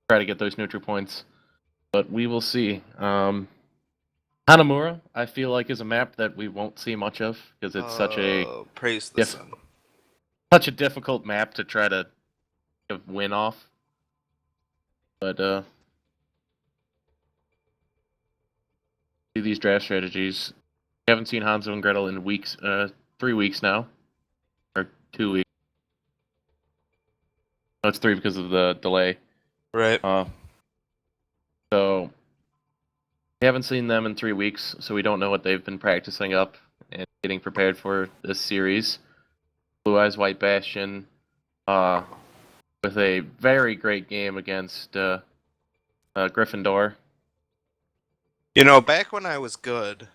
try to get those neutral points. But we will see. Hanamura, I feel like, is a map that we won't see much of because it's Praise the sun. such a difficult map to try to win off. But do these draft strategies. We haven't seen Hanzo and Gretel in 3 weeks now, or 2 weeks. No, it's 3 because of the delay. Right. So we haven't seen them in 3 weeks, so we don't know what they've been practicing up and getting prepared for this series. Blue Eyes White Bastion, with a very great game against Gryffindor. You know, back when I was good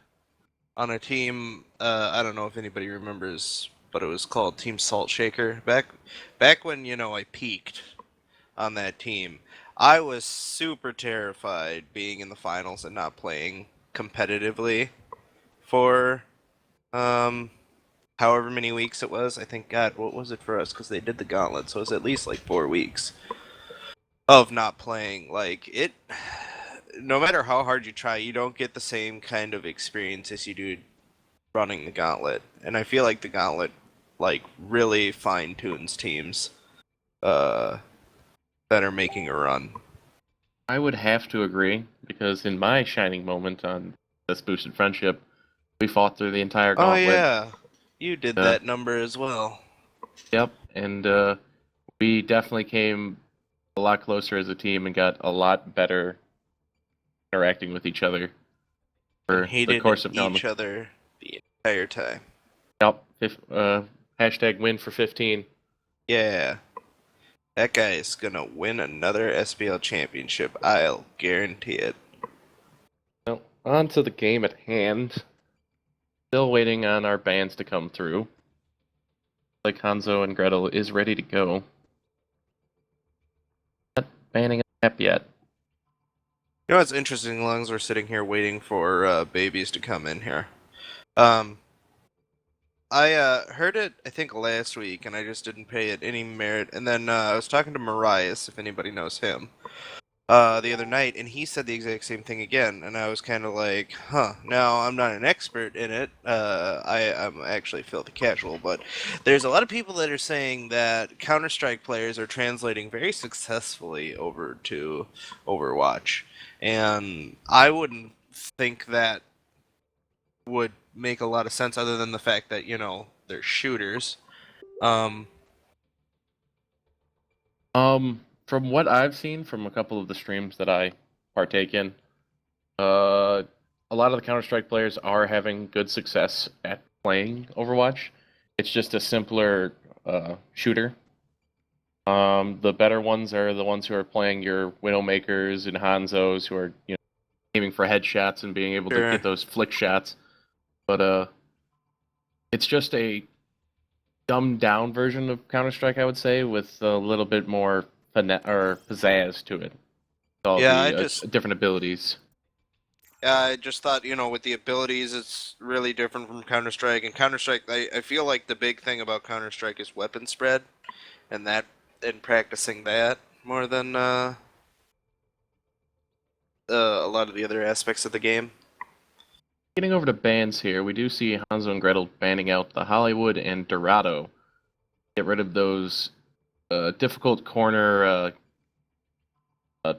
on a team, I don't know if anybody remembers, but it was called Team Salt Shaker. Back when, I peaked on that team, I was super terrified being in the finals and not playing competitively for however many weeks it was. I think, God, what was it for us? Because they did the gauntlet, so it was at least like 4 weeks of not playing. Like, no matter how hard you try, you don't get the same kind of experience as you do running the gauntlet. And I feel like the gauntlet, like, really fine-tunes teams that are making a run. I would have to agree, because in my shining moment on this boosted friendship, we fought through the entire gauntlet. Oh, yeah. You did that number as well. Yep, and we definitely came a lot closer as a team and got a lot better interacting with each other for the course of each other the entire time. Yep. Hashtag win for 15. Yeah. That guy is gonna win another SPL championship. I'll guarantee it. Well, on to the game at hand. Still waiting on our bands to come through. Like Hanzo and Gretel is ready to go. Not banning a map yet. You know what's interesting? As long as we're sitting here waiting for babies to come in here. I heard it, I think, last week, and I just didn't pay it any merit. And then I was talking to Marias, if anybody knows him, the other night, and he said the exact same thing again. And I was kind of like, huh. Now, I'm not an expert in it. I'm actually filthy casual, but there's a lot of people that are saying that Counter-Strike players are translating very successfully over to Overwatch. And I wouldn't think that would make a lot of sense other than the fact that, they're shooters. From what I've seen from a couple of the streams that I partake in, a lot of the Counter-Strike players are having good success at playing Overwatch. It's just a simpler shooter. The better ones are the ones who are playing your Widowmakers and Hanzos, who are aiming for headshots and being able to get those flick shots. But it's just a dumbed down version of Counter-Strike, I would say, with a little bit more pizzazz to it. All the different abilities. I just thought, with the abilities, it's really different from Counter-Strike. And Counter-Strike, I feel like the big thing about Counter-Strike is weapon spread, and practicing that more than a lot of the other aspects of the game. Getting over to bans here, we do see Hanzo and Gretel banning out the Hollywood and Dorado. Get rid of those difficult corner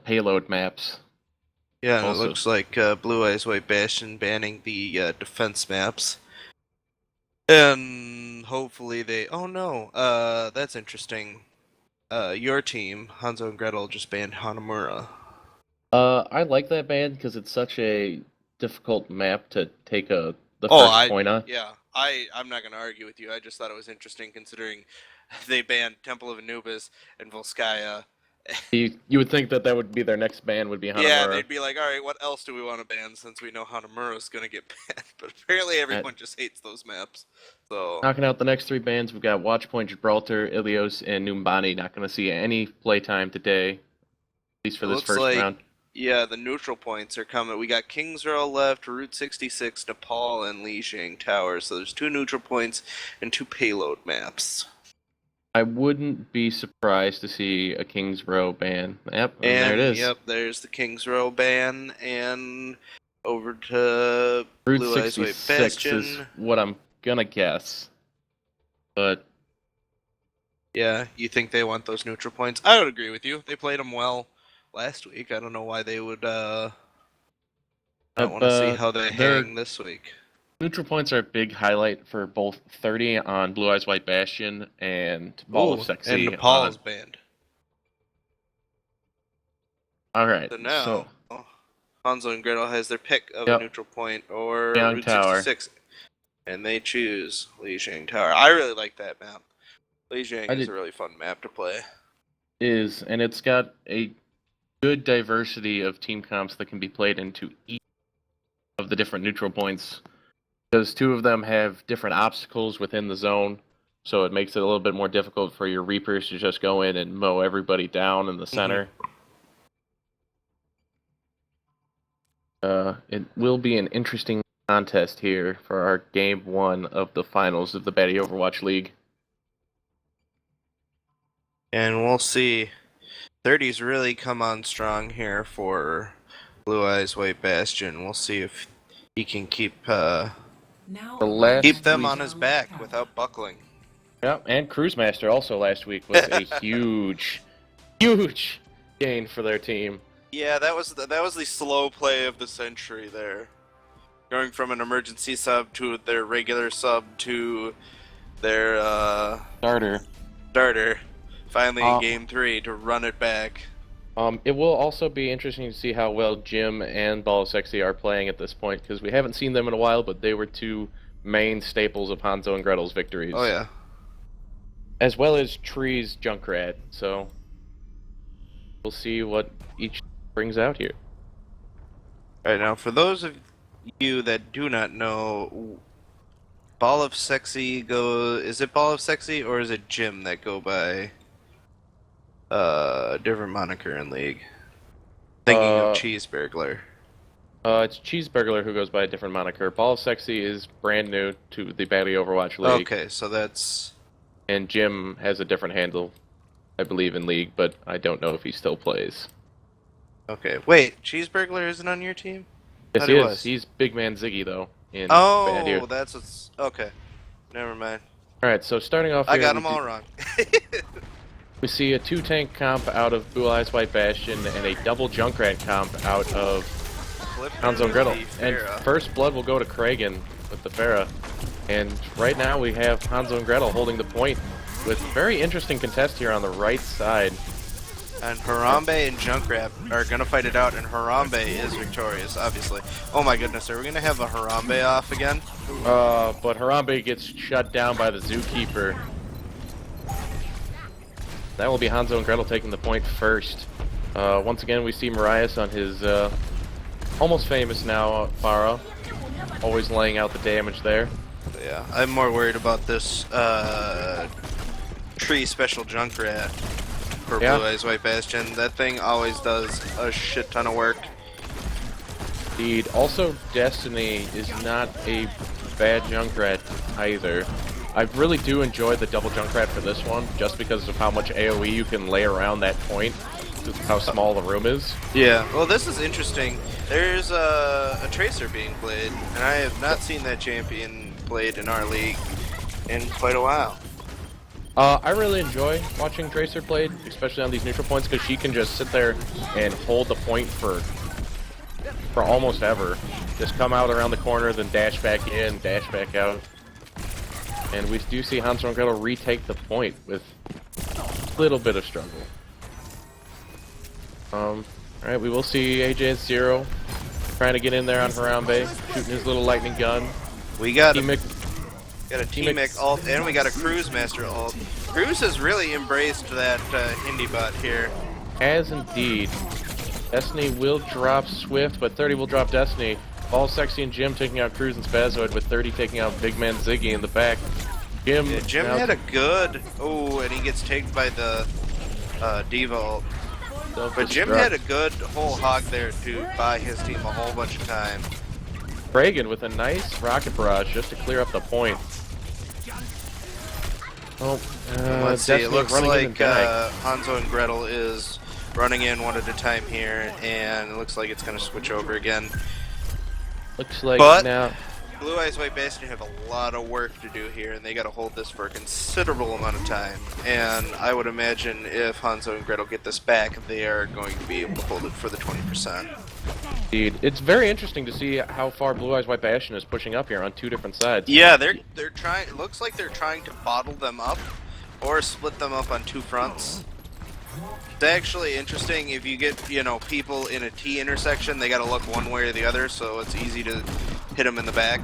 payload maps. Yeah, and it looks like Blue Eyes White Bastion banning the defense maps. And hopefully they... Oh no, that's interesting. Your team, Hanzo and Gretel, just banned Hanamura. I like that ban because it's such a difficult map to take the first point on. Yeah, I'm not going to argue with you. I just thought it was interesting considering they banned Temple of Anubis and Volskaya. You would think that would be their next ban, would be Hanamura. Yeah, they'd be like, alright, what else do we want to ban since we know Hanamura's going to get banned? But apparently everyone just hates those maps. So knocking out the next 3 bans, we've got Watchpoint, Gibraltar, Ilios, and Numbani. Not going to see any playtime today, at least for this first round. Yeah, the neutral points are coming. We got Kings Row left, Route 66, Nepal, and Lijiang Tower. So there's 2 neutral points and 2 payload maps. I wouldn't be surprised to see a King's Row ban. Yep, and there it is. Yep, there's the King's Row ban, and over to Route Blue Eyes White 66 Bastion. is what I'm gonna guess. But Yeah, you think they want those neutral points? I would agree with you. They played them well last week. I don't know why they would not want to see how they hang this week. neutral points are a big highlight for both 30 on Blue Eyes White Bastion and Ball of Sexy. And Nepal's banned. Alright, So now, Hanzo and Gretel has their pick of a neutral point or Route 66. And they choose Lijiang Tower. I really like that map. Lijiang is a really fun map to play. And it's got a good diversity of team comps that can be played into each of the different neutral points. Because 2 of them have different obstacles within the zone, so it makes it a little bit more difficult for your Reapers to just go in and mow everybody down in the center. It will be an interesting contest here for our Game 1 of the finals of the Batty Overwatch League. And we'll see. 30's really come on strong here for Blue Eyes White Bastion. We'll see if he can keep them on his back without buckling. Yeah, and Cruisemaster also last week was a huge gain for their team. Yeah, that was the slow play of the century there. Going from an emergency sub to their regular sub to their starter. Finally in Game 3 to run it back. It will also be interesting to see how well Jim and Ball of Sexy are playing at this point, because we haven't seen them in a while, but they were 2 main staples of Hanzo and Gretel's victories. Oh yeah. As well as Tree's Junkrat, so we'll see what each brings out here. Alright, now for those of you that do not know, Ball of Sexy is it Ball of Sexy or is it Jim that go by a different moniker in League? Thinking of Cheeseburglar. It's Cheeseburglar who goes by a different moniker. Ball of Sexy is brand new to the Batty Overwatch League. Okay, so that's... And Jim has a different handle, I believe, in League, but I don't know if he still plays. Okay, wait, Cheeseburglar isn't on your team? Yes, he is. He's Big Man Ziggy, though. Oh, that's what's... Okay, never mind. Alright, so starting off here... I got them all wrong. We see a 2-tank comp out of Blue Eyes White Bastion and a double Junkrat comp out of Hanzo and Gretel. And first blood will go to Kragan with the Pharah. And right now we have Hanzo and Gretel holding the point with very interesting contest here on the right side. And Harambe and Junkrat are going to fight it out, and Harambe is victorious, obviously. Oh my goodness, are we going to have a Harambe off again? But Harambe gets shut down by the Zookeeper. That will be Hanzo and Gretel taking the point first. Once again, we see Marias on his almost famous now Pharah, always laying out the damage there. Yeah, I'm more worried about this tree special Junkrat for Blue Eyes White Bastion. That thing always does a shit ton of work. Indeed. Also, Destiny is not a bad Junkrat either. I really do enjoy the double Junkrat for this one, just because of how much AoE you can lay around that point, just how small the room is. Yeah, well this is interesting. There's a Tracer being played, and I have not seen that champion played in our league in quite a while. I really enjoy watching Tracer played, especially on these neutral points, because she can just sit there and hold the point for almost ever. Just come out around the corner, then dash back in, dash back out. And we do see Hanzo and Gretel retake the point with a little bit of struggle. Alright, we will see AJ at 0 trying to get in there on Harambe, shooting his little lightning gun. We got a T-Mech ult, and we got a Cruisemaster ult. Cruise has really embraced that indie bot here. As indeed. Destiny will drop Swift, but 30 will drop Destiny. Ball Sexy and Jim taking out Cruz and Spazoid, with 30 taking out Big Man Ziggy in the back. Jim had a good... Oh, and he gets taken by the Diva ult. But Jim had a good whole hog there to buy his team a whole bunch of time. Kragan with a nice rocket barrage just to clear up the point. Oh, Let's see. It Destiny looks running in like and dying. Hanzo and Gretel is running in one at a time here, and it looks like it's going to switch over again. Looks like But now. Blue Eyes White Bastion have a lot of work to do here, and they got to hold this for a considerable amount of time. And I would imagine if Hanzo and Gretel get this back, they are going to be able to hold it for the 20%. Indeed. It's very interesting to see how far Blue Eyes White Bastion is pushing up here on two different sides. Yeah, they're trying. It looks like they're trying to bottle them up, or split them up on two fronts. It's actually interesting if you get people in a T intersection. They got to look one way or the other, so it's easy to hit them in the back,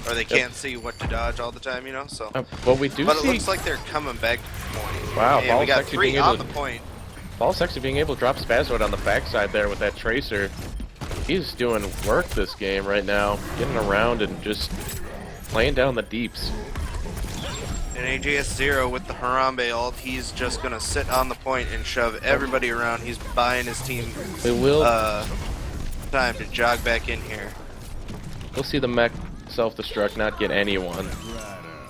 or they can't see what to dodge all the time. So. Well, we do But see. it looks like they're coming back to the point. Wow, and we got actually 3 being on able the to, point. Ball's actually being able to drop Spazoid on the backside there with that Tracer. He's doing work this game right now, getting around and just laying down the deeps. And AJS0 with the Harambe ult, he's just gonna sit on the point and shove everybody around. He's buying his team time to jog back in here. We'll see the mech self-destruct not get anyone,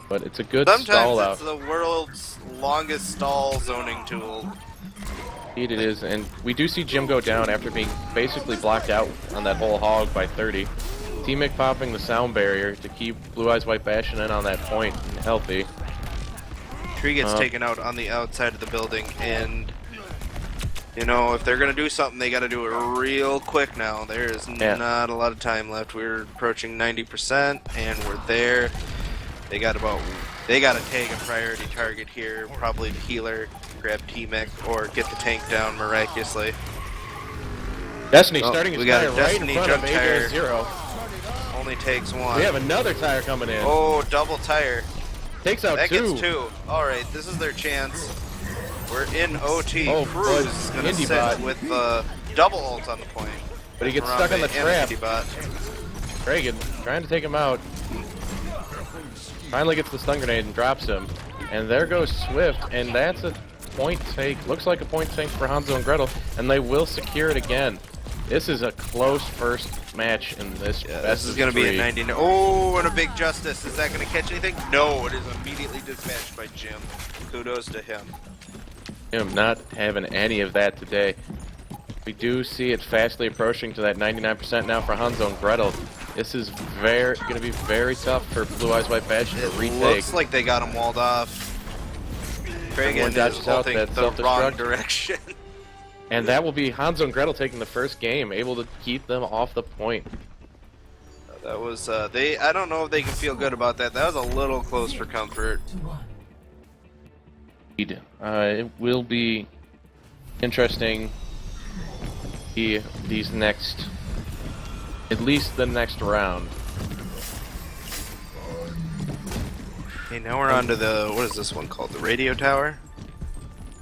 but it's a good stall out. Sometimes it's the world's longest stall zoning tool. Indeed it is, and we do see Jim go down after being basically blocked out on that whole hog by 30. T-Mick popping the sound barrier to keep Blue Eyes White Bastion in on that point and healthy. Tree gets taken out on the outside of the building, and if they're gonna do something, they gotta do it real quick now. There is not a lot of time left. We're approaching 90%, and we're there. They gotta tag a priority target here, probably the healer, grab T-Mech, or get the tank down miraculously. Destiny starting his we got tire a right in Destiny front of jump tire. AJ0. Only takes one. We have another tire coming in. Oh, double tire. Takes out That two. gets 2. Alright, this is their chance. We're in OT. Oh, Cruz boy, is going to Indie sit bot. with double ult on the point. But he gets stuck on the Harambe and trap. Indie bot. Reagan trying to take him out. Finally gets the stun grenade and drops him. And there goes Swift, and that's a point take. Looks like a point take for Hanzo and Gretel, and they will secure it again. This is a close first match in this. Yeah, this is going to be a 99. Oh, and a big justice. Is that going to catch anything? No, it is immediately dispatched by Jim. Kudos to him. Him not having any of that today. We do see it fastly approaching to that 99% now for Hanzo and Gretel. This is going to be very tough for Blue Eyes White Bastion to retake. Looks like they got him walled off. Kragan is ulting the wrong direction. And that will be Hanzo and Gretel taking the first game, able to keep them off the point. That was, I don't know if they can feel good about that. That was a little close for comfort. It will be interesting these next, at least the next round. Okay, now we're on to the, what is this one called? The radio tower?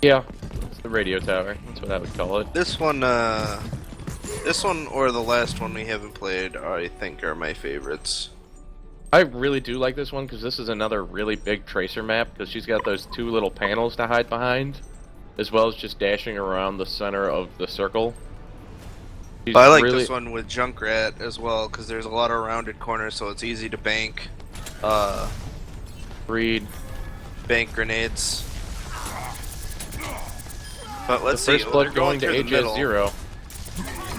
Yeah, it's the radio tower. That's what I would call it. This one or the last one we haven't played, I think are my favorites. I really do like this one because this is another really big Tracer map because she's got those two little panels to hide behind, as well as just dashing around the center of the circle. I like this one with Junkrat as well because there's a lot of rounded corners, so it's easy to bank. Bank grenades. But let's see. First blood going to AJ0.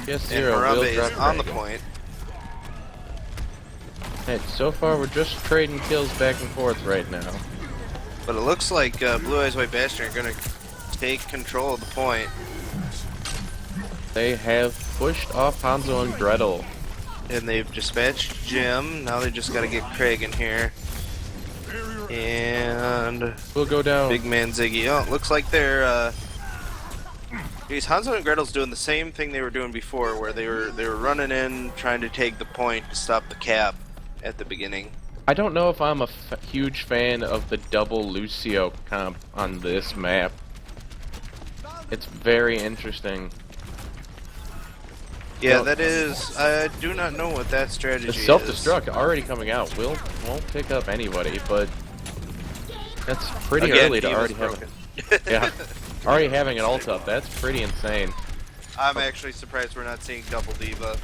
Yes, And Harambe is on the point. Hey, so far we're just trading kills back and forth right now. But it looks like Blue Eyes White Bastion are going to take control of the point. They have pushed off Hanzo and Gretel. And they've dispatched Jim. Now they just got to get Craig in here. And we'll go down. Big man Ziggy. Oh, it looks like they're geez, Hanzo and Gretel's doing the same thing they were doing before, where they were running in, trying to take the point to stop the cap at the beginning. I don't know if I'm a huge fan of the double Lucio comp on this map. It's very interesting. Yeah, Well, that is. I do not know what that strategy the is. self-destruct already coming out won't pick up anybody, but that's pretty Again, early to Diva's already have. Yeah, already having an ult up. That's pretty insane. I'm actually surprised we're not seeing double Diva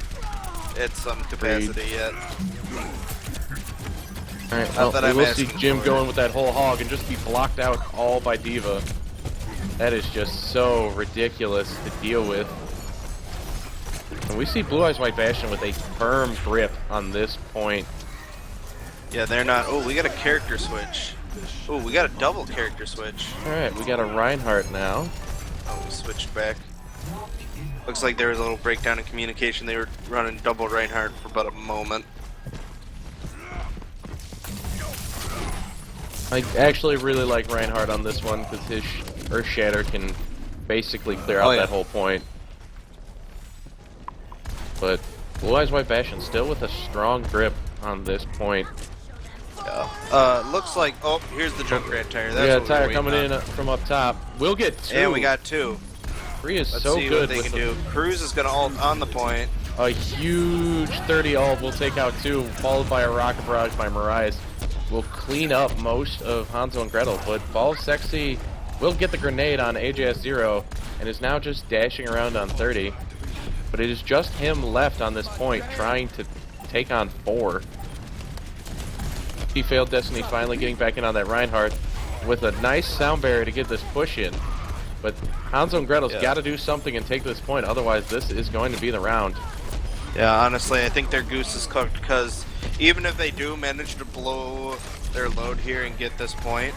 at some capacity yet. Alright, Not that we I'm will see asking Jim for going it. with that whole hog and just be blocked out all by D.Va. That is just so ridiculous to deal with. And we see Blue Eyes White Bastion with a firm grip on this point. Yeah, they're not. Oh, we got a character switch. Oh, we got a double character switch. Alright, we got a Reinhardt now. Oh, we switched back. Looks like there was a little breakdown in communication. They were running double Reinhardt for about a moment. I actually really like Reinhardt on this one because his Earth Shatter can basically clear out that whole point. But Blue Eyes White Bastion still with a strong grip on this point. Yeah. Looks like. Oh, here's the Junkrat tire. That's we got what a tire we're coming waiting in on. from up top. We'll get 2. And we got 2. 3 is Let's so see good. what they can do. Cruz is gonna ult on the point. A huge 30 ult will take out 2, followed by a rocket barrage by Mariah. Will clean up most of Hanzo and Gretel, but BOL Sexy will get the grenade on AJS0 and is now just dashing around on 30. But it is just him left on this point trying to take on 4. He failed Destiny, finally getting back in on that Reinhardt with a nice sound barrier to get this push in. But Hanzo and Gretel's got to do something and take this point, otherwise this is going to be the round. Yeah, honestly, I think their goose is cooked because even if they do manage to blow their load here and get this point,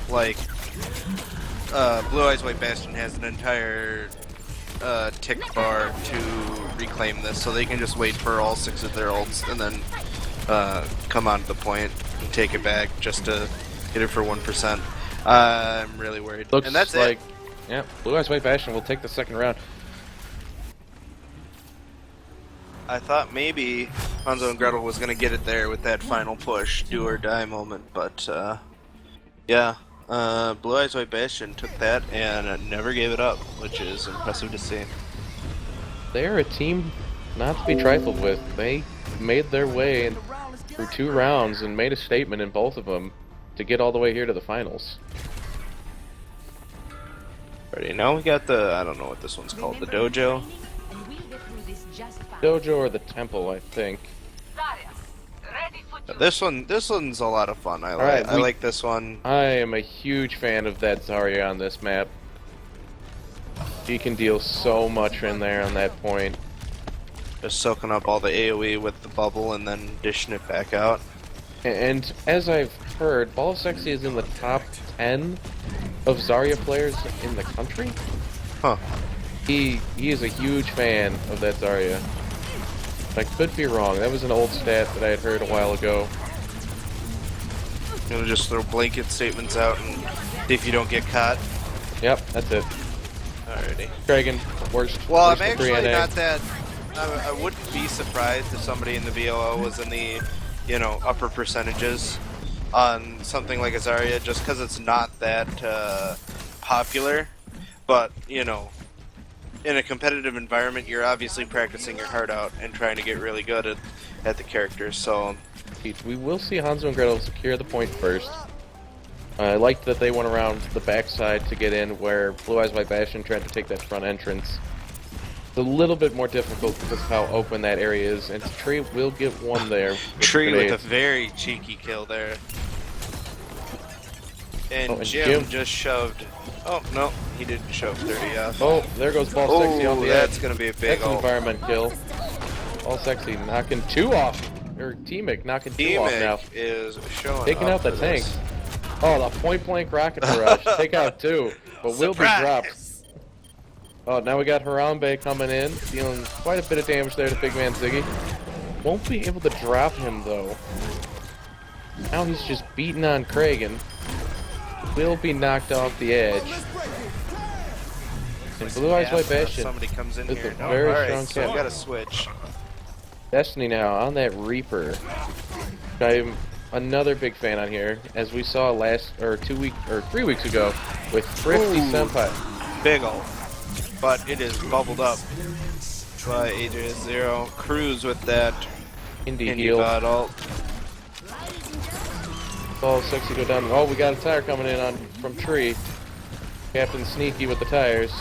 like, Blue Eyes White Bastion has an entire tick bar to reclaim this, so they can just wait for all 6 of their ults and then come onto the point and take it back just to get it for 1%. I'm really worried. Looks and that's like, it. Yeah, Blue Eyes White Bastion will take the second round. I thought maybe Hanzo and Gretel was going to get it there with that final push, do or die moment, but yeah, Blue Eyes White Bastion took that and never gave it up, which is impressive to see. They're a team not to be trifled with. They made their way through 2 rounds and made a statement in both of them to get all the way here to the finals. Alrighty, now we got the, I don't know what this one's called, the dojo? Dojo or the temple, I think. This one's a lot of fun. I like this one. I am a huge fan of that Zarya on this map. She can deal so much in there on that point. Just soaking up all the AoE with the bubble and then dishing it back out. And as I've heard, BOL Sexy is in the top 10 of Zarya players in the country. Huh. He is a huge fan of that Zarya. I could be wrong. That was an old stat that I had heard a while ago. You know, just throw blanket statements out and see if you don't get caught. Yep, that's it. Alrighty. Kragan, worst. Well, worst I'm of 3 actually NA. not that. I wouldn't be surprised if somebody in the BOL was in the, you know, upper percentages on something like a Zarya, just because it's not that popular. But you know, in a competitive environment, you're obviously practicing your heart out and trying to get really good at the characters. So We will see Hanzo and Gretel secure the point first. I liked that they went around the backside to get in, where Blue Eyes White Bastion tried to take that front entrance. It's a little bit more difficult because of how open that area is, and Tree will get one there. Tree with a very cheeky kill there. And, Jim just shoved. Oh no, he didn't shove 30 off. Oh, there goes BOL Sexy off the edge. That's gonna be a big That's an environment kill. BOL Sexy knocking 2 off. Or T-Mic knocking 2 off now. Is showing Taking out the tank. Oh, the point blank rocket barrage. Take out 2, but will be dropped. Oh, now we got Harambe coming in, dealing quite a bit of damage there to Big Man Ziggy. Won't be able to drop him though. Now he's just beating on Kragan. Will be knocked off the edge. And Blue Eyes White Bastion. Somebody comes in with here. a No, very alright, strong so we cap. gotta switch. Destiny now on that Reaper. I'm another big fan on here, as we saw 3 weeks ago with Thrifty Senpai. Big ult. But it is bubbled up by AJ0. Cruz with that Indie Indie heal. bot ult. BOL Sexy go down. Oh, we got a tire coming in on from Tree. Captain Sneaky with the tires.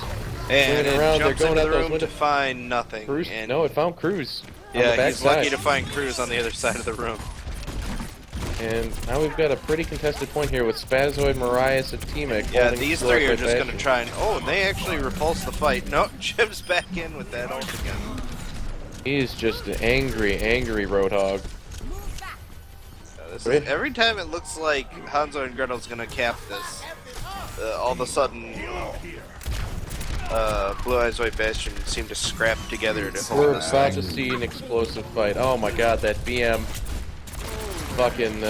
And it around, jumps they're going into out the those room windows. to find nothing. Cruz? And No, it found Cruz. On the yeah, back he's lucky side. to find Cruz on the other side of the room. And now we've got a pretty contested point here with Spazoid, Marias, and T-Mic. Yeah, holding these Blue three Eyes are White just going to Bastion. try and... Oh, and they actually repulse the fight. Nope, Chip's back in with that ult again. He's just an angry, angry Roadhog. This is, every time it looks like Hanzo and Gretel's going to cap this, all of a sudden, Blue Eyes White Bastion seem to scrap together to hold We're this about thing. to see an explosive fight. Oh my god, that BM fucking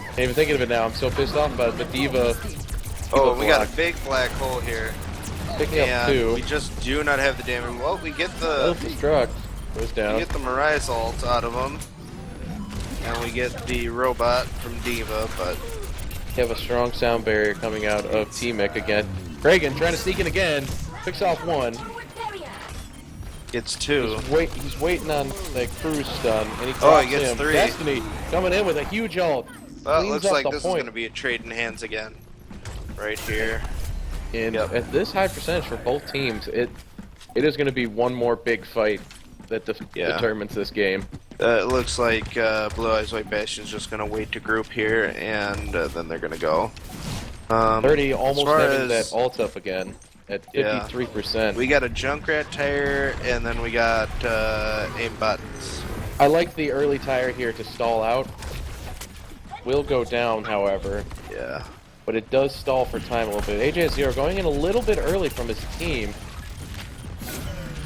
can't even think of it now. I'm so pissed off about it. But Diva Oh, we got block. a big black hole here. Picking up And two. we just do not have the damage. Well, we get Self-destruct goes we down. get the Marias ult out of him. And we get the robot from Diva, but... We have a strong sound barrier coming out of T-Mic again. Reagan trying to sneak in again. Picks off one. Gets two. He's waiting on that cruise stun, and he Oh, drops he gets him. three. Destiny coming in with a huge ult. Well, it Cleans looks up like the this is point. going to be a trade in hands again. Right here. And Yep. at this high percentage for both teams, it is going to be one more big fight that determines this game. It looks like Blue Eyes White Bastion's just going to wait to group here, and then they're going to go. 30 almost far having as- that ult up again at 53%. We got a Junkrat tire, and then we got aim buttons. I like the early tire here to stall out. Will go down, however, Yeah. but it does stall for time a little bit. AJ0 going in a little bit early from his team.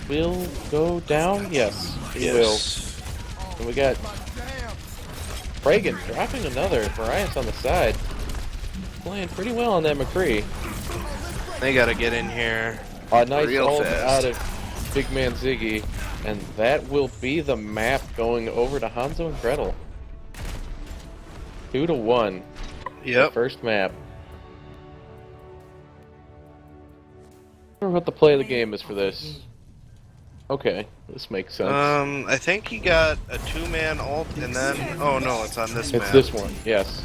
Will go down? Yes, he will. And we got Reagan dropping another. Marias on the side. Playing pretty well on that McCree. They got to get in here. A nice Real ult fast. out of Big Man Ziggy. And that will be the map going over to Hanzo and Gretel. 2-1. Yep. First map. I wonder what the play of the game is for this. Okay, this makes sense. I think he got a two-man ult, and then... Oh, no, it's on this map. It's this one, yes.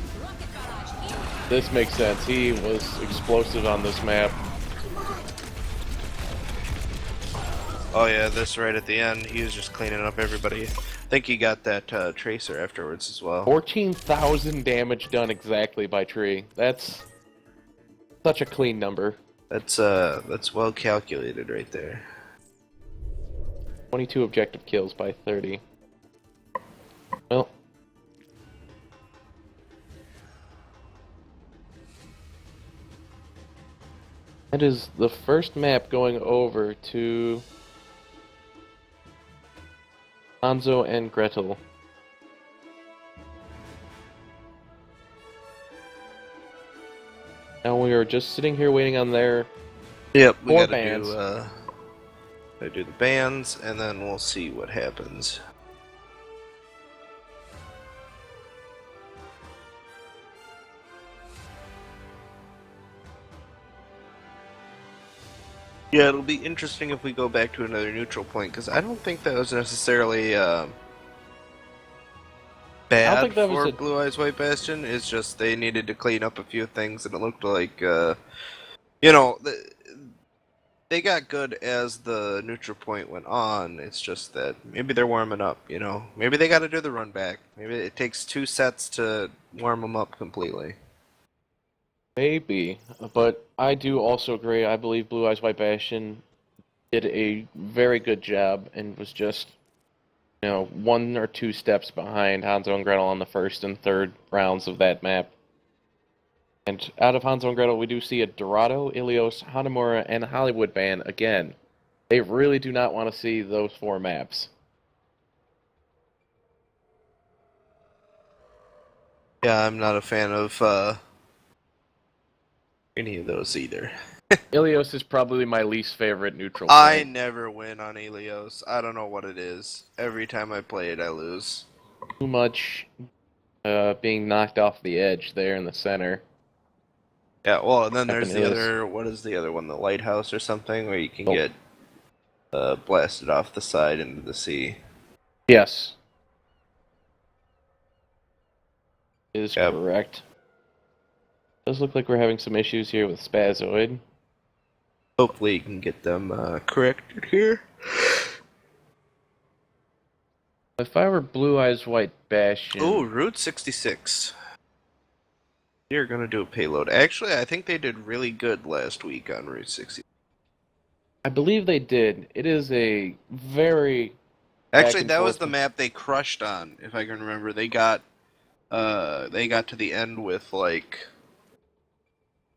This makes sense. He was explosive on this map. Oh, yeah, this right at the end. He was just cleaning up everybody. I think he got that tracer afterwards as well. 14,000 damage done exactly by Tree. That's such a clean number. That's well calculated right there. 22 objective kills by 30. Well. That is the first map going over to Hanzo and Gretel. Now we are just sitting here waiting on their Yep, we 4 gotta bands. do the bands, and then we'll see what happens. Yeah, it'll be interesting if we go back to another neutral point, because I don't think that was necessarily bad think that was for a- Blue Eyes White Bastion. It's just they needed to clean up a few things, and it looked like, you know, they got good as the neutral point went on. It's just that maybe they're warming up, you know. Maybe they got to do the run back. Maybe it takes 2 sets to warm them up completely. Maybe, but I do also agree. I believe Blue Eyes White Bastion did a very good job and was just, 1 or 2 steps behind Hanzo and Gretel on the first and third rounds of that map. And out of Hanzo and Gretel, we do see a Dorado, Ilios, Hanamura, and Hollywood ban again. They really do not want to see those 4 maps. Yeah, I'm not a fan of any of those either. Ilios is probably my least favorite neutral I point. never win on Helios. I don't know what it is. Every time I play it, I lose. Too much being knocked off the edge there in the center. Yeah, well, and then there's the Helios. other, what is the other one? The lighthouse or something, where you can Oh. get blasted off the side into the sea. Yes. Is Yep. correct. Does look like we're having some issues here with Spazoid. Hopefully you can get them corrected here. If I were Blue Eyes White Bastion, Ooh, Route 66. You're gonna do a payload. Actually, I think they did really good last week on Route 60. I believe they did. It is a very back Actually, and that was forth. the map they crushed on, if I can remember. They got to the end with like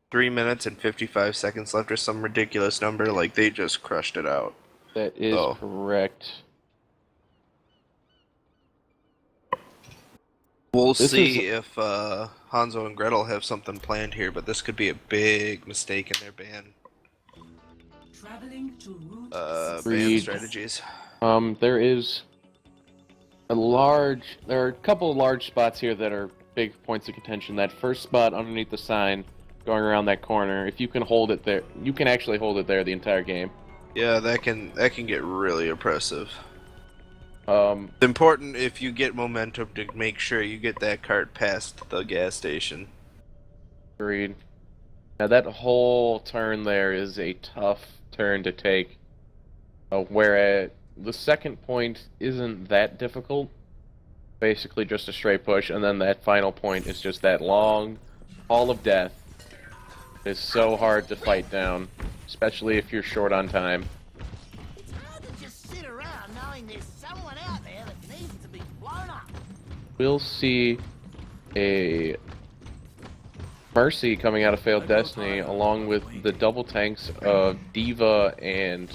3 minutes and 55 seconds left, or some ridiculous number. Like they just crushed it out. That is Oh. correct. We'll This see is- if Hanzo and Gretel have something planned here, but this could be a big mistake in their ban ban Agreed. strategies. There is there are a couple of large spots here that are big points of contention. That first spot underneath the sign, going around that corner, if you can hold it there, you can actually hold it there the entire game. Yeah, that can get really oppressive. Um, It's important if you get momentum to make sure you get that cart past the gas station. Agreed. Now that whole turn there is a tough turn to take, whereas the second point isn't that difficult. Basically just a straight push, and then that final point is just that long hall of death. It's so hard to fight down, especially if you're short on time. How to just sit around knowing there's someone out there that needs to be blown up? We'll see a Mercy coming out of Failed Destiny, along with the double tanks of Diva and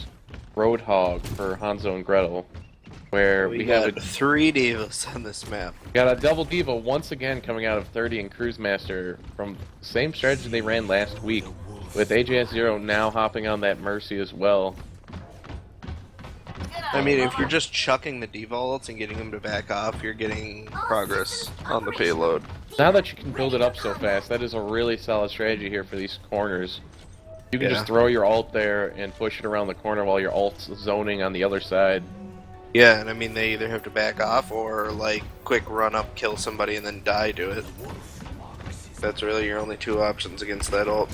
Roadhog for Hanzo and Gretel, where we have got 3 divas on this map. got a double Diva once again coming out of 30 and Cruise Master from the same strategy they ran last week, with AJS0 now hopping on that Mercy as well. I mean, if you're just chucking the devaults and getting them to back off, you're getting progress on the payload. Now that you can build it up so fast, that is a really solid strategy here for these corners. You can Yeah. just throw your ult there and push it around the corner while your ult's zoning on the other side. Yeah, and I mean, they either have to back off or, like, quick run up, kill somebody, and then die to it. That's really your only 2 options against that ult.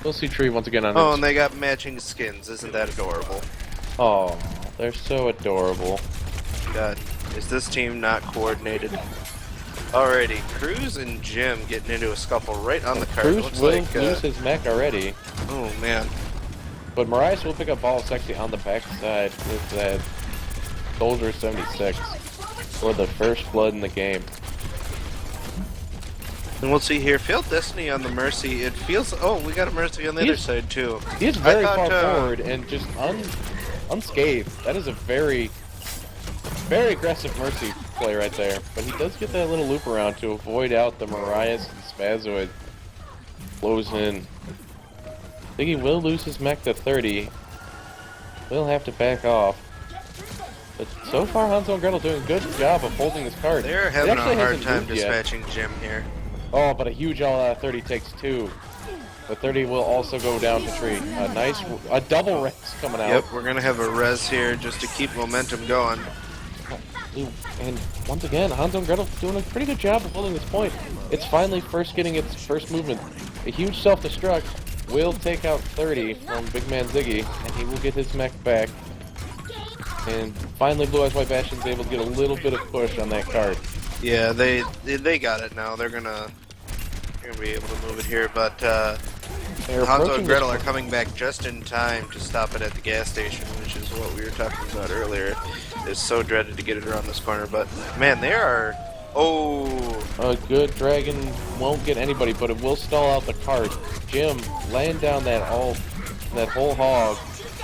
We'll see Tree once again on Oh, its... and they got matching skins. Isn't that adorable? Oh, they're so adorable. God, is this team not coordinated? Alrighty, Cruz and Jim getting into a scuffle right on the cart. Cruz Looks will like, lose his mech already, oh man. but Marias will pick up Ball Sexy on the backside with that Soldier 76 for the first blood in the game. And we'll see here, Failed Destiny on the Mercy. It feels, oh, we got a Mercy on the other He's- side too. He is very thought, far forward and just unscathed. That is a very aggressive Mercy play right there. But he does get that little loop around to avoid out the Marias and Spazoid. Blows in. I think he will lose his mech to 30. Will have to back off. But so far, Hanzo and Gretel doing a good job of holding this card. They're It having a actually hard hasn't time moved yet. dispatching Jim here. Oh, but a huge all out of 30 takes 2. But 30 will also go down to Tree. A double res coming out. Yep, we're gonna have a res here just to keep momentum going. Ooh, and once again, Hanzo and Gretel doing a pretty good job of holding this point. It's finally first getting its first movement. A huge self-destruct will take out 30 from Big Man Ziggy, and he will get his mech back. And finally, Blue Eyes White Bastion's able to get a little bit of push on that card. Yeah, they got it now. They're gonna be able to move it here, but They're Hanzo approaching and Gretel this- are coming back just in time to stop it at the gas station, which is what we were talking about earlier. It's so dreaded to get it around this corner, but man, they are. Oh, A good dragon won't get anybody, but it will stall out the cart. Jim laying down that whole hog,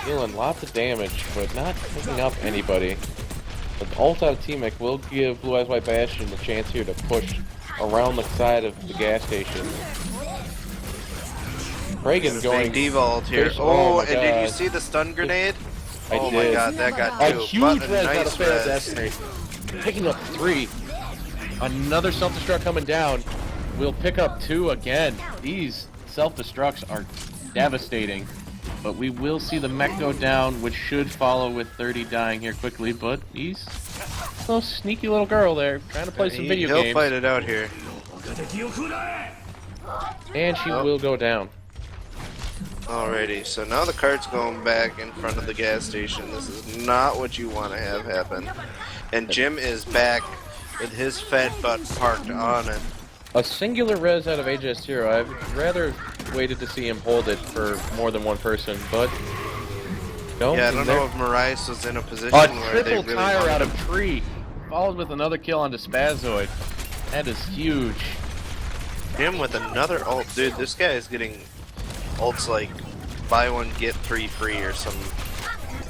dealing lots of damage, but not picking up anybody. But the ult out of T-Mech will give Blue Eyes White Bastion the chance here to push around the side of the gas station. Reagan going. big devault here. There's- Oh, my and did you God. see the stun grenade? I Oh my did. god, that got A 2. huge But a res out nice of Failed res. Destiny. Picking up 3. Another self-destruct coming down. We'll pick up 2 again. These self-destructs are devastating. But we will see the mech go down, which should follow with 30 dying here quickly. But he's a little sneaky little girl there, trying to play some video He'll games. fight it out here. And she Oh. will go down. Alrighty, so now the cart's going back in front of the gas station. This is not what you want to have happen. And Jim is back with his fat butt parked on it. A singular res out of AJS0. I've rather waited to see him hold it for more than one person, but no. Yeah, I don't know if Marias was in a position A where they triple really tire wanted out him. of Tree, followed with another kill onto Spazoid. That is huge. Jim with another ult. Dude, this guy is getting ults like buy one, get three free or some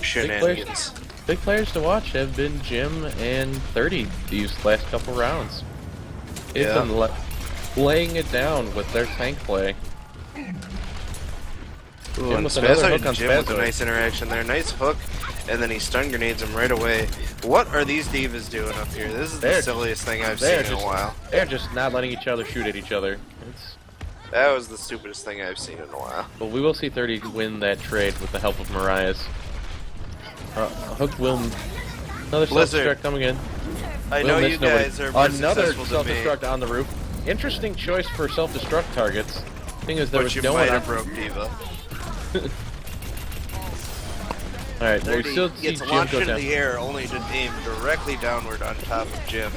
shenanigans. Big players to watch have been Jim and 30 these last couple rounds. They've Yeah. been laying it down with their tank play. Ooh, Jim and with another Spazoid hook on and Jim with a Spazoid. nice interaction there. Nice hook, and then he stun grenades him right away. What are these divas doing up here? This is the They're- silliest thing I've they're seen in a while. They're just not letting each other shoot at each other. That was the stupidest thing I've seen in a while. But we will see 30 win that trade with the help of Marias. Hook will... Another Blizzard. self-destruct coming in. I Will know miss you nobody. guys are more Another successful than me, self-destruct on the roof. Interesting choice for self-destruct targets. Thing is, there but was you no might one have broke Diva. Alright, well, we 30 still see gets Jim launched go into down. the air only to aim directly downward on top of Jim.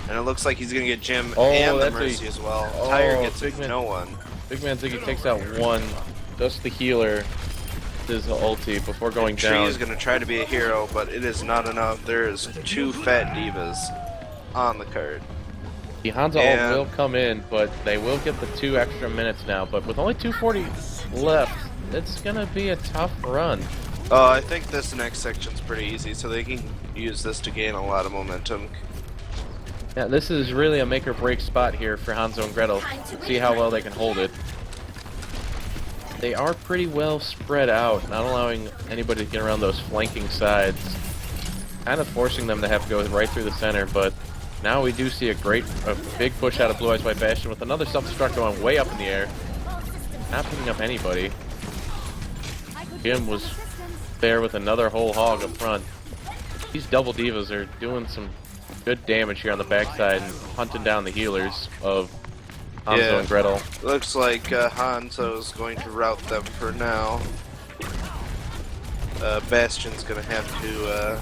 And it looks like he's going to get Jim Oh, and the that's a- Mercy as well. oh, Tire gets big man. no one. Big Man Ziggy takes out one. Just the healer. His ulti before going Tree down. is going to try to be a hero, but it is not enough. There's two fat divas on the card. The Hanzo ult And- will come in, but they will get the 2 extra minutes now. But with only 240 left, it's gonna be a tough run. I think this next section's pretty easy, so they can use this to gain a lot of momentum. Yeah, this is really a make or break spot here for Hanzo and Gretel. See how well they can hold it. They are pretty well spread out, not allowing anybody to get around those flanking sides. Kind of forcing them to have to go right through the center, but now we do see a big push out of Blue Eyes White Bastion with another self-destruct going way up in the air. Not picking up anybody. Jim was there with another whole hog up front. These double divas are doing some good damage here on the backside and hunting down the healers of Hanzo Yeah. and Gretel. Looks like Hanzo's going to route them for now. Bastion's going to have to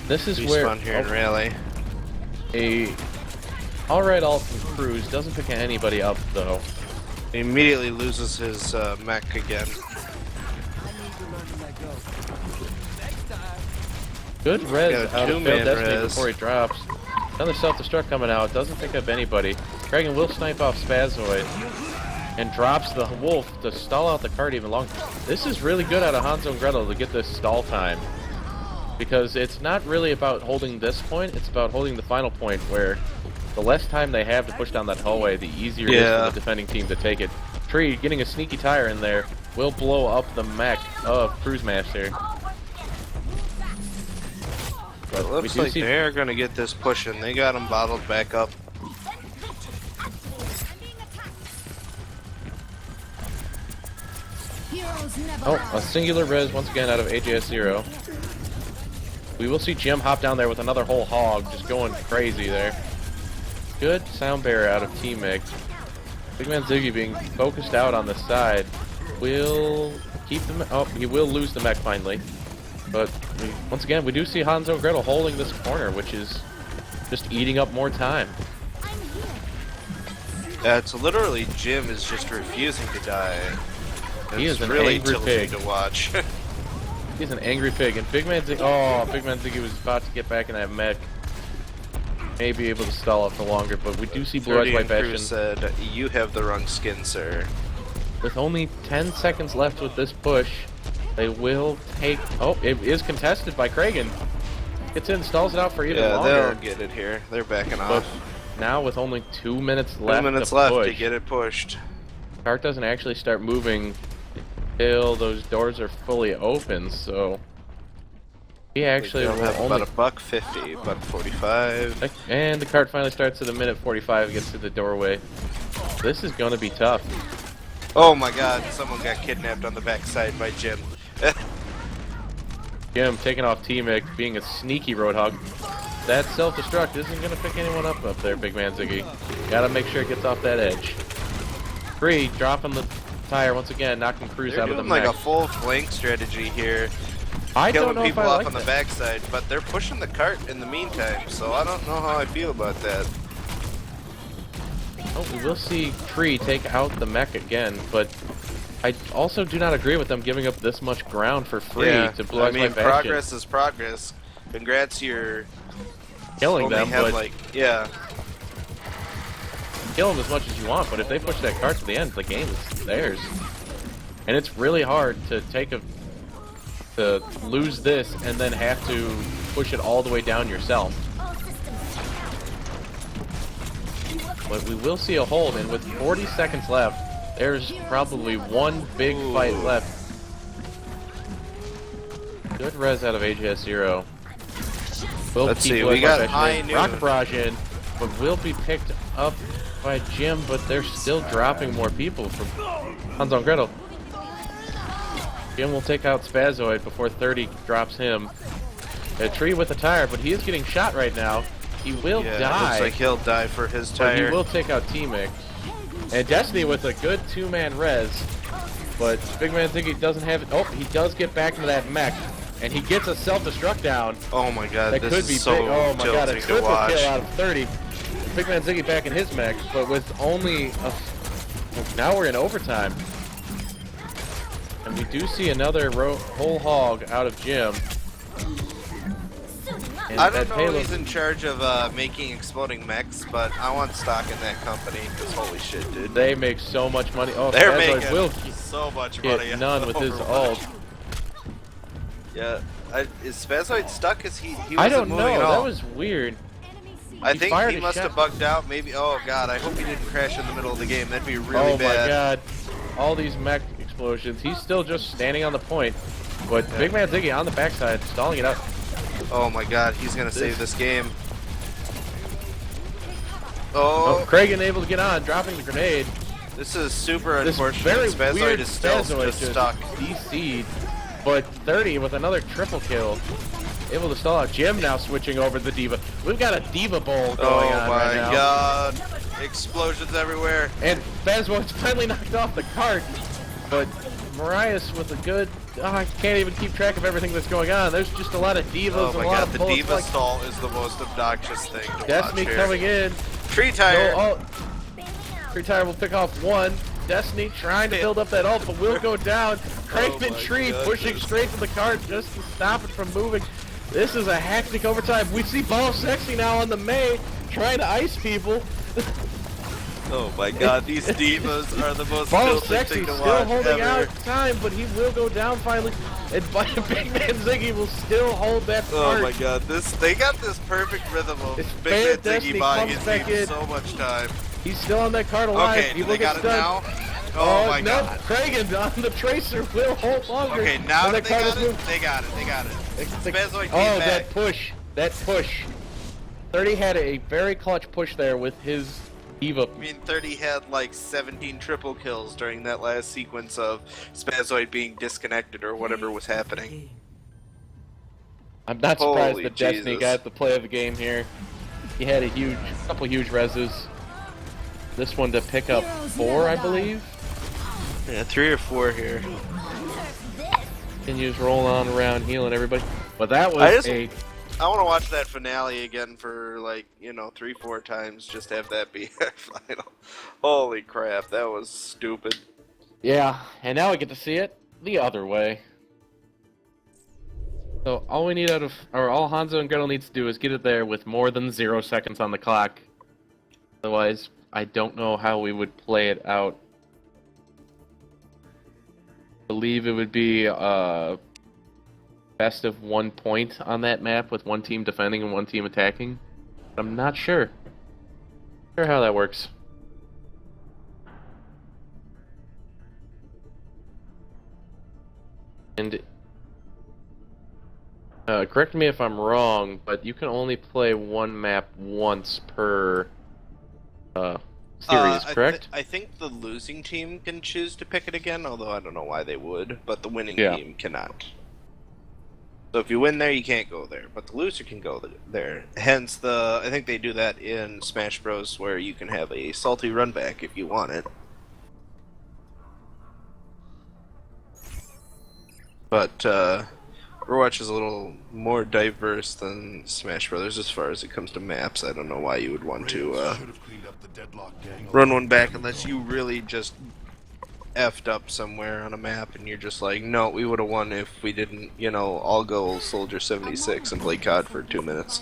This is where respawn here and rally. a alright ult from Cruz doesn't pick anybody up though. He immediately loses his mech again. Good res Got a out of two-man Failed Destiny res. before he drops. Another self-destruct coming out, doesn't pick up anybody. Kragan will snipe off Spazoid and drops the wolf to stall out the card even longer. This is really good out of Hanzo and Gretel to get this stall time. Because it's not really about holding this point, it's about holding the final point where the less time they have to push down that hallway, the easier it is Yeah. for the defending team to take it. Tree getting a sneaky tire in there will blow up the mech of Cruise Master. It we looks do like see- they're going to get this pushing. They got him bottled back up. Oh, a singular res once again out of AJS0. We will see Jim hop down there with another whole hog, just going crazy there. Good sound barrier out of T-Mig. Big Man Ziggy being focused out on the side will keep the oh, he will lose the mech finally. But once again, we do see Hanzo and Gretel holding this corner, which is just eating up more time. It's literally Jim is just refusing to die. He It's is an really angry tilting pig. to watch. He's an angry pig, and Big Man Ziggy, oh, Big Man Ziggy was about to get back in that mech. May be able to stall it for longer, but we do see Blue Eyes 30 White and Bastion. Cruz said, "You have the wrong skin, sir." With only 10 seconds left with this push, they will take... Oh, it is contested by Kragan. Gets in, stalls it out for even Yeah, longer. they'll get it here. They're backing But off. now with only 2 minutes left 2 minutes to left push, to get it pushed. Cart doesn't actually start moving until those doors are fully open, so... He actually They'll will have only... about $1.50, $1.45. And the cart finally starts at a minute 45, gets to the doorway. This is going to be tough. Oh my God! Someone got kidnapped on the backside by Jim. Jim taking off T-Mic, being a sneaky Roadhog. That self-destruct isn't going to pick anyone up there, Big Man Ziggy. Gotta make sure it gets off that edge. Free, dropping the tire once again, knocking Cruz They're out of the doing like mech. a full flank strategy here. I don't killing know if people I off like on the that. backside, but they're pushing the cart in the meantime, so I don't know how I feel about that. Oh, we will see Tree take out the mech again, but I also do not agree with them giving up this much ground for free to blow I up my mean, bastion. progress is progress. Congrats, you're Killing only them, have but like, yeah. kill them as much as you want, but if they push that cart to the end, the game is theirs. And it's really hard to to lose this and then have to push it all the way down yourself. But we will see a hold, and with 40 seconds left, there's probably one big fight left. Good res out of AGS0. We'll Let's keep see, blowing we got my high bastion in. noon. Rocket barrage in, but will be picked up by Jim, but they're still dropping more people from Hanzo and Gretel. Jim will take out Spazoid before 30 drops him. A Tree with a tire, but he is getting shot right now. He will Yeah, die. looks like he'll die for his But he tire. will take out T-Mix. And Destiny with a good two-man res. But Big Man Ziggy doesn't have it. Oh, he does get back into that mech. And he gets a self-destruct down. Oh my god, That this could is be so big. Oh my god, a tilting to triple watch. kill out of 30. Big Man Ziggy back in his mech, but with only a... Now we're in overtime. And we do see another whole hog out of Jim. And I that don't know payload- who's in charge of making exploding mechs, but I want stock in that company, because holy shit, dude. They make so much money. Oh, They're Spazoid making will so much money. get none with his Overwatch. ult. Yeah. Is Spazoid stuck? Is he I wasn't don't know. moving at all. That was weird. I he think fired he a must shot. have bugged out. Maybe. Oh god, I hope he didn't crash in the middle of the game. That'd be really Oh bad. my god. All these mech explosions. He's still just standing on the point. But Big Man Ziggy on the backside, stalling it out. Oh my god, he's gonna save this game. Oh, Oh, Craig able to get on, dropping the grenade. this is super This unfortunate. very Spazoid weird is still Spazoid just just stuck. DC'd. But 30 with another triple kill. Able to stall out. Jim now switching over to the Diva. We've got a Diva bowl going Oh on my right now. god. Explosions everywhere. And Spazoid's finally knocked off the cart. But Marias with a good... Oh, I can't even keep track of everything that's going on. There's just a lot of Divas Oh and my a lot god, of the bullets. Diva Like stall is the most obnoxious thing to Destiny watch here. coming in. Tree tire. No, Tree Tire will pick off one. Destiny trying to build up that ult, but will go down. Crankman my Tree pushing goodness. straight to the cart just to stop it from moving. This is a hectic overtime. We see Ball Sexy now on the May trying to ice people. Oh my god, these divas are the most Ball tilting Sexy thing to still watch holding ever. out time, but he will go down finally. And Big Man Ziggy will still hold that cart. Oh my god, they got this perfect rhythm of It's Big fair, Man Destiny Ziggy buying comes his back team in. so much time. He's still on that cart alive. Okay, he do will they got get it stunned. now? Oh my no, god. Kragan on the Tracer will hold longer. Okay, now And that the they cart got is it, moved. they got it. Spazoid came Oh, back. that push. That push. 30 had a very clutch push there with his Diva. I mean, 30 had like 17 triple kills during that last sequence of Spazoid being disconnected or whatever was happening. I'm not surprised Holy that Destiny Jesus. got the play of the game here. He had a couple huge reses. This one to pick up 4, I believe. Yeah, 3 or 4 here. Continues rolling on around, healing everybody. But that I was just- I want to watch that finale again for like, 3-4 times, just have that be our final. Holy crap, that was stupid. Yeah, and now we get to see it the other way. So all we need all Hanzo and Gretel needs to do is get it there with more than 0 seconds on the clock. Otherwise, I don't know how we would play it out. I believe it would be best of 1 point on that map with one team defending and one team attacking. I'm not sure. Not sure how that works. And correct me if I'm wrong, but you can only play one map once per series, correct? I think the losing team can choose to pick it again, although I don't know why they would, but the winning Yeah. team cannot. So if you win there, you can't go there, but the loser can go there. Hence, I think they do that in Smash Bros, where you can have a salty run back if you want it. But Overwatch is a little more diverse than Smash Brothers as far as it comes to maps. I don't know why you would want to run one back unless you really just effed up somewhere on a map and you're just like, no, we would have won if we didn't, you know, all go Soldier 76 and play COD for 2 minutes.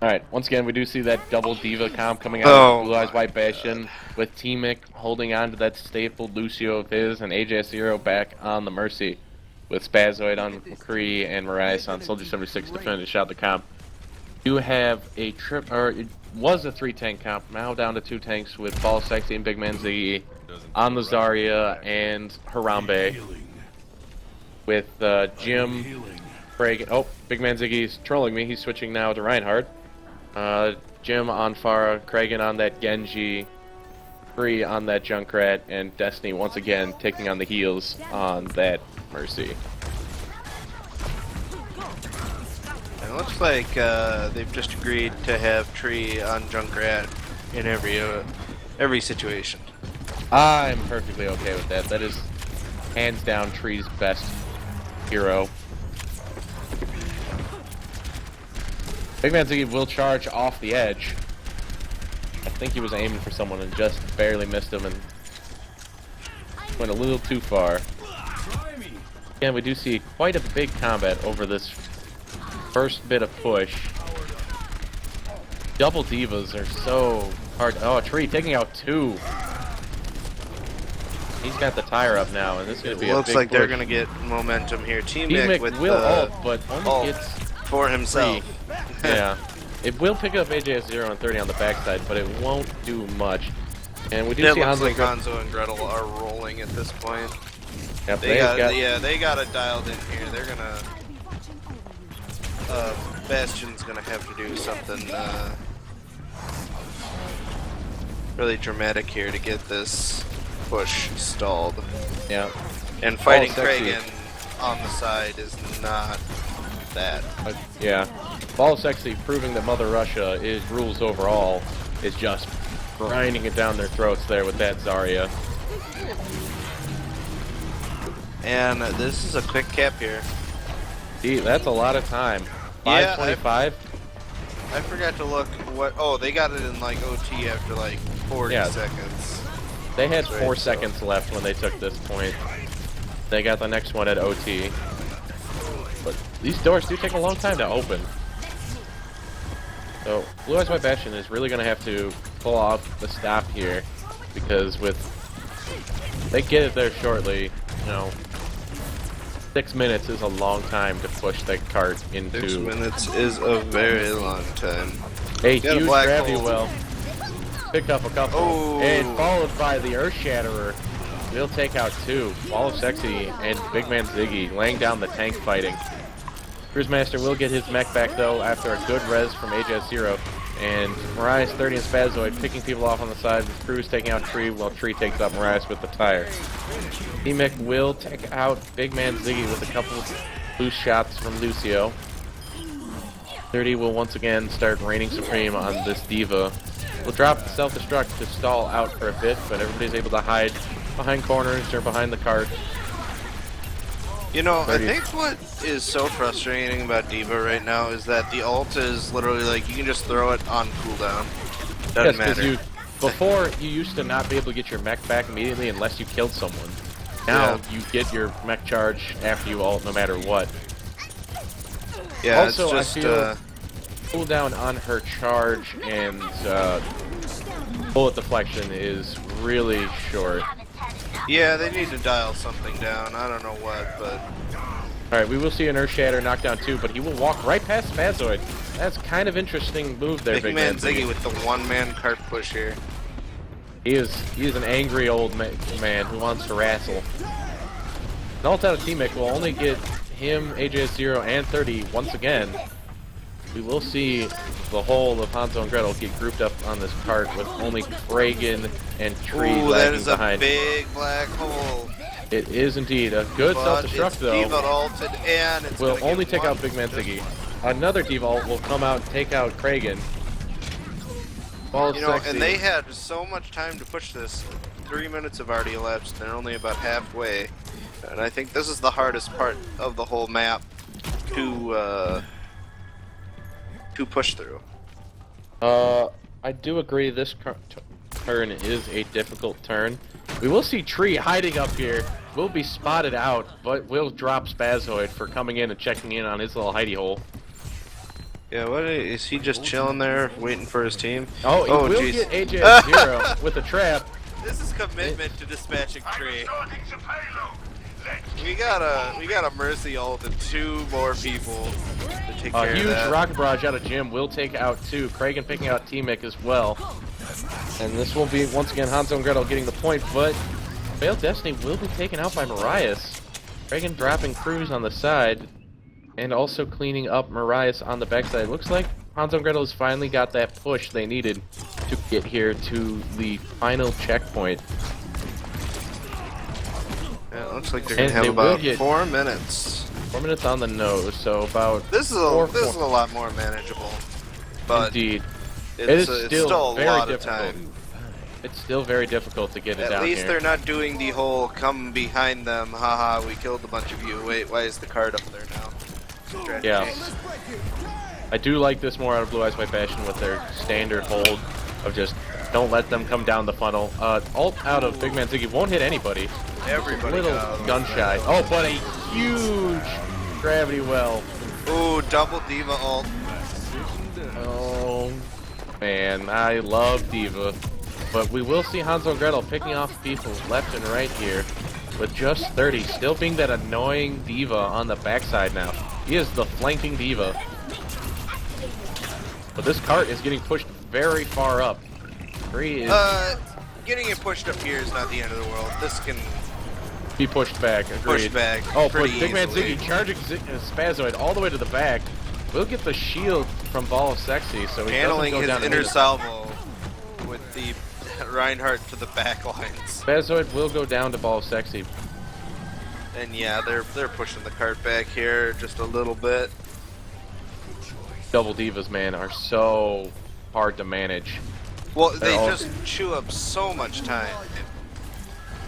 Alright, once again, we do see that double Diva comp coming out Oh of Blue Eyes my White Bastion, with T-Mick holding on to that staple Lucio of his, and AJ0 back on the Mercy, with Spazoid on McCree and Marias on Soldier 76 to finish out the comp. You have a it was a 3-tank comp, now down to 2 tanks with BOL Sexy and Big Man Ziggy on the Zarya and Harambe, with Jim, Craig. Oh, Big Man Ziggy's trolling me. He's switching now to Reinhardt. Jim on Pharah, Kragan on that Genji, Free on that Junkrat, and Destiny once again taking on the heels on that Mercy. It looks like they've just agreed to have Tree on Junkrat in every situation. I'm perfectly okay with that. That is hands down Tree's best hero. Big Man Ziggy will charge off the edge. I think he was aiming for someone and just barely missed him and went a little too far. Again, we do see quite a big combat over this first bit of push. Double Divas are so hard. Oh, Tree taking out 2. He's got the tire up now, and this is going to be a big Looks like push. they're going to get momentum here. T-Mick with will the ult, but only ult gets for himself. 3. Yeah. It will pick up AJS0 and 30 on the backside, but it won't do much. And we do It see looks Hanzo like Hanzo and Gretel are rolling at this point. Yep, They got it dialed in here. They're gonna Bastion's gonna have to do something really dramatic here to get this push stalled. Yeah. And fighting Sexy. Kragan on the side is not that. Yeah. BOL Sexy proving that Mother Russia is rules overall is just grinding it down their throats there with that Zarya. And this is a quick cap here. Gee, that's a lot of time. Yeah, 5:25? I forgot to look what. Oh, they got it in like OT after like 40 Yeah. seconds. They had That's 4 right, so- seconds left when they took this point. They got the next one at OT. But these doors do take a long time to open. So Blue Eyes White Bastion is really going to have to pull off the stop here, because with they get it there shortly, you know, 6 minutes is a long time to push that cart into 6 minutes is a very long time. a Got a huge black gravity hole. well. Pick up a couple, Oh. and followed by the Earth Shatterer. We'll take out 2. BOL Sexy and Big Man Ziggy laying down the tank fighting. Cruise Master will get his mech back though after a good res from AJ0. And Marias 30 and Spazoid picking people off on the side. Cruise taking out Tree while Tree takes out Marias with the tire. T-Mick will take out Big Man Ziggy with a couple of loose shots from Lucio. 30 will once again start reigning supreme on this Diva. We'll drop the self-destruct to stall out for a bit, but everybody's able to hide behind corners or behind the cart. You know, I 30. think what is so frustrating about Diva right now is that the ult is literally like you can just throw it on cooldown. Doesn't matter. Before, you used to not be able to get your mech back immediately unless you killed someone. Now, Yeah. you get your mech charge after you ult no matter what. Yeah, Also, it's just I feel cooldown on her charge and bullet deflection is really short. yeah, they need to dial something down. I don't know what, but Alright, we will see an Earth Shatter knock down 2, but he will walk right past Spazoid. That's kind of interesting move there, Big Man Ziggy with the one-man cart push here. He is an angry old man who wants to wrestle. An ult out of T-Mick will only get him, AJ0, and 30 once again. We will see the whole of Hanzo and Gretel get grouped up on this cart with only Kragan and Tree Ooh, that lagging is a behind. big black hole. It is indeed a good But self-destruct it's though. Diva ulted and it's Will gonna get only take one. out Big Man Ziggy. Another Diva ult will come out and take out Kragan. BOL You know, Sexy. and they had so much time to push this. 3 minutes have already elapsed. They're only about halfway. And I think this is the hardest part of the whole map to push through. I do agree this turn is a difficult turn. We will see Tree hiding up here. Will be spotted out, but will drop Spazoid for coming in and checking in on his little hidey hole. Yeah, what is he just chilling there, waiting for his team? Oh, he will geez. get AJ at 0 with a trap. This is commitment to dispatching Tree. We got a Mercy ult and 2 more people to take care A of huge that. rocket barrage out of Jim will take out 2. Kragan picking out T-Mick as well. And this will be, once again, Hanzo and Gretel getting the point, but Veiled Destiny will be taken out by Marias. Kragan dropping Cruz on the side, and also cleaning up Marias on the backside. Looks like Hanzo and Gretel has finally got that push they needed to get here to the final checkpoint. Yeah, it looks like they're gonna And have they about will get 4 minutes. 4 minutes on the nose, so about This is a lot more manageable, but indeed. it's is still a very lot difficult. of time. It's still very difficult to get it At down least here. they're not doing the whole come behind them, haha, we killed a bunch of you. Wait, why is the card up there now? Strategy. Yeah. I do like this more out of Blue Eyes White Bastion with their standard hold of just don't let them come down the funnel. Ult out of Big Man Ziggy won't hit anybody. Everybody Little got gun shy. Oh, but a huge gravity well. Ooh, double Diva ult. Oh, man, I love Diva. But we will see Hanzo and Gretel picking off people left and right here with just 30. Still being that annoying Diva on the backside now. He is the flanking Diva. But this cart is getting pushed very far up. Free is Getting it pushed up here is not the end of the world. This can be pushed back. Agreed. push back Oh, but pretty Big Man easily. Ziggy charging Spazoid all the way to the back. We'll get the shield from Ball of Sexy, so he Handling doesn't go his down inner either. salvo with the Reinhardt to the back lines. Spazoid will go down to Ball of Sexy. And yeah, they're pushing the cart back here just a little bit. Double Divas, man, are so hard to manage. Well, they all- just chew up so much time.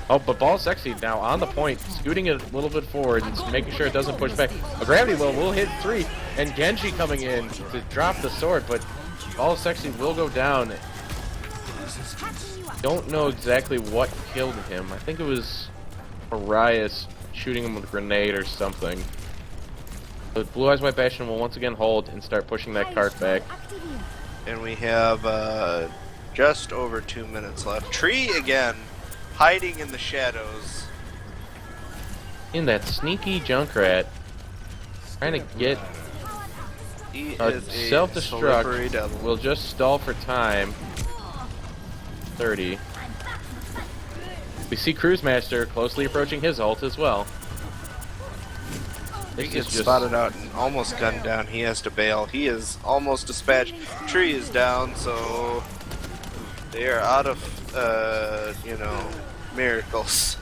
Oh, but Ball of Sexy now on the point, scooting it a little bit forward and making sure it doesn't push back. A gravity well will hit 3, and Genji coming in to drop the sword, but Ball of Sexy will go down. Don't know exactly what killed him. I think it was Arias shooting him with a grenade or something. But Blue Eyes White Bastion will once again hold and start pushing that cart back. And we have just over 2 minutes left. Tree again, hiding in the shadows. In that sneaky Junkrat, trying to get He a is a slippery self-destruct. devil. We'll just stall for time. 30. We see Cruise Master closely approaching his ult as well. He This gets is just spotted out and almost gunned down. He has to bail. He is almost dispatched. Tree is down, so they are out of, miracles.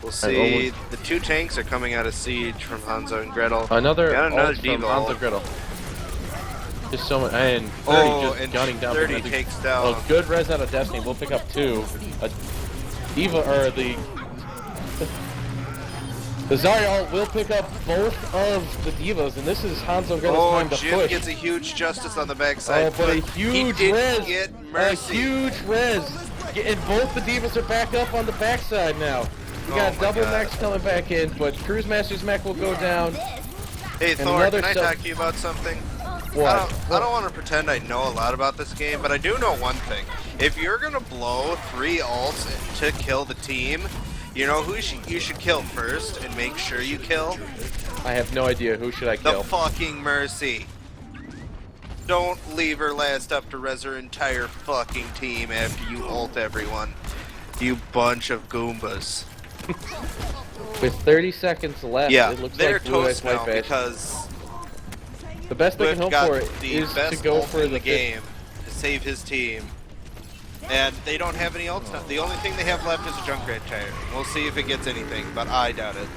We'll see. The 2 tanks are coming out of siege from Hanzo and Gretel. another Got another ult from Diva Hanzo ult. Gretel. Just so much, and 30 just and gunning down. 30 Big Man Ziggy. takes down. Oh, good res out of Destiny. We'll pick up 2. A Diva, or the Zarya will pick up both of the Divas, and this is Hanzo and Gretel's time to Jim push. gets a huge justice on the backside. Oh, but a but huge he res! didn't get A mercy. huge res! And both the Divas are back up on the backside now. We Oh got my double God. mechs coming back in, but Cruise Master's mech will go down. Hey Thor, another can I self- talk to you about something? What? I don't want to pretend I know a lot about this game, but I do know one thing. If you're gonna blow 3 ults to kill the team, you know who you should kill first and make sure you kill? I have no idea. Who should I The kill? fucking Mercy. Don't leave her last up to res her entire fucking team after you ult everyone. You bunch of Goombas. With 30 seconds left, Yeah, it looks they're like Blue Eyes toast White now Bastion. because The best they can Swift hope got for the is to best go ult for in the the game to save his team. And they don't have any ults now. The only thing they have left is a Junkrat tire. We'll see if it gets anything, but I doubt it.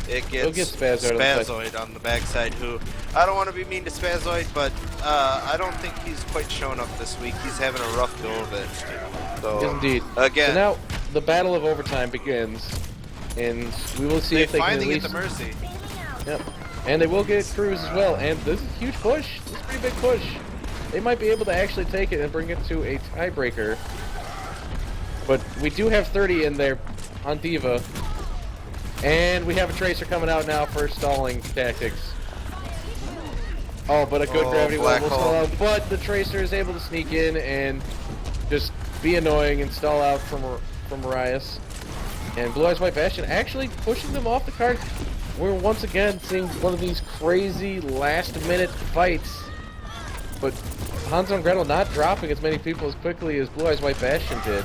It We'll gets get Spazoid Spazoid on the backside, who, I don't want to be mean to Spazoid, but I don't think he's quite shown up this week. He's having a rough go of it. So, Yes, indeed. again, So now the battle of overtime begins, and we will see they if they can at finally get least. the mercy. Yep. And they will get Cruz as well. And this is a huge push. This is a pretty big push. They might be able to actually take it and bring it to a tiebreaker. But we do have 30 in there on Diva. And we have a Tracer coming out now for stalling tactics. Oh, but a good gravity black one will stall out. But the Tracer is able to sneak in and just be annoying and stall out from Marias. And Blue Eyes White Bastion actually pushing them off the card. We're once again seeing one of these crazy last-minute fights. But Hanzo and Gretel not dropping as many people as quickly as Blue Eyes White Bastion did.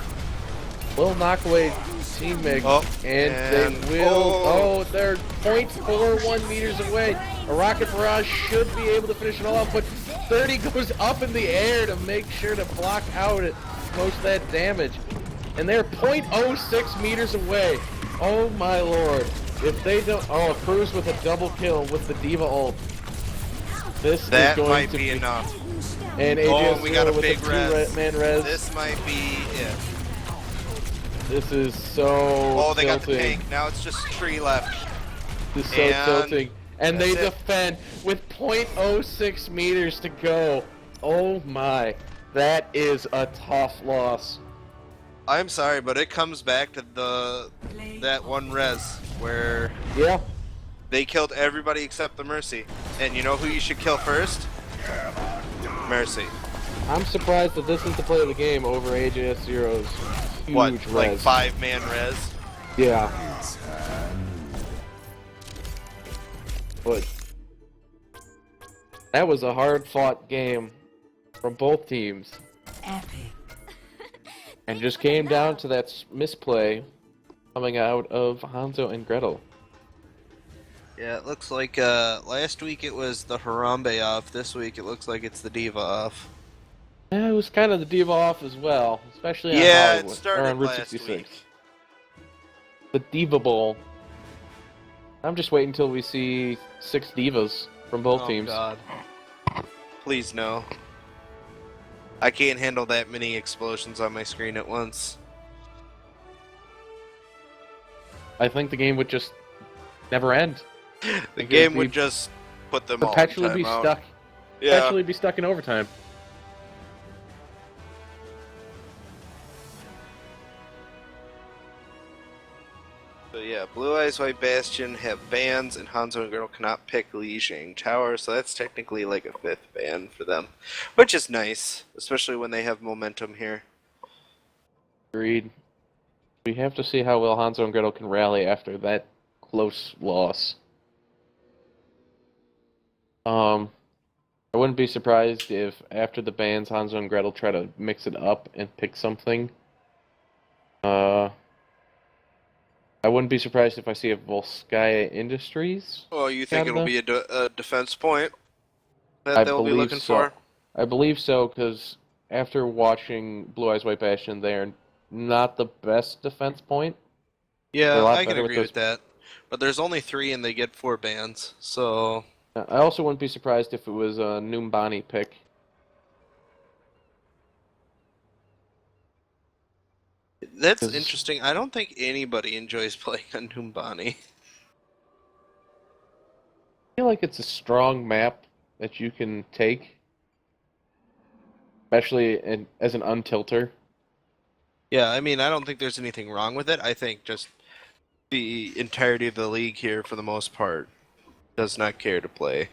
Will knock away Team Mig, and they will. They're 0.41 meters away. A rocket barrage should be able to finish it all out, but 30 goes up in the air to make sure to block out most of that damage. And they're 0.06 meters away. Oh my lord. If they don't... Oh, Cruz with a double kill with the Diva ult. That might be enough. And AJ we got a with big two-man res. This might be it. This is so Oh, they got the tilting. tank. Now it's just tree left. This is so tilting. And they defend with 0.06 meters to go. Oh my. That is a tough loss. I'm sorry, but it comes back to that one res where they killed everybody except the Mercy. And you know who you should kill first? Mercy. I'm surprised that this is the play of the game over AJS Zero's huge res. Like 5-man res? Yeah. But that was a hard-fought game from both teams. Epic. And just came down to that misplay coming out of Hanzo and Gretel. Yeah, it looks like last week it was the Harambe off. This week it looks like it's the Diva off. Yeah, it was kind of the Diva off as well, especially on it Hollywood, started or on Route last 66. week. The Diva Bowl. I'm just waiting until we see 6 Divas from both teams. God. Please no. I can't handle that many explosions on my screen at once. I think the game would just never end. The game would just put them perpetually all in be timeout. stuck. Yeah. Perpetually be stuck in overtime. So yeah, Blue Eyes White Bastion have bans, and Hanzo and Gretel cannot pick Li Shang Tower, so that's technically like a 5th ban for them, which is nice, especially when they have momentum here. Agreed. We have to see how well Hanzo and Gretel can rally after that close loss. I wouldn't be surprised if after the bans, Hanzo and Gretel try to mix it up and pick something. I wouldn't be surprised if I see a Volskaya Industries. Oh, you think it'll be a defense point that I they'll be believe looking so. for? I believe so, because after watching Blue Eyes White Bastion, they're not the best defense point. Yeah, lot I can better agree with that. But there's only 3 and they get 4 bans, so... I also wouldn't be surprised if it was a Numbani pick. That's interesting. I don't think anybody enjoys playing on Numbani. I feel like it's a strong map that you can take, especially as an untilter. Yeah, I mean, I don't think there's anything wrong with it. I think just the entirety of the league here, for the most part, does not care to play.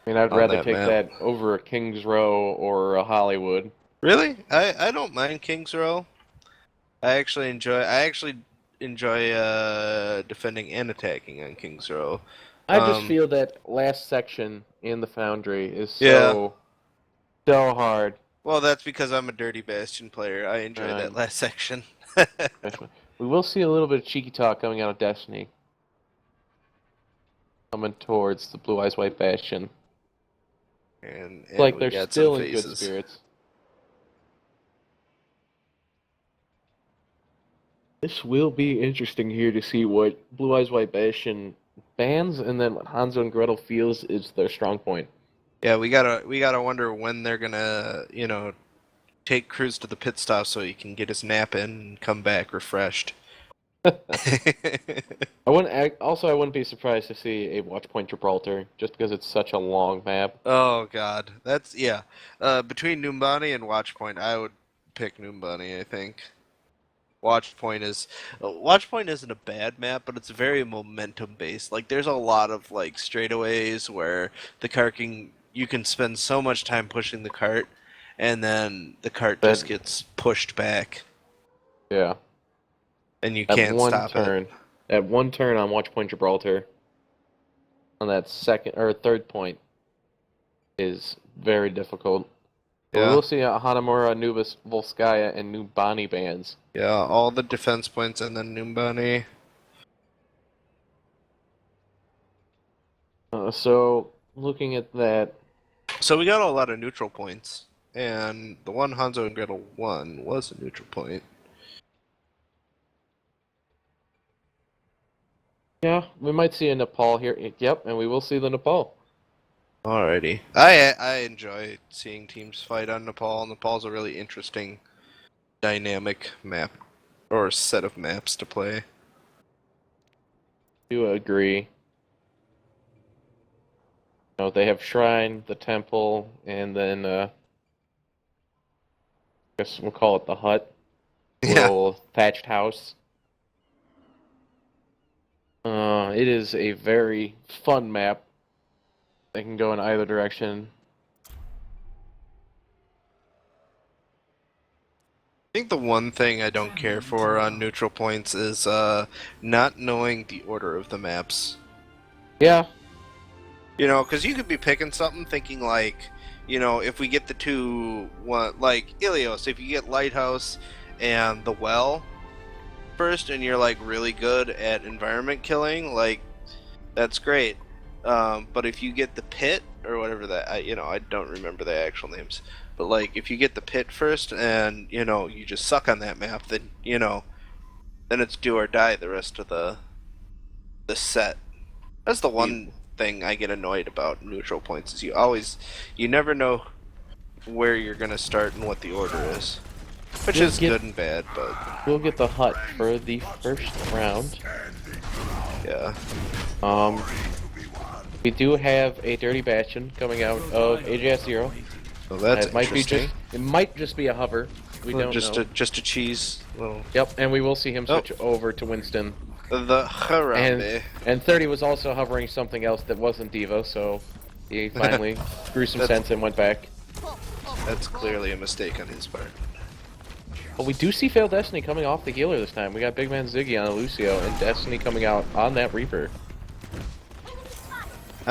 I mean, I'd on rather that take map. that over a Kings Row or a Hollywood. Really? I don't mind Kings Row. I actually enjoy defending and attacking on Kings Row. I just feel that last section in the Foundry is so hard. Well, that's because I'm a Dirty Bastion player. I enjoy that last section. We will see a little bit of cheeky talk coming out of Destiny. Coming towards the Blue Eyes White Bastion. And Like we they're got still some in good faces. spirits. This will be interesting here to see what Blue Eyes White Bastion bans and then what Hanzo and Gretel feels is their strong point. Yeah, we gotta wonder when they're gonna, take Cruz to the pit stop so he can get his nap in and come back refreshed. I wouldn't be surprised to see a Watchpoint Gibraltar just because it's such a long map. Oh God, that's yeah. Between Noombani and Watchpoint, I would pick Noombani. I think Watchpoint isn't a bad map, but it's very momentum based. Like there's a lot of like straightaways where you can spend so much time pushing the cart, and then the cart just gets pushed back. Yeah. And you can't stop it. At one turn on Watchpoint Gibraltar, on that second or third point, is very difficult. Yeah. We'll see Hanamura, Anubis, Volskaya, and Noombani bans. Yeah, all the defense points and then Noombani. So, looking at that... So we got a lot of neutral points, and the one Hanzo and Gretel won was a neutral point. Yeah, we might see a Nepal here. Yep, and we will see the Nepal. Alrighty. I enjoy seeing teams fight on Nepal. Nepal's a really interesting dynamic map, or set of maps to play. Do agree. You know, they have Shrine, the Temple, and then, I guess we'll call it the hut. Little thatched house. It is a very fun map. They can go in either direction. I think the one thing I don't care for on neutral points is not knowing the order of the maps. Yeah. You know, because you could be picking something thinking like, you know, if we get like Ilios, if you get Lighthouse and the Well first and you're like really good at environment killing, like that's great. But if you get the Pit or whatever I don't remember the actual names, but like if you get the Pit first and you just suck on that map, then then it's do or die the rest of the set. That's the one thing I get annoyed about neutral points is you never know where you're gonna start and what the order is, which is good and bad. But we'll get the hut for the first round. Yeah. We do have a Dirty Bastion coming out of AJS 0. Well, that's interesting. It might just be a hover. We don't know. Just a cheese. Well. Yep, and we will see him switch over to Winston. The Harambe. And 30 was also hovering something else that wasn't Diva, so he finally grew some sense and went back. That's clearly a mistake on his part. But we do see Failed Destiny coming off the healer this time. We got Big Man Ziggy on Lucio, and Destiny coming out on that Reaper.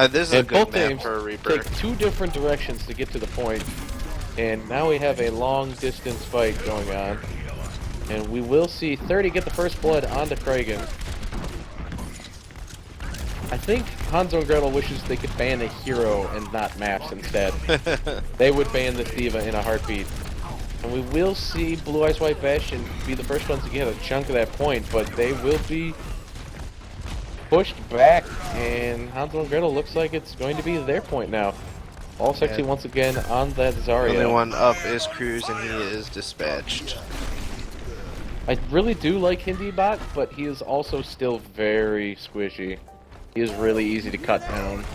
This is a good map for a Reaper. Take two different directions to get to the point, and now we have a long distance fight going on. And we will see 30 get the first blood onto Kragan. I think Hanzo and Gretel wishes they could ban a hero and not maps instead. They would ban this Diva in a heartbeat. And we will see Blue Eyes White Bastion be the first ones to get a chunk of that point, but they will be pushed back, and Hanzo and Gretel looks like it's going to be their point now. All sexy once again on that Zarya. The only one up is Cruz, and he is dispatched. I really do like Hindibot, but he is also still very squishy. He is really easy to cut down.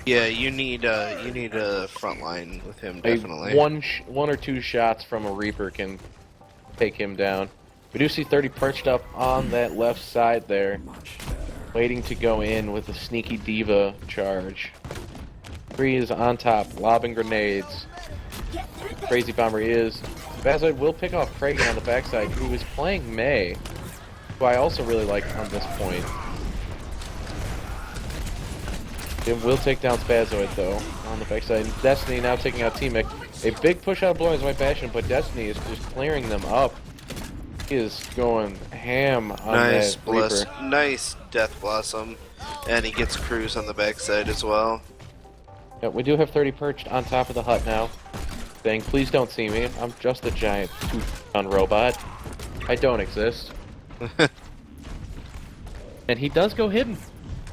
Yeah, you need a front line with him, definitely. One or two shots from a Reaper can take him down. We do see 30 perched up on that left side there, waiting to go in with a sneaky Diva charge. 3 is on top, lobbing grenades. Crazy Bomber is. Bazoid will pick off Kragan on the backside, who is playing Mei, who I also really like on this point. It will take down Spazoid though on the backside. Destiny now taking out T-Mic. A big push out of Blue Eyes White Bastion, but Destiny is just clearing them up. He is going ham on that Reaper. Nice Death Blossom, and he gets Cruz on the backside as well. Yeah, we do have 30 perched on top of the hut now, saying, "Please don't see me. I'm just a giant 2-ton robot. I don't exist." And he does go hidden.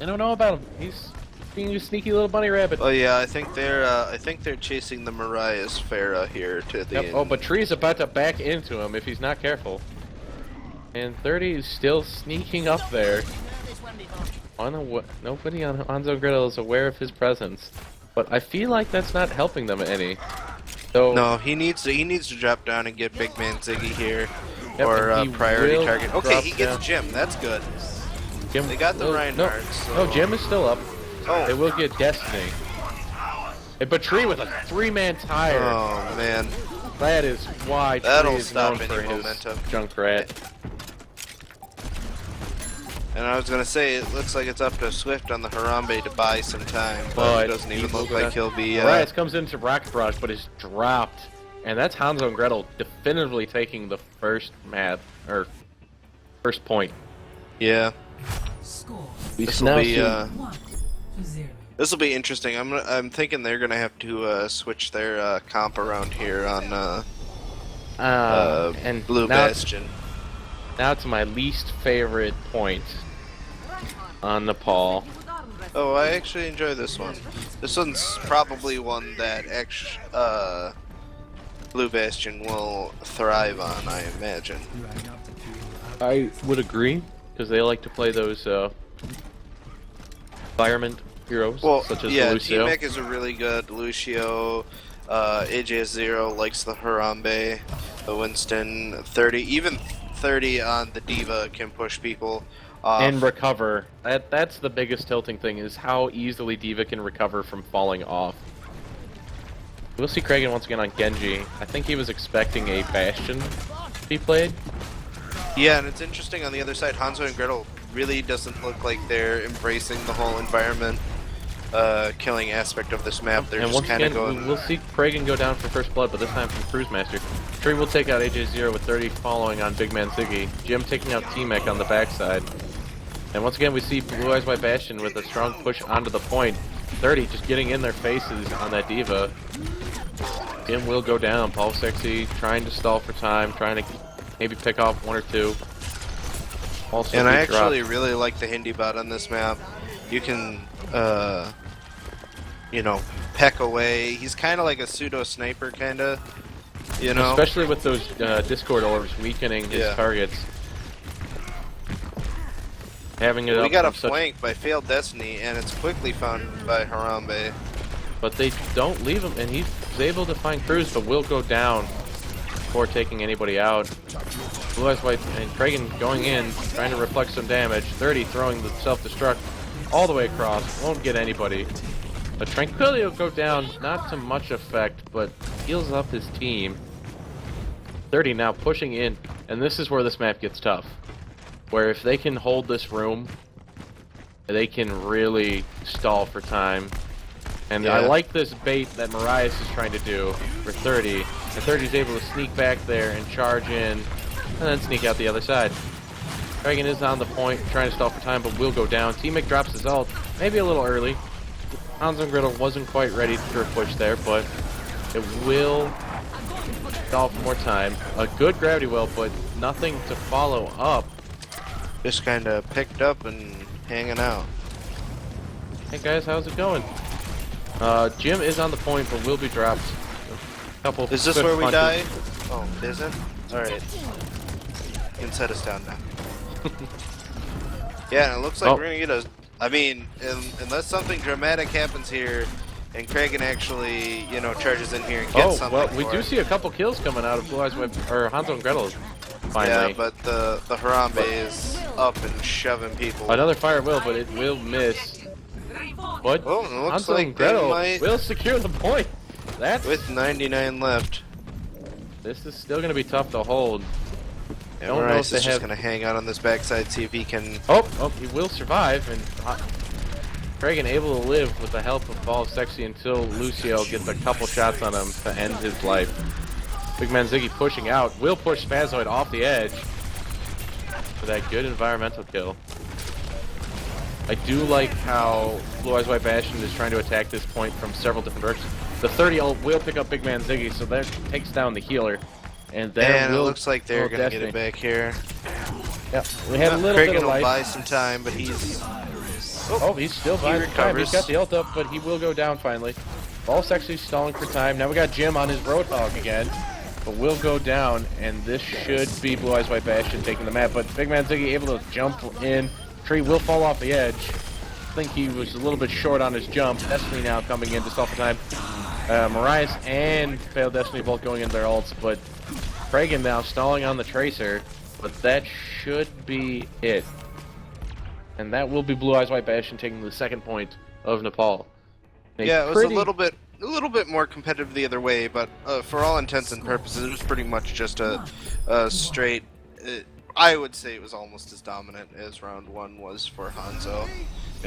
I don't know about him. He's being a sneaky little bunny rabbit. Oh yeah, I think they're chasing the Mariah's Farah here to the end. Oh, but Tree's about to back into him if he's not careful. And 30 is still sneaking up there. Nobody on Hanzo Griddle is aware of his presence, but I feel like that's not helping them any. So no, he needs to drop down and get Big Man Ziggy here, Yep, or and he priority will target. Okay, drop he gets down. Jim. That's good. Jim, They got the Reinhardt. No, So... Jim is still up. Oh. They will get Destiny. But Tree with a 3-man tire. Oh man, That is why That'll Tree is stop known any for his momentum. Junkrat. and I was gonna say it looks like it's up to Swift on the Harambe to buy some time, but But it doesn't he even will look go like down. he'll be. Marias comes into Rocket Barrage, but is dropped. And that's Hanzo and Gretel definitively taking the first first point. Yeah, We this now will be. see- This will be interesting. I'm thinking they're gonna have to switch their comp around here on and Blue now, Bastion. now to my least favorite point on Nepal. Oh, I actually enjoy this one. This one's probably one that Blue Bastion will thrive on, I imagine. I would agree, because they like to play those environment heroes, Well, such as yeah, Lucio. T-Mech is a really good Lucio. AJ0 likes the Harambe, the Winston. 30, even 30 on the Diva can push people off. And recover. That's the biggest tilting thing, is how easily Diva can recover from falling off. We'll see Kragan once again on Genji. I think he was expecting a Bastion to be played. Yeah, and it's interesting on the other side, Hanzo and Gretel really doesn't look like they're embracing the whole environment killing aspect of this map. They're And just once kind of again, going... we'll see Kragan go down for first blood, but this time from Cruise Master. Tree will take out AJ0 with 30 following on Big Man Ziggy. Jim taking out T-Mech on the backside. And once again, we see Blue Eyes White Bastion with a strong push onto the point. 30 just getting in their faces on that Diva. Jim will go down. Paul Sexy trying to stall for time, trying to maybe pick off one or two. Also, And I be actually dropped. really like the Hindi bot on this map. You can, you know, peck away. He's kind of like a pseudo sniper, kind of. You know, Especially with those Discord orbs weakening his Yeah. targets. Having it we up got a from such- flank by Failed Destiny, and it's quickly found by Harambe. But they don't leave him, and he's able to find Cruz, but will go down before taking anybody out. Blue Eyes White and Kragan going in, trying to reflect some damage. 30 throwing the self-destruct all the way across, won't get anybody. But Tranquility will go down, not to much effect, but heals up his team. 30 now pushing in, and this is where this map gets tough. Where if they can hold this room, they can really stall for time. And I Yeah. like this bait that Marias is trying to do for 30. And 30 is able to sneak back there and charge in, and then sneak out the other side. Dragon is on the point, trying to stall for time, but will go down. T-Mick drops his ult, maybe a little early. Hanzo and Griddle wasn't quite ready for a push there, but it will stall for more time. A good gravity well, but nothing to follow up. Just kind of picked up and hanging out. Hey guys, how's it going? Jim is on the point, but will be dropped. A couple. Is this swift where we punches. die? Oh, is it? Alright. You can set us down now. Yeah, and it looks like Oh. we're gonna get a... I mean, unless something dramatic happens here, and Kragan actually, you know, charges in here and gets Oh, something well, we for do it. see a couple kills coming out of Blue Eyes White, or Hanzo and Gretel, finally. Yeah, but the Harambe is up and shoving people. Another fire will, but it will miss. But Oh, it looks Hanzo like and they Gretel might- will secure the point. That's With 99 left. This is still going to be tough to hold. And Don't know Rice if they is just have- gonna hang out on this backside, see if he can... Oh, he will survive, and Kragan able to live with the help of Ball Sexy until Lucio gets a couple shots on him to end his life. Big Man Ziggy pushing out, will push Spazoid off the edge for that good environmental kill. I do like how Blue Eyes White Bastion is trying to attack this point from several different directions. The 30 ult will pick up Big Man Ziggy, so that takes down the healer. And there And it will looks like they're go gonna Destiny. get it back here. Yep, we had a little bit Kragan of will life. buy some time, but he's Oh, he's still buying time. recovers. He's got the ult up, but he will go down finally. BOL Sexy stalling for time. Now we got Jim on his Roadhog again, but will go down, and this should be Blue Eyes White Bastion taking the map. But Big Man Ziggy able to jump in. Tree will fall off the edge. I think he was a little bit short on his jump. Destiny now coming in to stall for time. Marias and Failed Destiny both going in their ults, but Kragan now stalling on the Tracer, but that should be it. And that will be Blue Eyes White Bastion taking the second point of Nepal. Yeah, it was a little bit more competitive the other way, but for all intents and purposes, it was pretty much just a straight. I would say it was almost as dominant as round one was for Hanzo.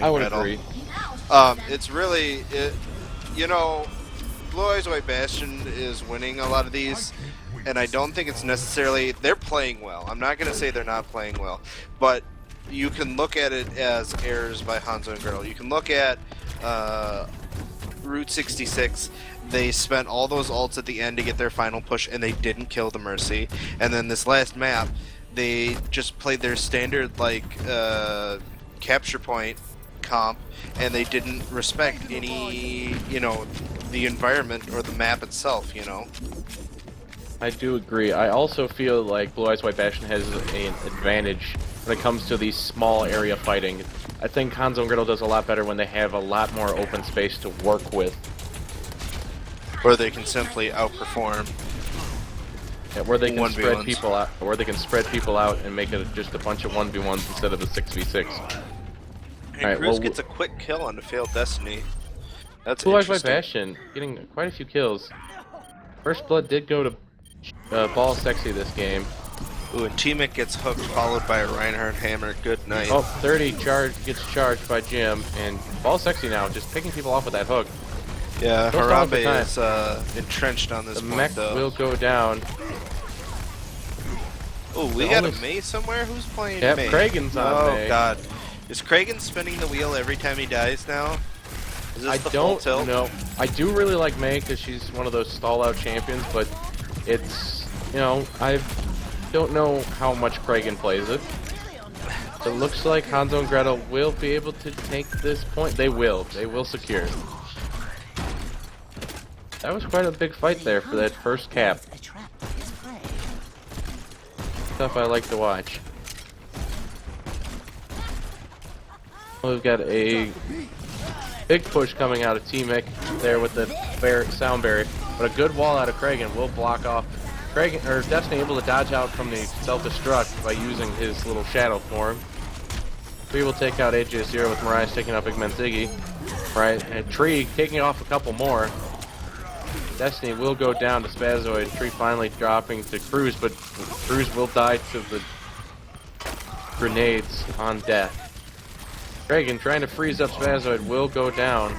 I would agree. It's really, you know, Blue Eyes White Bastion is winning a lot of these, and I don't think it's necessarily they're playing well. I'm not gonna say they're not playing well, but you can look at it as errors by Hanzo and Gretel. You can look at Route 66. They spent all those ults at the end to get their final push, and they didn't kill the Mercy. And then this last map, they just played their standard like capture point comp, and they didn't respect any, you know, the environment or the map itself. You know. I do agree. I also feel like Blue Eyes White Bastion has an advantage when it comes to these small area fighting. I think Hanzo and Gretel does a lot better when they have a lot more open space to work with. Or they can simply outperform. Yeah, where they can 1v1s. spread people out, where they can spread people out and make it just a bunch of 1v1s instead of a 6v6. And Alright, Cruz well, gets a quick kill on the Failed Destiny. That's Blue Eyes White interesting. Bastion getting quite a few kills. First blood did go to BOL Sexy this game. Ooh, and T-Mick gets hooked, followed by a Reinhardt Hammer. Good night. Oh, 30 gets charged by Jim, and BOL Sexy now just picking people off with that hook. Yeah, Don't stop Harambe the time. is entrenched on this The point, mech though. will go down. Oh, we the got a only- Mei somewhere? Who's playing Yep, Mei? Kragan's on Oh, Mei. God. Is Kragan spinning the wheel every time he dies now? Is this I the full don't tilt? know. I do really like Mei because she's one of those stall-out champions, but it's, you know, I don't know how much Kragan plays it. It looks like Hanzo and Gretel will be able to take this point. They will. They will secure. That was quite a big fight there for that first cap. A trap is prey. Stuff I like to watch. Well, we've got a big push coming out of T-Mick there with the sound barrier, but a good wall out of Kragan will block off. Kragan, or Destiny able to dodge out from the self-destruct by using his little shadow form. We will take out AJ0 with Marias taking out Big Man Ziggy. Right, and Tree taking off a couple more. Destiny will go down to Spazoid. Tree finally dropping to Cruz, but Cruz will die to the grenades on death. Kragan trying to freeze up Spazoid will go down.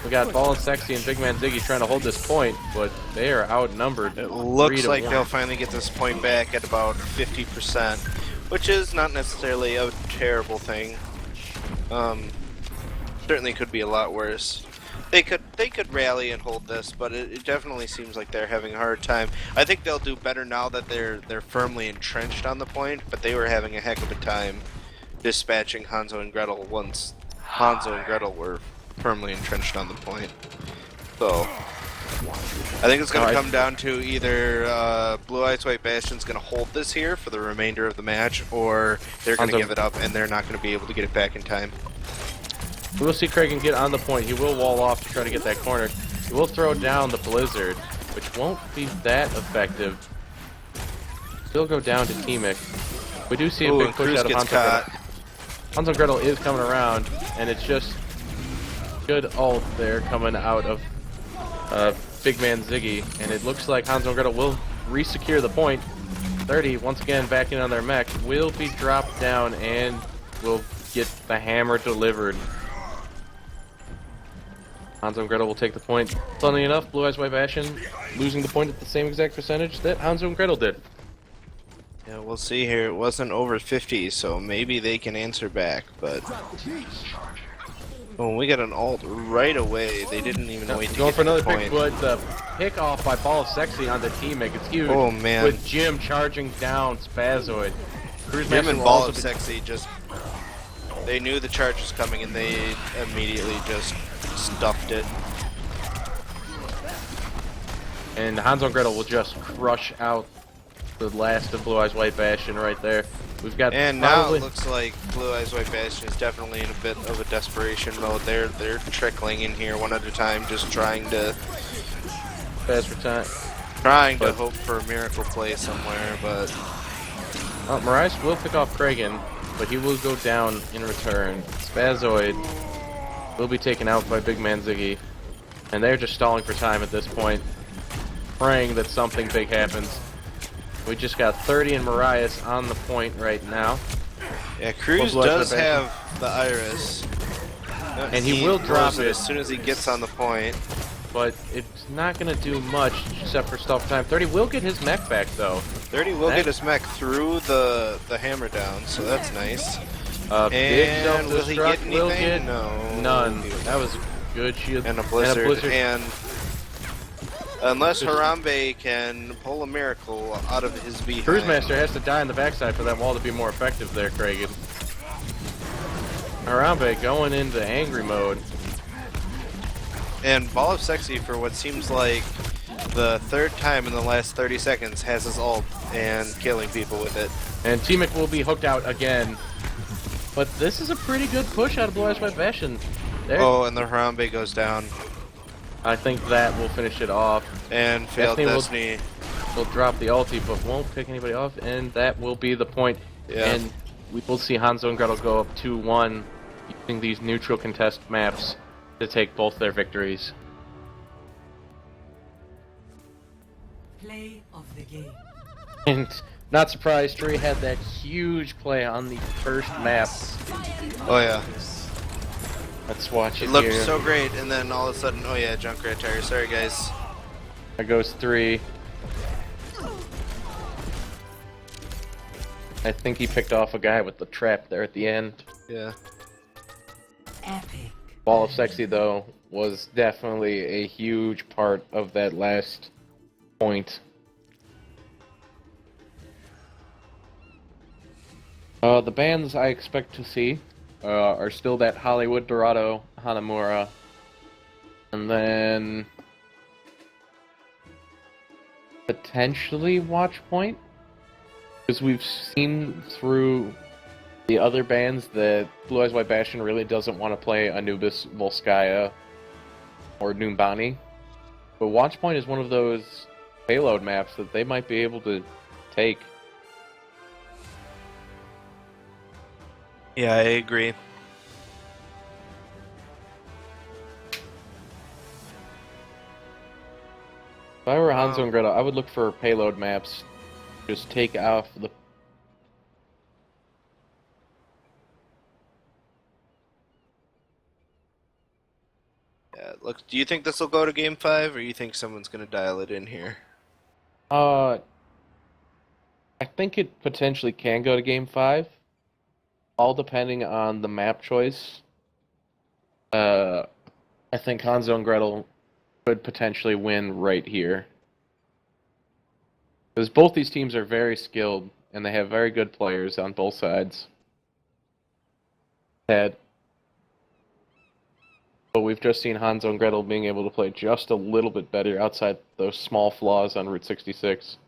We got BOL Sexy and Big Man Ziggy trying to hold this point, but they are outnumbered. It looks 3 to like 1. they'll finally get this point back at about 50%, which is not necessarily a terrible thing. Certainly could be a lot worse. They could rally and hold this, but it definitely seems like they're having a hard time. I think they'll do better now that they're firmly entrenched on the point, but they were having a heck of a time dispatching Hanzo and Gretel once Hanzo and Gretel were firmly entrenched on the point. So I think it's going to come down to either Blue Eyes White Bastion's going to hold this here for the remainder of the match, or they're going to give it up and they're not going to be able to get it back in time. We'll see Kragan get on the point. He will wall off to try to get that corner. He will throw down the Blizzard, which won't be that effective. Still go down to T-Mick. We do see a big push Cruz out of gets Hanzo caught. Gretel. Hanzo Gretel is coming around, and it's just good ult there coming out of Big Man Ziggy, and it looks like Hanzo and Gretel will re-secure the point. 30, once again backing on their mech, will be dropped down and will get the hammer delivered. Hanzo and Gretel will take the point. Funnily enough, Blue Eyes White Bastion losing the point at the same exact percentage that Hanzo and Gretel did. Yeah, we'll see here. It wasn't over 50, so maybe they can answer back, but oh, we got an ult right away. They didn't even wait to Going get for to the another big point. but the pick off by BOL Sexy on the T-Mick. It's huge. Oh, man. With Jim charging down Spazoid. Cruz Him Master and will Ball also of be- Sexy just They knew the charge was coming, and they immediately just stuffed it. And Hanzo and Gretel will just crush out the last of Blue Eyes White Bastion right there. We've got And probably... now it looks like Blue Eyes White Bastion is definitely in a bit of a desperation mode. They're trickling in here one at a time, just trying to hope for a miracle play somewhere. But Marias will pick off Kragan, but he will go down in return. Spazoid will be taken out by Big Man Ziggy, and they're just stalling for time at this point, praying that something big happens. We just got 30 and Marias on the point right now. Yeah, Cruz does have the Iris. And he will drop it as soon as he gets on the point. But it's not going to do much except for stall for time. 30 will get his mech back, though. 30 will get his mech through the hammer down, so that's nice. And will he get anything? No. None. That was a good shield. And a blizzard. And unless Harambe can pull a miracle out of his behind. Cruisemaster has to die on the backside for that wall to be more effective there, Kragan. Harambe going into angry mode. And Ball of Sexy, for what seems like the third time in the last 30 seconds, has his ult and killing people with it. And Teemic will be hooked out again. But this is a pretty good push out of Blue Eyes White Bastion. Oh, and the Harambe goes down. I think that will finish it off. And failed Destiny. Will drop the ulti, but won't pick anybody off, and that will be the point. Yeah. And we will see Hanzo and Gretel go up 2-1 using these neutral contest maps to take both their victories. Play of the game. And not surprised, Tree had that huge play on the first map. Oh yeah. Let's watch it It looked here. so great, and then all of a sudden, oh yeah, Junkrat tire. Sorry guys. There goes 3. I think he picked off a guy with the trap there at the end. Yeah. Epic. Ball of Sexy, though, was definitely a huge part of that last point. The bands I expect to see are still that Hollywood, Dorado, Hanamura, and then potentially Watchpoint, because we've seen through the other bands that Blue Eyes White Bastion really doesn't want to play Anubis, Volskaya, or Numbani. But Watchpoint is one of those payload maps that they might be able to take. Yeah, I agree. If I were Hanzo and Gretel, I would look for payload maps. Just take off the... Yeah, look, do you think this will go to Game 5, or you think someone's going to dial it in here? I think it potentially can go to Game 5. All depending on the map choice. I think Hanzo and Gretel could potentially win right here. Because both these teams are very skilled, and they have very good players on both sides. But we've just seen Hanzo and Gretel being able to play just a little bit better outside those small flaws on Route 66.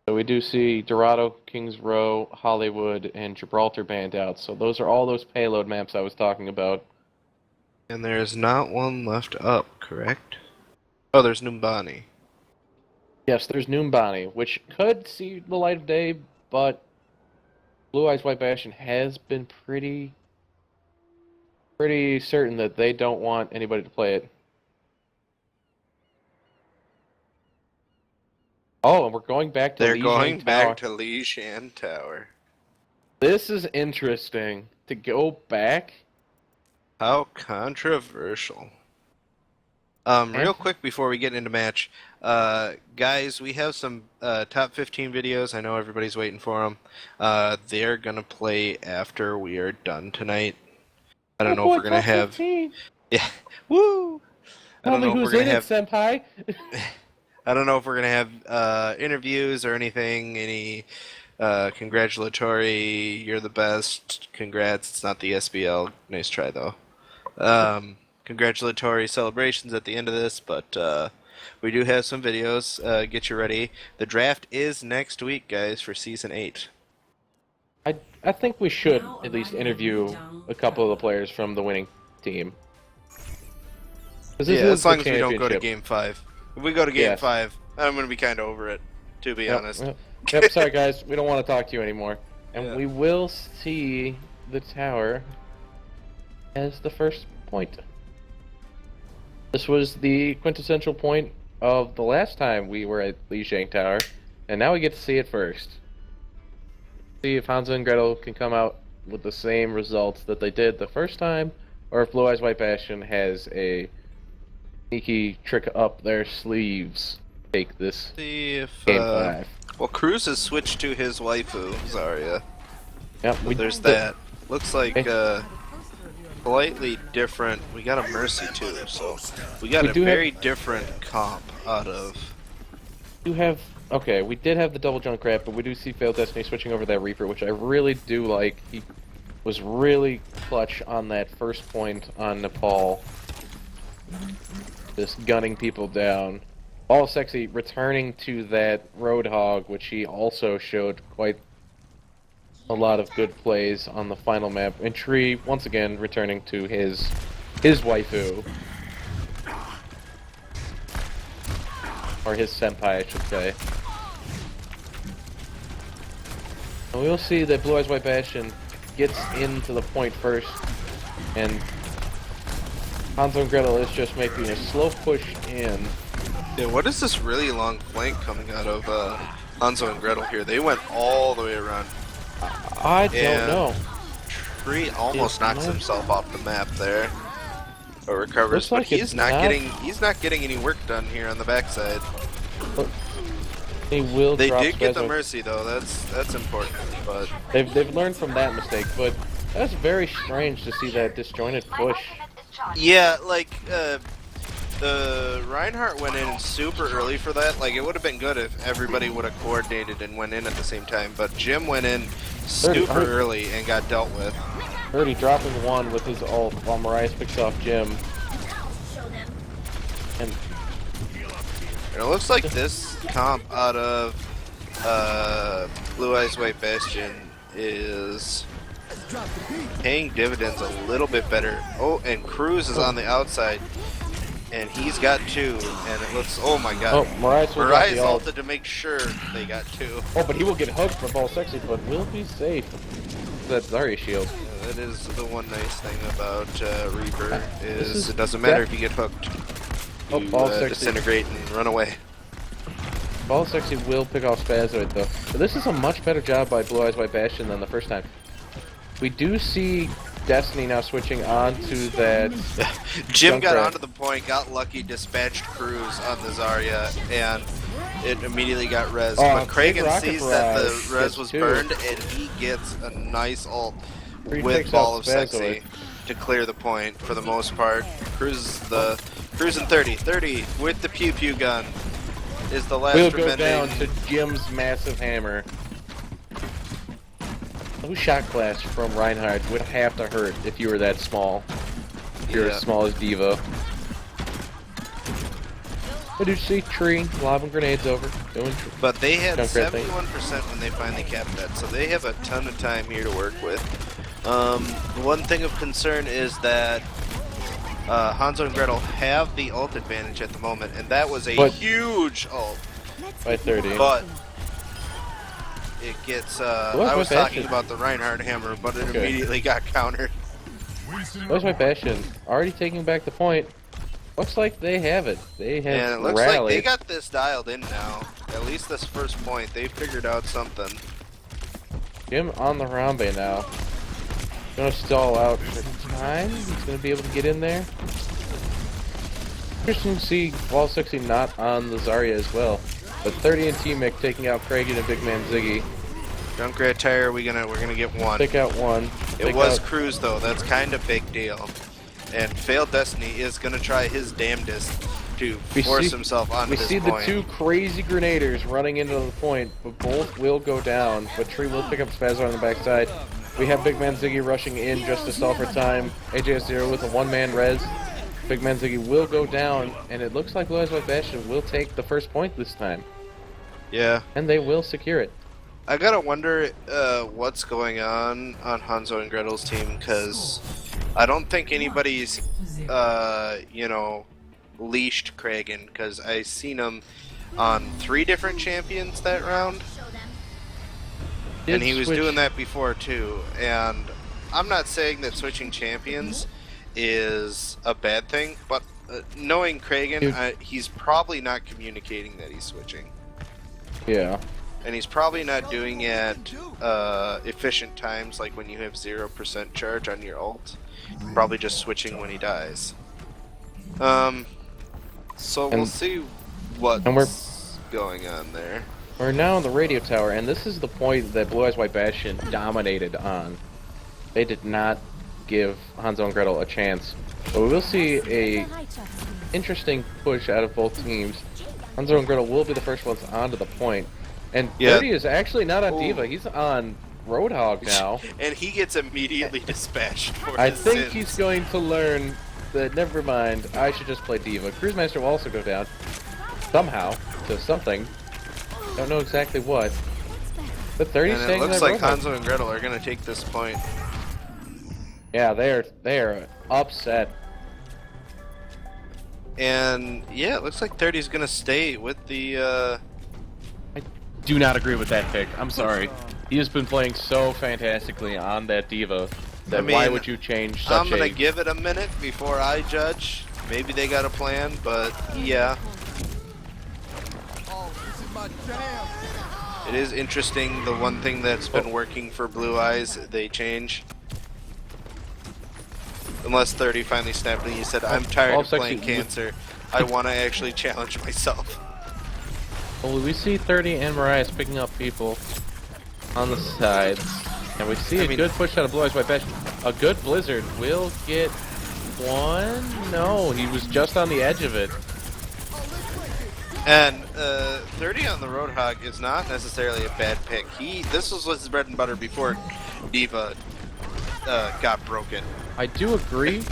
So we do see Dorado, Kings Row, Hollywood, and Gibraltar banned out. So those are all those payload maps I was talking about. And there's not one left up, correct? Oh, there's Numbani. Yes, there's Numbani, which could see the light of day, but Blue Eyes White Bastion has been pretty certain that they don't want anybody to play it. Oh, and we're going back to They're Li going Shan back Tower. to Li Shan Tower. This is interesting. To go back. How controversial. Real quick before we get into match, guys, we have some top 15 videos. I know everybody's waiting for them. They're gonna play after we are done tonight. I don't know if we're gonna have. 15. Yeah, woo! I don't know if who's we're gonna in have. it, Senpai. I don't know if we're gonna have interviews or anything, any Congratulatory, you're the best. Congrats, it's not the SBL. Nice try, though. Congratulatory celebrations at the end of this, but we do have some videos. Get you ready. The draft is next week, guys, for Season 8. I think we should at least interview a couple of the players from the winning team. Yeah, as long as we don't go to Game 5. If we go to Game 5, I'm going to be kind of over it, to be honest. Yep, sorry guys, we don't want to talk to you anymore. And we will see the tower as the first point. This was the quintessential point of the last time we were at Lijiang Tower, and now we get to see it first. See if Hanzo and Gretel can come out with the same results that they did the first time, or if Blue Eyes White Bastion has a sneaky trick up their sleeves. Take this See if Game 5. Well, Cruz has switched to his waifu, Zarya. Yep, So there's that. Looks like slightly different. We got a Mercy too, so we got a very different comp out of. Okay, we did have the double junk crap, but we do see Failed Destiny switching over that Reaper, which I really do like. He was really clutch on that first point on Nepal. Just gunning people down. All Sexy returning to that Roadhog, which he also showed quite a lot of good plays on the final map. And Tree, once again, returning to his waifu. Or his senpai, I should say. And we'll see that Blue Eyes White Bastion gets into the point first, and Hanzo and Gretel is just making a slow push in. Yeah, what is this really long flank coming out of Hanzo and Gretel here? They went all the way around. I don't know. Tree almost knocks himself off the map there. But recovers, Looks like but he's not getting any work done here on the backside. They will. They drop did get the Spezzo. Mercy though. That's important. But They've learned from that mistake, but that's very strange to see that disjointed push. yeah, like the Reinhardt went in super early for that. Like it would have been good if everybody would have coordinated and went in at the same time. But Jim went in super early and got dealt with. Already dropping one with his ult while Marias picks off Jim. And it looks like this comp out of Blue Eyes White Bastion is paying dividends a little bit better. Oh, and Cruz is on the outside, and he's got two, and it looks, oh my god. oh, Marias ulted to make sure they got two. Oh, but he will get hooked from Ball Sexy, but will be safe. That Zarya shield. That is the one nice thing about Reaper, is it doesn't matter if you get hooked. You disintegrate and run away. Ball Sexy will pick off Spazoid though. But this is a much better job by Blue Eyes White Bastion than the first time. We do see Destiny now switching on to that. Jim got onto the point, got lucky, dispatched Cruz on the Zarya, and it immediately got res. But Kragan sees that the res was burned, and he gets a nice ult with Ball of Sexy to clear the point for the most part. Cruising 30 with the pew pew gun is the last we'll remaining. go down to Jim's massive hammer. No shot class from Reinhardt would have to hurt if you were that small. If you're as small as Diva. I do see Tree lobbing grenades over. But they had 71% when they finally capped that, so they have a ton of time here to work with. One thing of concern is that Hanzo and Gretel have the ult advantage at the moment, and that was a huge ult. By 30. But it gets, I was talking about the Reinhardt hammer, but it immediately got countered. Where's my Bastion? Already taking back the point. Looks like they have it. They have And it looks rallied. like they got this dialed in now. At least this first point, they figured out something. Jim on the Harambe now. Gonna stall out for time. He's gonna be able to get in there. Interesting to see Wall 60 not on the Zarya as well. But 30 and T-Mick taking out Kragan and Big Man Ziggy. Junkrat Tire, we're gonna get one. Pick out one. It was Cruz though, that's kind of big deal. And Failed Destiny is gonna try his damnedest to We force see- himself onto We this see point. the two crazy grenaders running into the point, but both will go down. But Tree will pick up Spazar on the backside. We have Big Man Ziggy rushing in just to stall for time. AJS0 with a one-man res. Big Man Ziggy will go down, and it looks like Blue Eyes White Bastion will take the first point this time. Yeah. And they will secure it. I gotta wonder what's going on Hanzo and Gretel's team, because I don't think anybody's, you know, leashed Kragan, because I seen him on 3 different champions that round, and he was doing that before too. And I'm not saying that switching champions is a bad thing, but knowing Kragan, he's probably not communicating that he's switching. Yeah. And he's probably not doing it efficient times, like when you have 0% charge on your ult. Probably just switching when he dies. So we'll see what's going on there. We're now on the radio tower, and this is the point that Blue Eyes White Bastion dominated on. They did not give Hanzo and Gretel a chance. But we will see a interesting push out of both teams. Hanzo and Gretel will be the first ones onto the point. And 30 is actually not on D.Va, he's on Roadhog now. And he gets immediately dispatched for I his think sins. he's going to learn that, never mind, I should just play D.Va. Cruisemaster will also go down, somehow, to something. Don't know exactly what. But 30 And it staying in looks that like Roadhog. Hanzo and Gretel are going to take this point. Yeah, they are upset. And yeah, it looks like 30 is going to stay with the... Do not agree with that pick. I'm sorry. He has been playing so fantastically on that D.Va that why would you change such I'm gonna give it a minute before I judge. Maybe they got a plan, but yeah. It is interesting, the one thing that's been working for Blue Eyes, they change. Unless 30 finally snapped and he said, I'm tired of playing cancer. I want to actually challenge myself. Well, we see 30 and Marias picking up people on the sides. And we see a good push out of Blue Eyes White Bastion. A good Blizzard will get one. No, he was just on the edge of it. And 30 on the Roadhog is not necessarily a bad pick. This was his bread and butter before D.Va got broken. I do agree,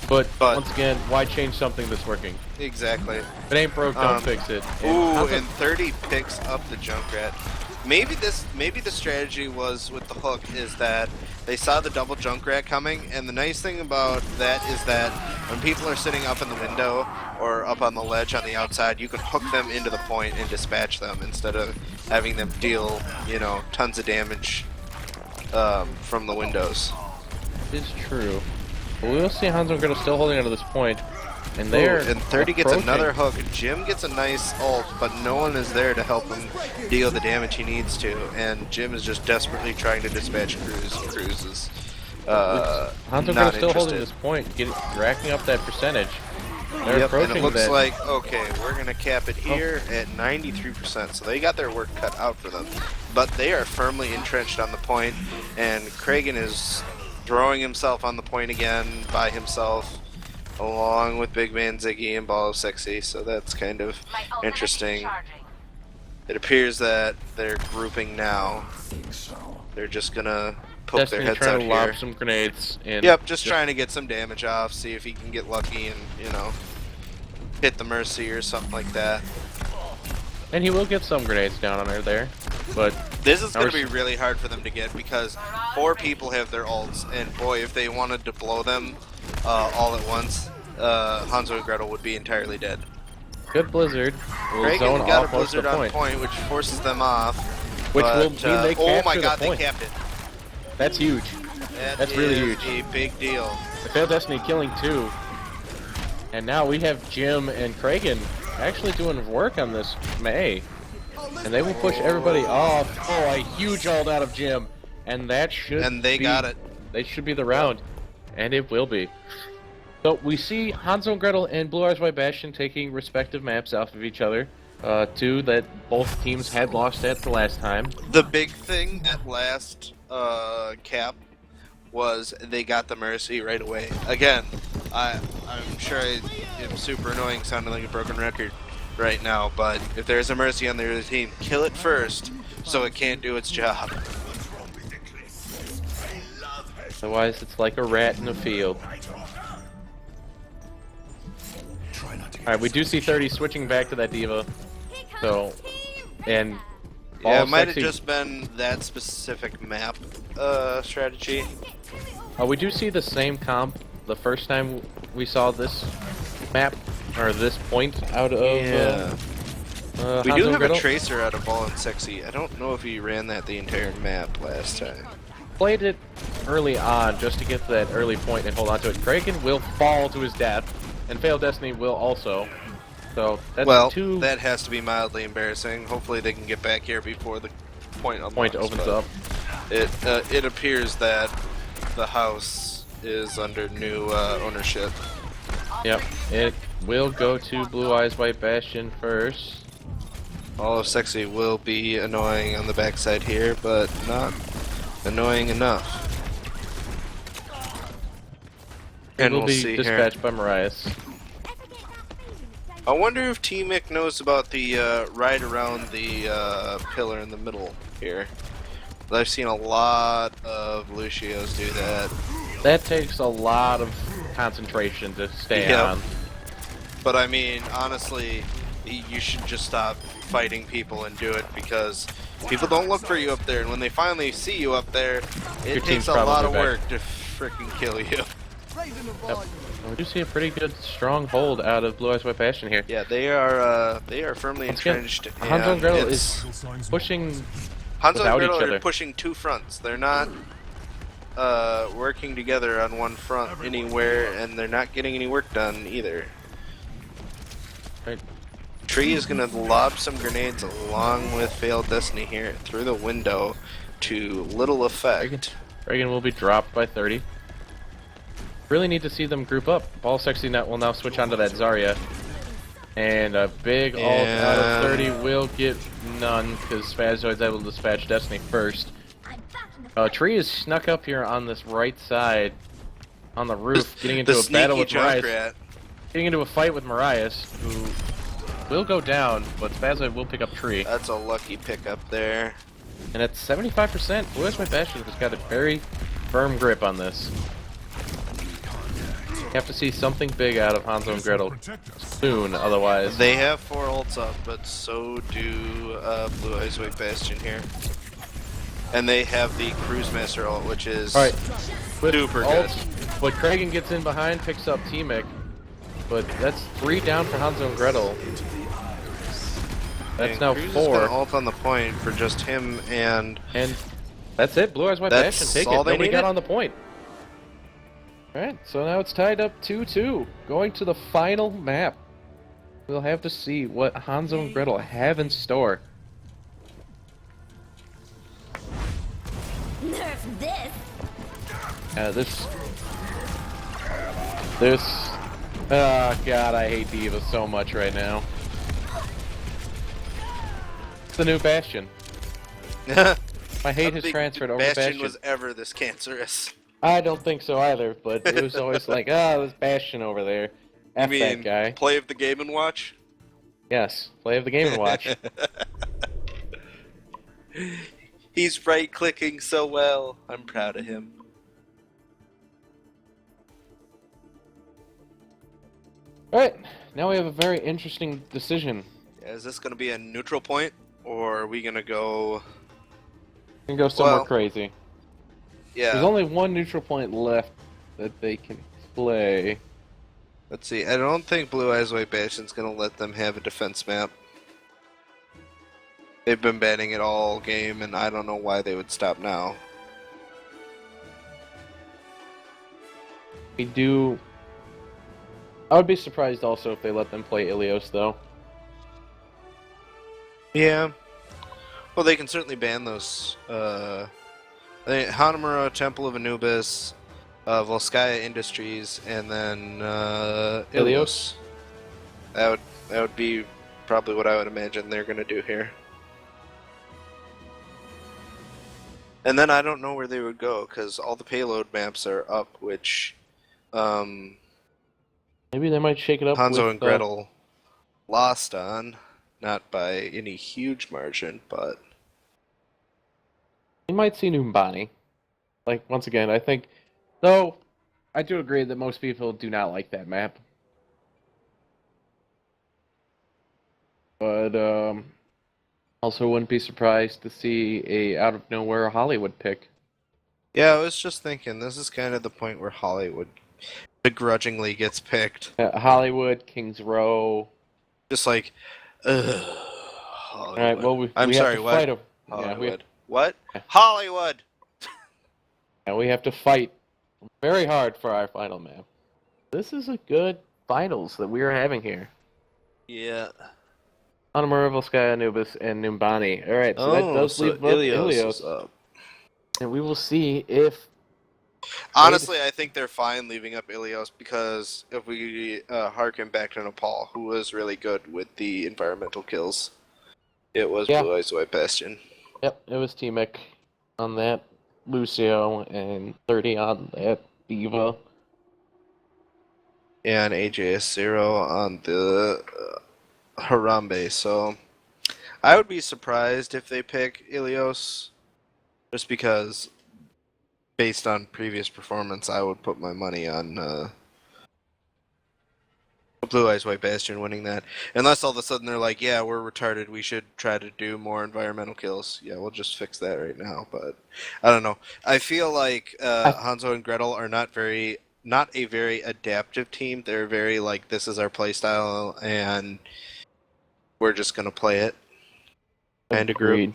but once again, why change something that's working? Exactly. If it ain't broke, don't fix it. And 30 picks up the Junkrat. Maybe the strategy was with the hook is that they saw the double Junkrat coming, and the nice thing about that is that when people are sitting up in the window or up on the ledge on the outside, you can hook them into the point and dispatch them instead of having them deal, you know, tons of damage from the windows. It's true. But we will see Hanzo and Gretel still holding onto this point. And there, and 30 gets another hook. Jim gets a nice ult, but no one is there to help him deal the damage he needs to. And Jim is just desperately trying to dispatch Cruises. Hanzo and Gretel still holding this point, racking up that percentage. They're approaching and it looks that. like, okay, we're going to cap it here at 93%. So they got their work cut out for them. But they are firmly entrenched on the point, and Kragan is throwing himself on the point again by himself, along with Big Man Ziggy and Ball of Sexy, so that's kind of interesting. It appears that they're grouping now. They're just gonna poke Destiny their heads trying out to here. lob some grenades in. Yep, just trying to get some damage off, see if he can get lucky and, you know, hit the Mercy or something like that. And he will get some grenades down on her there, but this is going to be really hard for them to get because 4 people have their ults, and boy, if they wanted to blow them all at once, Hanzo and Gretel would be entirely dead. Good Blizzard will zone got off a most of Blizzard the on point. point, which forces them off. Which but, will mean they capture oh my god, the point. they capped it. That's huge. That's really huge. A big deal. The failed Destiny killing 2. And now we have Jim and Kragan actually doing work on this May. And they will push everybody off. Oh, a huge ult out of Jim. And that should And they got it. They should be the round. And it will be. So we see Hanzo and Gretel and Blue Eyes White Bastion taking respective maps off of each other. 2 that both teams had lost at the last time. The big thing at last cap was they got the Mercy right away. Again, I'm sure I am super annoying, sounding like a broken record right now, but if there's a Mercy on the other team, kill it first so it can't do its job. Otherwise, it's like a rat in a field. Alright, we do see 30 switching back to that diva. So, and Yeah, Ball it might have Sexy- just been that specific map strategy. we do see the same comp the first time we saw this map, or this point out of We Hanzo do have Griddle. a Tracer out of Ball and Sexy. I don't know if he ran that the entire map last time. Played it early on just to get to that early point and hold on to it. Kraken will fall to his death, and Failed Destiny will also. So that's Well, two that has to be mildly embarrassing. Hopefully they can get back here before the point unlocks, point opens but up. It appears that the house is under new ownership. Yep, it will go to Blue Eyes White Bastion first. All of Sexy will be annoying on the backside here, but not annoying enough. It And will we'll be see here. dispatched by Marias. I wonder if T-Mick knows about the ride around the pillar in the middle here. I've seen a lot of Lucios do that. That takes a lot of concentration to stay Yeah. on. But I mean, honestly, you should just stop fighting people and do it, because people don't look for you up there, and when they finally see you up there, Your it team's takes a lot probably of back. work to freaking kill you. Yep. We do see a pretty good strong hold out of Blue Eyes White Bastion here. Yeah, they are firmly Once again, entrenched. Hanzo and Gretel it's- is pushing Hanzo without and each Gretel other. are pushing two fronts. They're not working together on one front anywhere, and they're not getting any work done either. Right. Tree is going to lob some grenades along with Failed Destiny here through the window to little effect. Reagan will be dropped by 30. Really need to see them group up. Ball Sexy Net will now switch onto that Zarya. And a big ult out of 30 will get none, because Spazoid's able to dispatch Destiny first. Tree is snuck up here on this right side, on the roof, getting into The a battle sneaky with Marias. Junkrat. Getting into a fight with Marias, who will go down, but Spazoid will pick up Tree. That's a lucky pickup there. And at 75%, Blue Eyes White Bastion has got a very firm grip on this. You have to see something big out of Hanzo and Gretel soon, otherwise. They have 4 ults up, but so do Blue Eyes White Bastion here. And they have the Cruise Master ult, which is Alright, with super ult, good. but Kragan gets in behind, picks up T-Mick, but that's 3 down for Hanzo and Gretel. That's And now Cruise is 4, gonna ult on the point for just him, and and that's it. Blue Eyes White That's Bastion take all it. they Nobody got needed? on the point. Alright, so now it's tied up 2-2. Going to the final map. We'll have to see what Hanzo and Gretel have in store. Nerf this. Oh god, I hate Diva so much right now. It's the new Bastion. My hate has transferred over to Bastion. was ever this cancerous. I don't think so either, but it was always like, there's Bastion over there. F You that mean guy. play of the game and watch? Yes, play of the game and watch. He's right clicking so well. I'm proud of him. Alright, now we have a very interesting decision. Yeah, is this going to be a neutral point, or are we going to go... We can go somewhere Well, crazy. Yeah, There's only one neutral point left that they can play. let's see. I don't think Blue Eyes White Bastion's going to let them have a defense map. They've been banning it all game, and I don't know why they would stop now. We do... I would be surprised also if they let them play Ilios, though. Yeah. Well, they can certainly ban those. Hanamura, Temple of Anubis, Volskaya Industries, and then Ilios. That would be probably what I would imagine they're going to do here. And then I don't know where they would go, because all the payload maps are up, which... Maybe they might shake it up Hanzo with, and Gretel lost on, not by any huge margin, but We might see Numbani. Like, once again, I think... Though, I do agree that most people do not like that map. But, also wouldn't be surprised to see a out-of-nowhere Hollywood pick. yeah, I was just thinking, this is kind of the point where Hollywood begrudgingly gets picked. Hollywood, Kings Row... Just like, ugh, Alright, Hollywood. well, we I'm have sorry, to what? fight Hollywood. What? Yeah. Hollywood! We have to fight very hard for our final map. This is a good finals that we are having here. Yeah. Anamuravelskaya, Anubis, and Numbani. Alright, so that does leave both Ilios. is up. And we will see if... Honestly, I think they're fine leaving up Ilios because if we harken back to Nepal, who was really good with the environmental kills, it was Blue Eyes White Bastion. Yep, it was T-Mic on that, Lucio, and 30 on that Diva. And AJS0 on the Harambe, so I would be surprised if they pick Ilios, just because based on previous performance, I would put my money on Blue Eyes White Bastion winning that. Unless all of a sudden they're like, yeah, we're retarded, we should try to do more environmental kills. Yeah, we'll just fix that right now, but I don't know. I feel like Hanzo and Gretel are not a very adaptive team. They're very like, this is our playstyle, and we're just going to play it. Kind of group.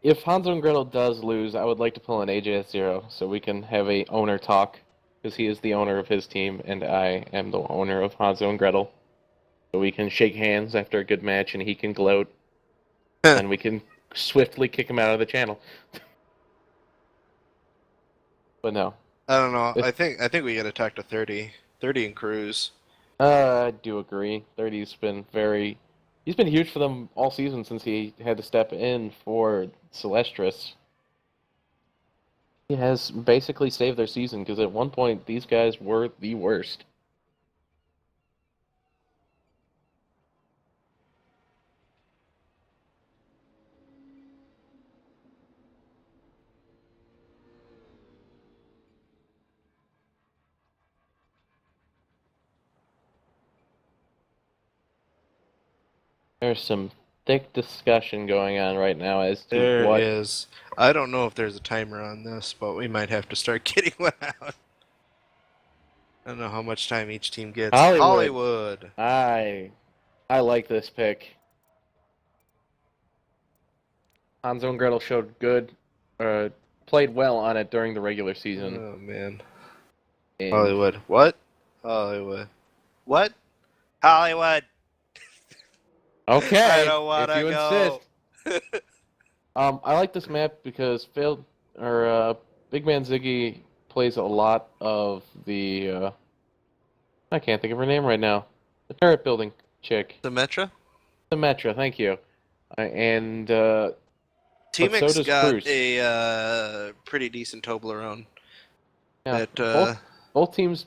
If Hanzo and Gretel does lose, I would like to pull an AJS0 so we can have a owner talk, because he is the owner of his team, and I am the owner of Hanzo and Gretel. So we can shake hands after a good match, and he can gloat, and we can swiftly kick him out of the channel. But no. I don't know. I think we got to talk to 30 and Cruz. I do agree. 30's been he's been huge for them all season since he had to step in for Celestris. He has basically saved their season, because at one point these guys were the worst. There's some thick discussion going on right now as to There is. I don't know if there's a timer on this, but we might have to start getting one out. I don't know how much time each team gets. Hollywood. I like this pick. Hanzo and Gretel showed played well on it during the regular season. Oh man. And Hollywood. What? Hollywood. What? Hollywood. Okay, I don't want to go. Insist. I like this map because Big Man Ziggy plays a lot of the I can't think of her name right now. The turret building chick. Symmetra? Symmetra, thank you. And T-Mix so got Cruz. a pretty decent Toblerone. Yeah, That, both teams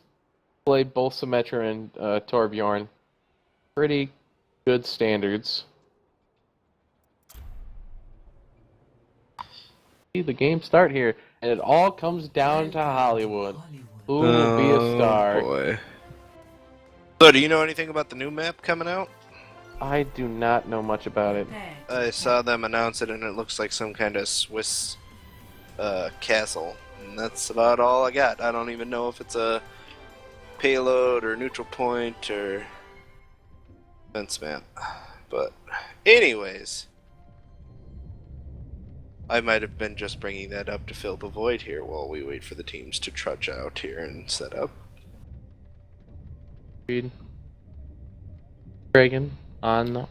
played both Symmetra and Torbjorn. Pretty good standards. See the game start here, and it all comes down to Hollywood. Who will be a star? Boy. So, do you know anything about the new map coming out? I do not know much about it. I saw them announce it, and it looks like some kind of Swiss castle. And that's about all I got. I don't even know if it's a payload or neutral point or fence map. But anyways, I might have been just bringing that up to fill the void here while we wait for the teams to trudge out here and set up. Reed. Dragon on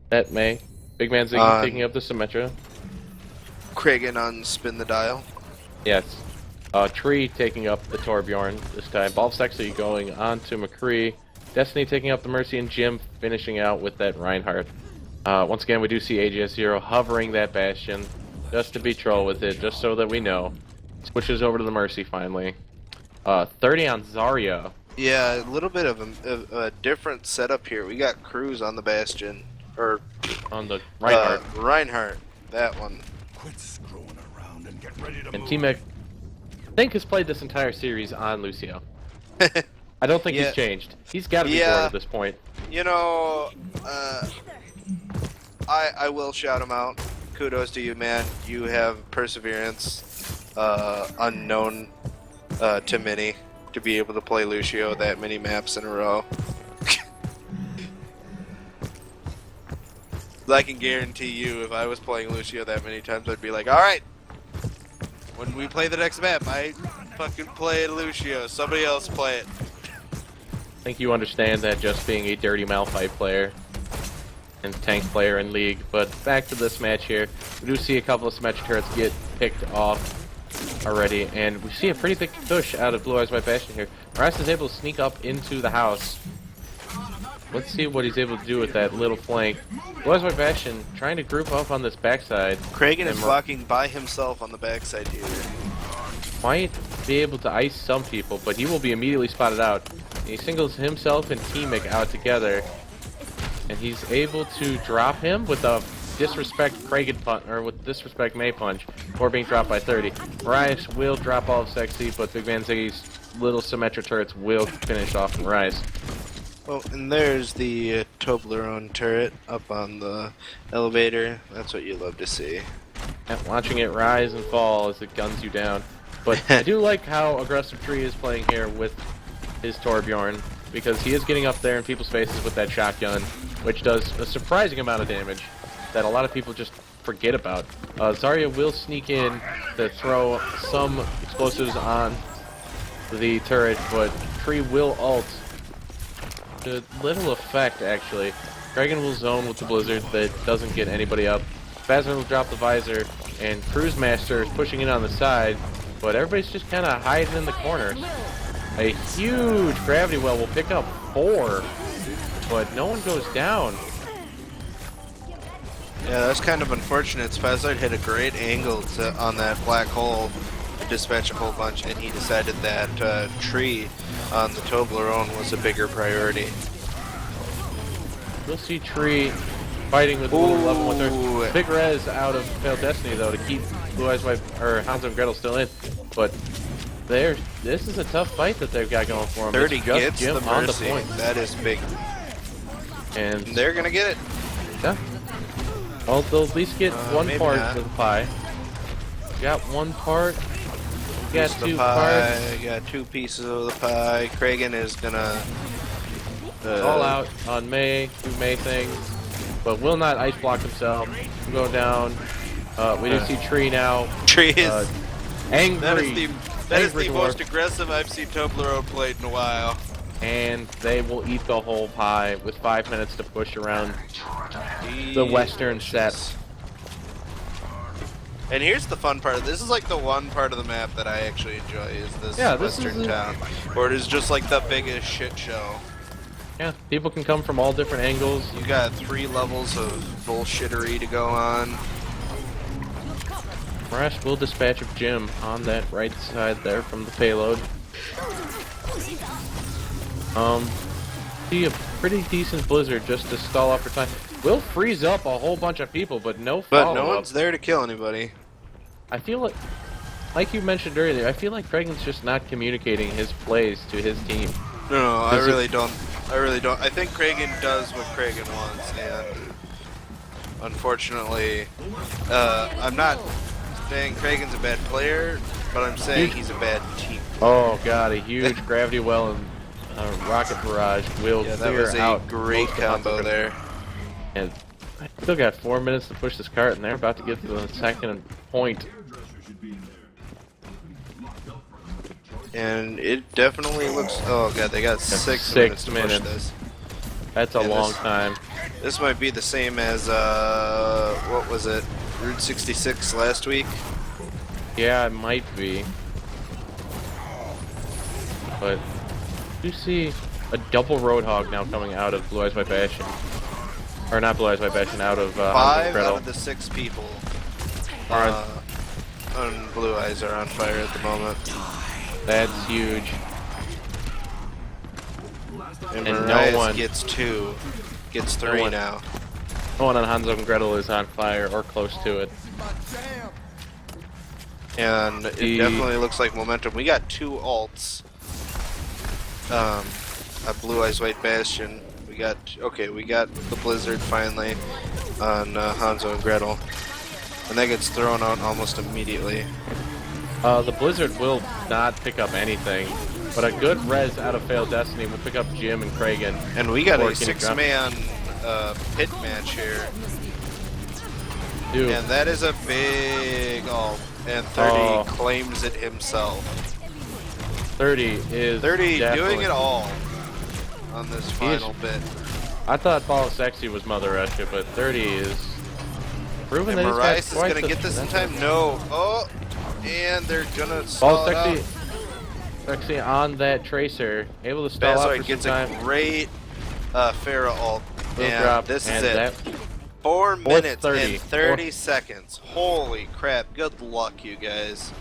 that May. Big Man Ziggy taking up the Symmetra. Kragan on Spin the Dial. Yes. Tree taking up the Torbjorn this time. Balf's going on to McCree. Destiny taking up the Mercy, and Jim finishing out with that Reinhardt. Once again, we do see AGS0 hovering that Bastion just to be troll with it, just so that we know. Switches over to the Mercy finally. 30 on Zarya. Yeah, a little bit of a different setup here. We got Cruz on the Bastion, or On the Reinhardt. Reinhardt, that one. Quit screwing around and get ready to And move. T-Mac, I think, has played this entire series on Lucio. I don't think Yeah. he's changed. He's got to be Yeah. bored at this point. You know, I will shout him out. Kudos to you, man. You have perseverance, unknown to many, to be able to play Lucio that many maps in a row. I can guarantee you, if I was playing Lucio that many times, I'd be like, alright, when we play the next map, I fucking play Lucio. Somebody else play it. I think you understand that just being a dirty Malphite player and tank player in League. But back to this match here. We do see a couple of symmetric turrets get picked off already, and we see a pretty big push out of Blue Eyes White Bastion here. Rice is able to sneak up into the house. Let's see what he's able to do with that little flank. Blue Eyes White Bastion trying to group up on this backside. Kragan is And walking by himself on the backside here. Might be able to ice some people, but he will be immediately spotted out. He singles himself and T-Mic out together, and he's able to drop him with a disrespect Kragan punch, or with disrespect May punch, before being dropped by 30. Marias will drop all of Sexy, but Big Man Ziggy's little symmetric turrets will finish off Marias. Well, and there's the Toblerone turret up on the elevator. That's what you love to see. And watching it rise and fall as it guns you down. But I do like how aggressive Tree is playing here with his Torbjorn, because he is getting up there in people's faces with that shotgun, which does a surprising amount of damage that a lot of people just forget about. Zarya will sneak in to throw some explosives on the turret, but Tree will ult. To little effect, actually. Kragan will zone with the Blizzard that doesn't get anybody up. Phasma will drop the visor, and Cruise Master is pushing in on the side, but everybody's just kind of hiding in the corners. A huge gravity well will pick up 4, but no one goes down. Yeah, that's kind of unfortunate. Spazard hit a great angle on that black hole to dispatch a whole bunch, and he decided that tree on the Toblerone was a bigger priority. We'll see Tree fighting with the little level 1 Ooh. third. Big res out of Pale Destiny, though, to keep Blue Eyes White, or Hanzo and Gretel still in. But this is a tough fight that they've got going for them. 30 It's just gets Jim the on the mercy. point. That is big. And They're gonna get it. yeah. Well, they'll at least get one maybe part not. of the pie. Got one part. Got Piece of the two pie, parts. got 2 pieces of the pie. Kragan is gonna All out on May, do May things, but will not ice block himself. Go down. We do see Tree now. Tree is Angry. that is the Angry most dwarf. aggressive I've seen Toblerone played in a while. And they will eat the whole pie with 5 minutes to push around the western set. And here's the fun part. This is like the one part of the map that I actually enjoy, is this this western is town. Or it is just like the biggest shit show. Yeah, people can come from all different angles. You got 3 levels of bullshittery to go on. Marash will dispatch of Jim on that right side there from the payload. See a pretty decent Blizzard just to stall up for time. Will freeze up a whole bunch of people, but no But follow-up. no one's there to kill anybody. I feel like you mentioned earlier, I feel like Kragan's just not communicating his plays to his team. No, I Does it- really don't. I really don't. I think Kragan does what Kragan wants, and unfortunately, I'm not saying Kragan's a bad player, but I'm saying he's a bad team. Oh god, a huge gravity well and rocket barrage will Yeah, that clear was a out great most of combo Hunter. there. And I still got 4 minutes to push this cart, and they're about to get to the second point. And it definitely looks. Oh god, they got 6 6 minutes to minutes. push this. That's a Yeah, long this- time. This might be the same as what was it, Route 66 last week? Yeah, it might be. But you see a double Roadhog now coming out of Blue Eyes White Bastion. Or not Blue Eyes White Bastion, out of 5 Gretel. out of the 6 people Are- on Blue Eyes are on fire at the moment. That's huge. And And Marias no one- gets 2. Gets 3 one- now. No one on Hanzo and Gretel is on fire or close to it. And it definitely looks like momentum. We got 2 ults. A Blue Eyes White Bastion. We got the Blizzard finally on Hanzo and Gretel. And that gets thrown out almost immediately. The Blizzard will not pick up anything, but a good res out of Failed Destiny will pick up Jim and Kragan. And we got Or a getting 6-man pit match here. Dude, And that is a big ult. And 30 claims it himself. 30 is 30 definitely- doing it all on this final bit. I thought Fall Sexy was Mother Russia, but 30 is proving And that Marias he's is got quite gonna the get this in potential. time. No. Oh, and they're gonna Fall stall it out. Sexy on that Tracer, able to stall out Bazoid for some gets time. a great Pharah ult. Will And drop, this is and it. that 4 minutes 30. and 30 seconds. Holy crap. Good luck, you guys.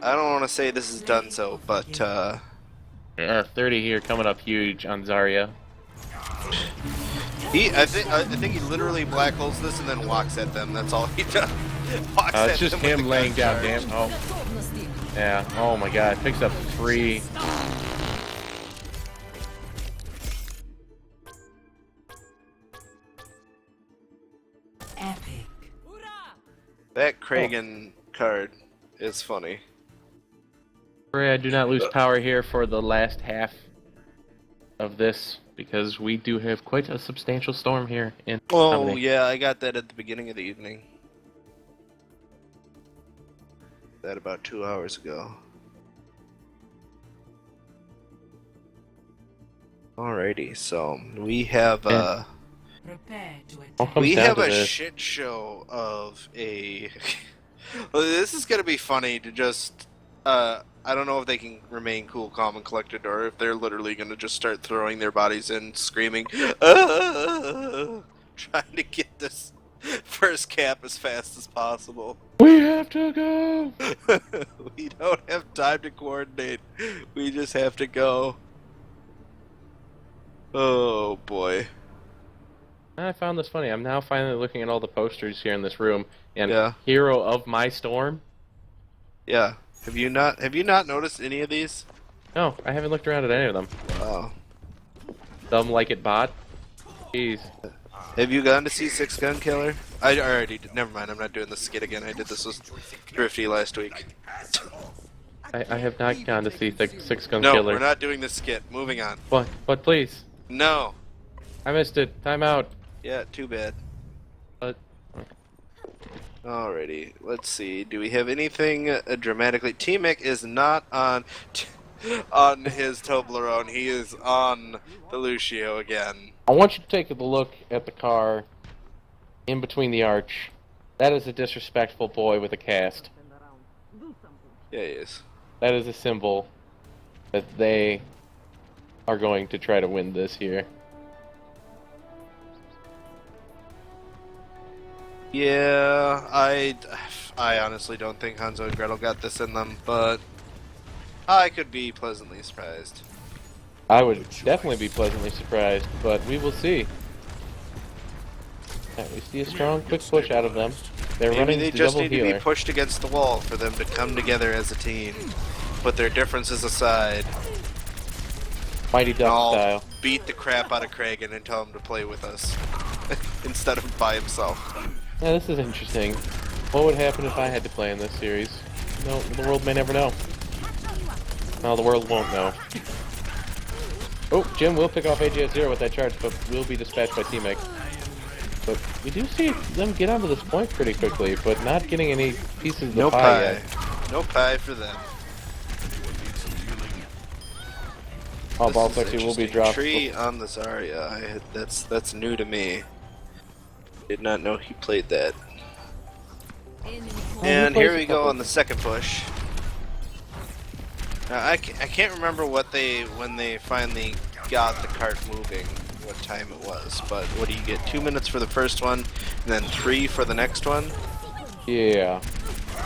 I don't want to say this is done so, but yeah, 30 here coming up huge on Zarya. I think he literally black holes this and then walks at them. That's all he does. Walks at It's just them with him the laying gun down charge. damn. Oh, yeah. Oh my God, picks up 3. Epic. That Kragan card is funny. Pray I do not lose power here for the last half of this, because we do have quite a substantial storm here in Oh Dominic. yeah, I got that at the beginning of the evening. That about 2 hours ago. Alrighty, so we have Prepare to All attack. comes we down have to a this. shit show of a. Well, this is gonna be funny to just. I don't know if they can remain cool, calm, and collected, or if they're literally gonna just start throwing their bodies in, screaming, "Ah!" trying to get this first cap as fast as possible. We have to go. We don't have time to coordinate. We just have to go. Oh boy. I found this funny. I'm now finally looking at all the posters here in this room, and Yeah. Hero of My Storm. Yeah. Have you not noticed any of these? No, I haven't looked around at any of them. Wow. Dumb like it bot. Jeez. Have you gone to see Six Gun Killer? I already did. Never mind, I'm not doing the skit again. I did this with Drifty last week. I have not gone to see Six Gun No, Killer. we're not doing the skit. Moving on. But please, No. I missed it. Time out. Yeah, too bad. But Alrighty, let's see. Do we have anything dramatically? T-Mick is not on on his Toblerone. He is on the Lucio again. I want you to take a look at the car in between the arch. That is a disrespectful boy with a cast. Yeah, he is. That is a symbol that they are going to try to win this here. Yeah, I honestly don't think Hanzo and Gretel got this in them, but I could be pleasantly surprised. I would definitely be pleasantly surprised, but we will see. Yeah, we see a strong, quick push out of them. They're Maybe running they the just double need to healer. be pushed against the wall for them to come together as a team. Put their differences aside. Mighty And Duck all style. beat the crap out of Kragan and tell him to play with us. Instead of by himself. Yeah, this is interesting. What would happen if I had to play in this series? No, the world may never know. No, the world won't know. Oh, Jim will pick off AJ at 0 with that charge, but will be dispatched by T-Mick. But we do see them get onto this point pretty quickly, but not getting any pieces of the No pie pie. yet. No pie for them. Oh, This Ball is Sexy will be interesting. dropped. Tree on the Zarya. That's new to me. Did not know he played that. And plays here a we go couple. on the second push. Now, I can't remember when they finally got the cart moving, what time it was, but what do you get? 2 minutes for the first one, and then 3 for the next one? Yeah.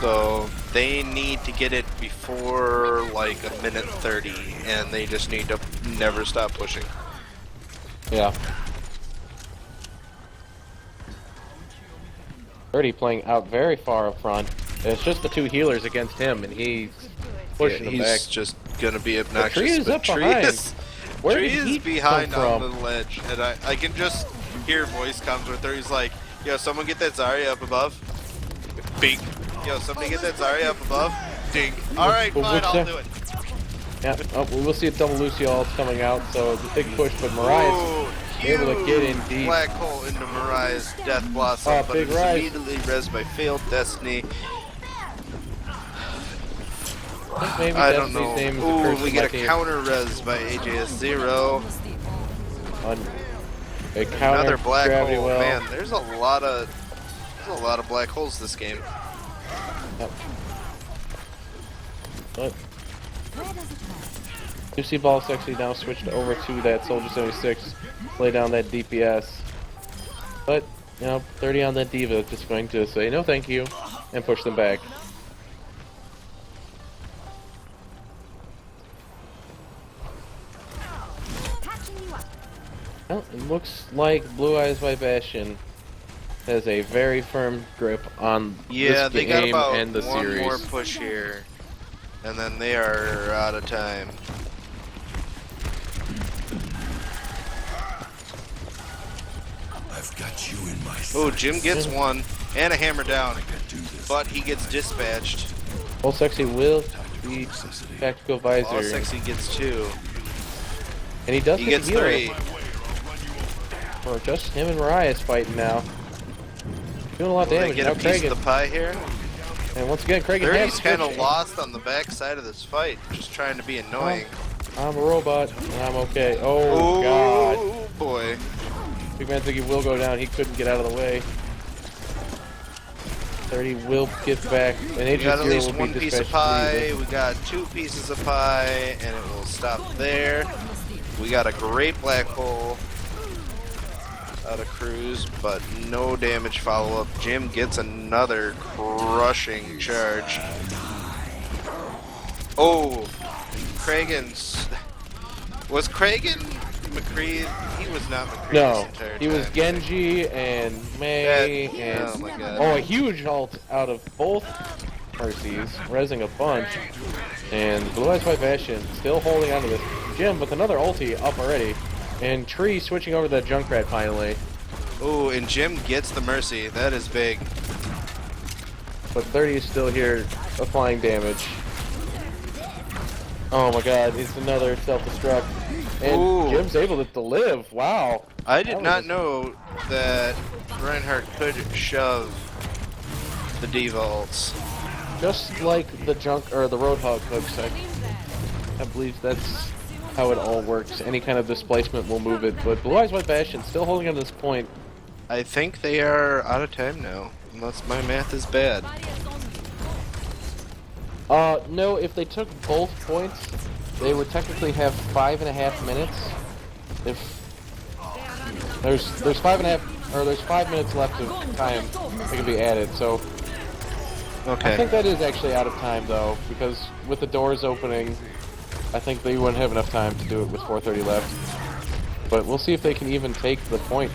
So they need to get it before like a minute 30, and they just need to never stop pushing. Yeah. 30 playing out very far up front. And it's just the two healers against him, and he's pushing them he's back. just gonna be obnoxious. Tree is but up behind. Where Tree did he is behind come on from? the ledge, and I can just hear voice comes with her. He's like, "Yo, someone get that Zarya up above." Bink. Yo, somebody get that Zarya up above. Dink. All right, Well, fine, what's I'll that? do it. Yeah, oh, we will see a double Lucio ult coming out, so it's a big push, but Mariah's Ooh, able to get in deep. Black hole into Mariah's Death Blossom, Oh, but big it's rise. immediately rezzed by Failed Destiny. I think maybe I don't Destiny's know. name is Ooh, the first we of get my a team. counter res by AJS0. On a counter Another black gravity hole. well. Man, there's a lot of black holes this game. Yep. But you see BOL Sexy now switched over to that Soldier 76, lay down that DPS. But, you know, 30 on that Diva just going to say no thank you and push them back. Well, it looks like Blue Eyes by Bastion has a very firm grip on Yeah, this they got game about and the one series. more push here, and then they are out of time. I've got you in my Oh, sights. Jim gets one and a hammer down, I can do this. but he gets dispatched. BOL Sexy will be tactical visor, All Sexy gets two. and he does He get gets the healer. three. Or just him and Mariah's fighting now. Doing a lot of Will they damage. get Now a piece Kragan. of the pie here? And once again, Kragan 30's has kind of switched. lost on the backside of this fight, just trying to be annoying. I'm a robot, and I'm okay. Oh, God. Oh boy. Big Man Ziggy will go down. He couldn't get out of the way. 30 will get back. And We Agent got at Zero least will be one piece of dispatched pie, to we got two pieces of pie, and it will stop there. We got a great black hole out of Cruise, but no damage follow-up. Jim gets another crushing charge. Oh, Kragan's... Was Kragan McCree? He was not McCree No, this entire he was time. Genji and Mei That- and oh my god. oh, a huge ult out of both Mercies, rezzing a bunch. And Blue Eyes by Bastion still holding on to this. Jim with another ulti up already. And Tree switching over to that Junkrat finally. Oh, and Jim gets the Mercy. That is big. But 30 is still here applying damage. Oh my god, it's another self-destruct. And Ooh. Jim's able to live. Wow. I That did was not a- know that Reinhardt could shove the diva ults. Just like the the Roadhog hooks, I believe that's how it all works. Any kind of displacement will move it. But Blue Eyes White Bastion still holding on to this point. I think they are out of time now, unless my math is bad. No, if they took both points, they would technically have 5.5 minutes. If there's 5.5 or there's 5 minutes left of time that can be added, so I think Okay. that is actually out of time though, because with the doors opening, I think they wouldn't have enough time to do it with 4:30 left. But we'll see if they can even take the point.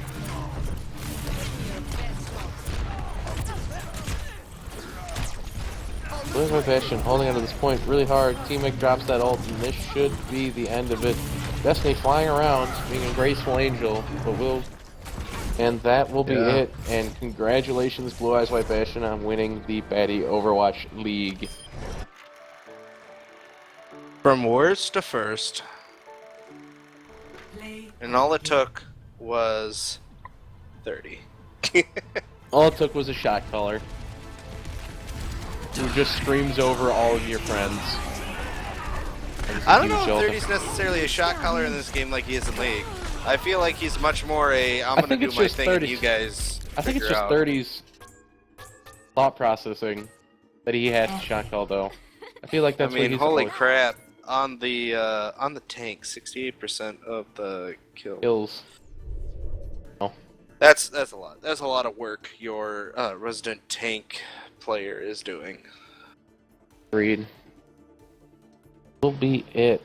Blue Eyes Bastion holding onto this point really hard. Teammate drops that ult, and this should be the end of it. Destiny flying around, being a graceful angel, but will. And that will be Yeah. it. And congratulations, Blue Eyes White Bastion, on winning the Batty Overwatch League. From worst to first, Play and all it took was 30. All it took was a shot caller who just screams over all of your friends. I don't know if 30's necessarily a shot caller in this game like he is in League. I feel like he's much more a I'm gonna think do it's my just thing and 30's you guys I think it's figure just out. 30's thought processing that he has to shot call though. I feel like that's I mean, what he's holy always crap! On the tank, 68% of the kills. kills. That's a lot. That's a lot of work. Your resident tank player is doing. Agreed. Will be it.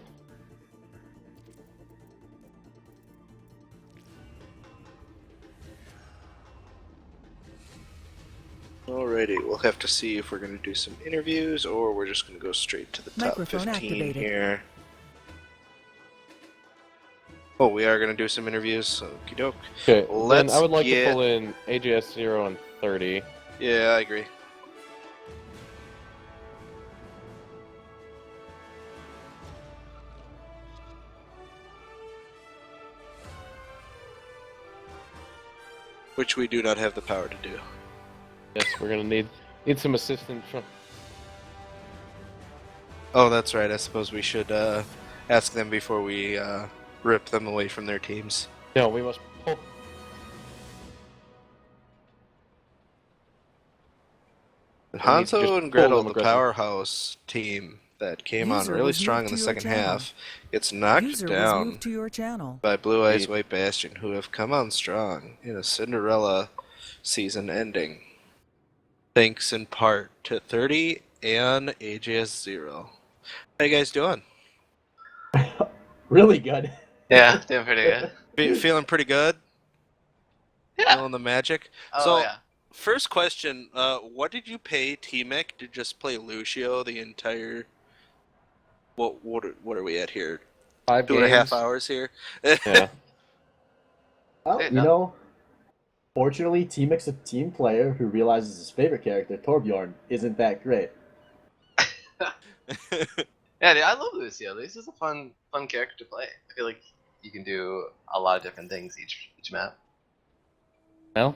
Alrighty, we'll have to see if we're going to do some interviews or we're just going to go straight to the top Microphone 15 activated. here. Oh, we are going to do some interviews. Okie doke. Okay, Let's then I would like get- to pull in AJS 0 and 30. Yeah, I agree. Which we do not have the power to do. Yes, we're gonna need some assistance from. Oh, that's right. I suppose we should ask them before we rip them away from their teams. No, we must pull. And We need to Hanzo just and pull Gretel, them the aggressive. powerhouse team that came on User really was strong moved in the to your second channel. half, gets knocked User was down moved to your channel. by Blue Eyes Indeed. White Bastion, who have come on strong in a Cinderella season ending. Thanks in part to 30 and AJS 0. How you guys doing? Really good. Yeah, doing pretty good. Feeling pretty good? Yeah. Feeling the magic? Oh, So, yeah. first question, what did you pay T-Mech to just play Lucio the entire... What are we at here? 5 2.5 games. hours here? Yeah. Well, Hey, you no. know, fortunately, T-Mic's a team player who realizes his favorite character, Torbjorn, isn't that great. Yeah, dude, I love Lucio. This is a fun character to play. I feel like you can do a lot of different things each map. Well,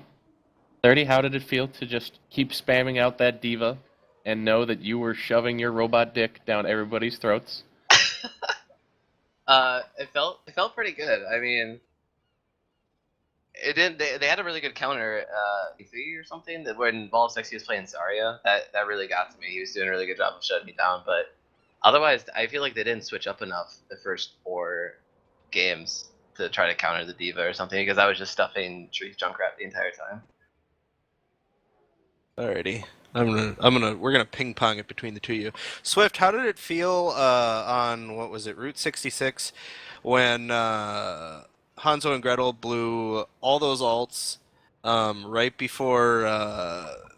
30. How did it feel to just keep spamming out that diva, and know that you were shoving your robot dick down everybody's throats? It felt pretty good. I mean, it didn't. They had a really good counter, E3 or something. That when BOL Sexy was playing Zarya, that really got to me. He was doing a really good job of shutting me down. But otherwise, I feel like they didn't switch up enough the first 4 games to try to counter the diva or something, because I was just stuffing Shriek Junkrat the entire time. Alrighty. We're gonna ping pong it between the two of you. Swift, how did it feel on what was it, Route 66, when Hanzo and Gretel blew all those ults right before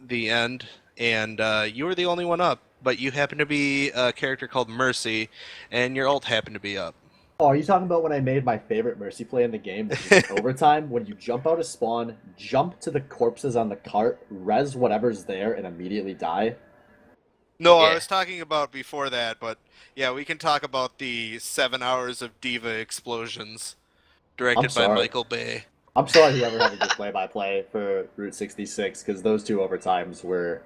the end, and you were the only one up, but you happened to be a character called Mercy, and your ult happened to be up. Oh, are you talking about when I made my favorite Mercy play in the game, which is overtime, when you jump out of spawn, jump to the corpses on the cart, res whatever's there, and immediately die? No, I Yeah. was talking about before that, but yeah, we can talk about the 7 hours of diva explosions directed by sorry. Michael Bay. I'm sorry whoever had a good play-by-play for Route 66, because those 2 overtimes were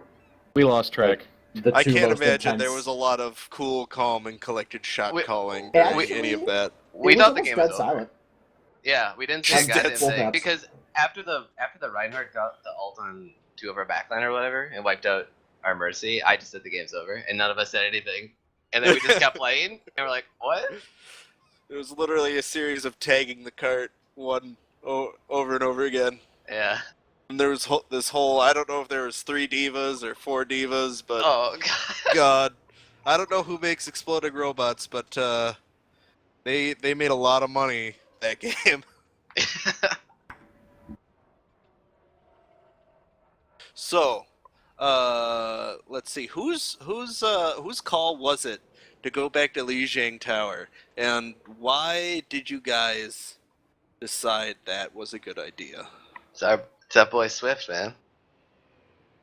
We lost track. the 2 I can't most imagine intense. there was a lot of cool, calm, and collected shot Wait, calling during actually- any of that. We It was thought the almost game dead was over. silent. Yeah, we didn't say Just a goddamn dead thing silence. because after the Reinhardt got the ult on 2 of our backline or whatever and wiped out our Mercy, I just said the game's over and none of us said anything, and then we just kept playing and we're like, what? It was literally a series of tagging the cart over and over again. Yeah. And there was this whole, I don't know if there was 3 divas or 4 divas, but Oh god. God, I don't know who makes exploding robots, but they made a lot of money that game. So, let's see, whose call was it to go back to Lijiang Tower, and why did you guys decide that was a good idea? It's our boy Swift, man.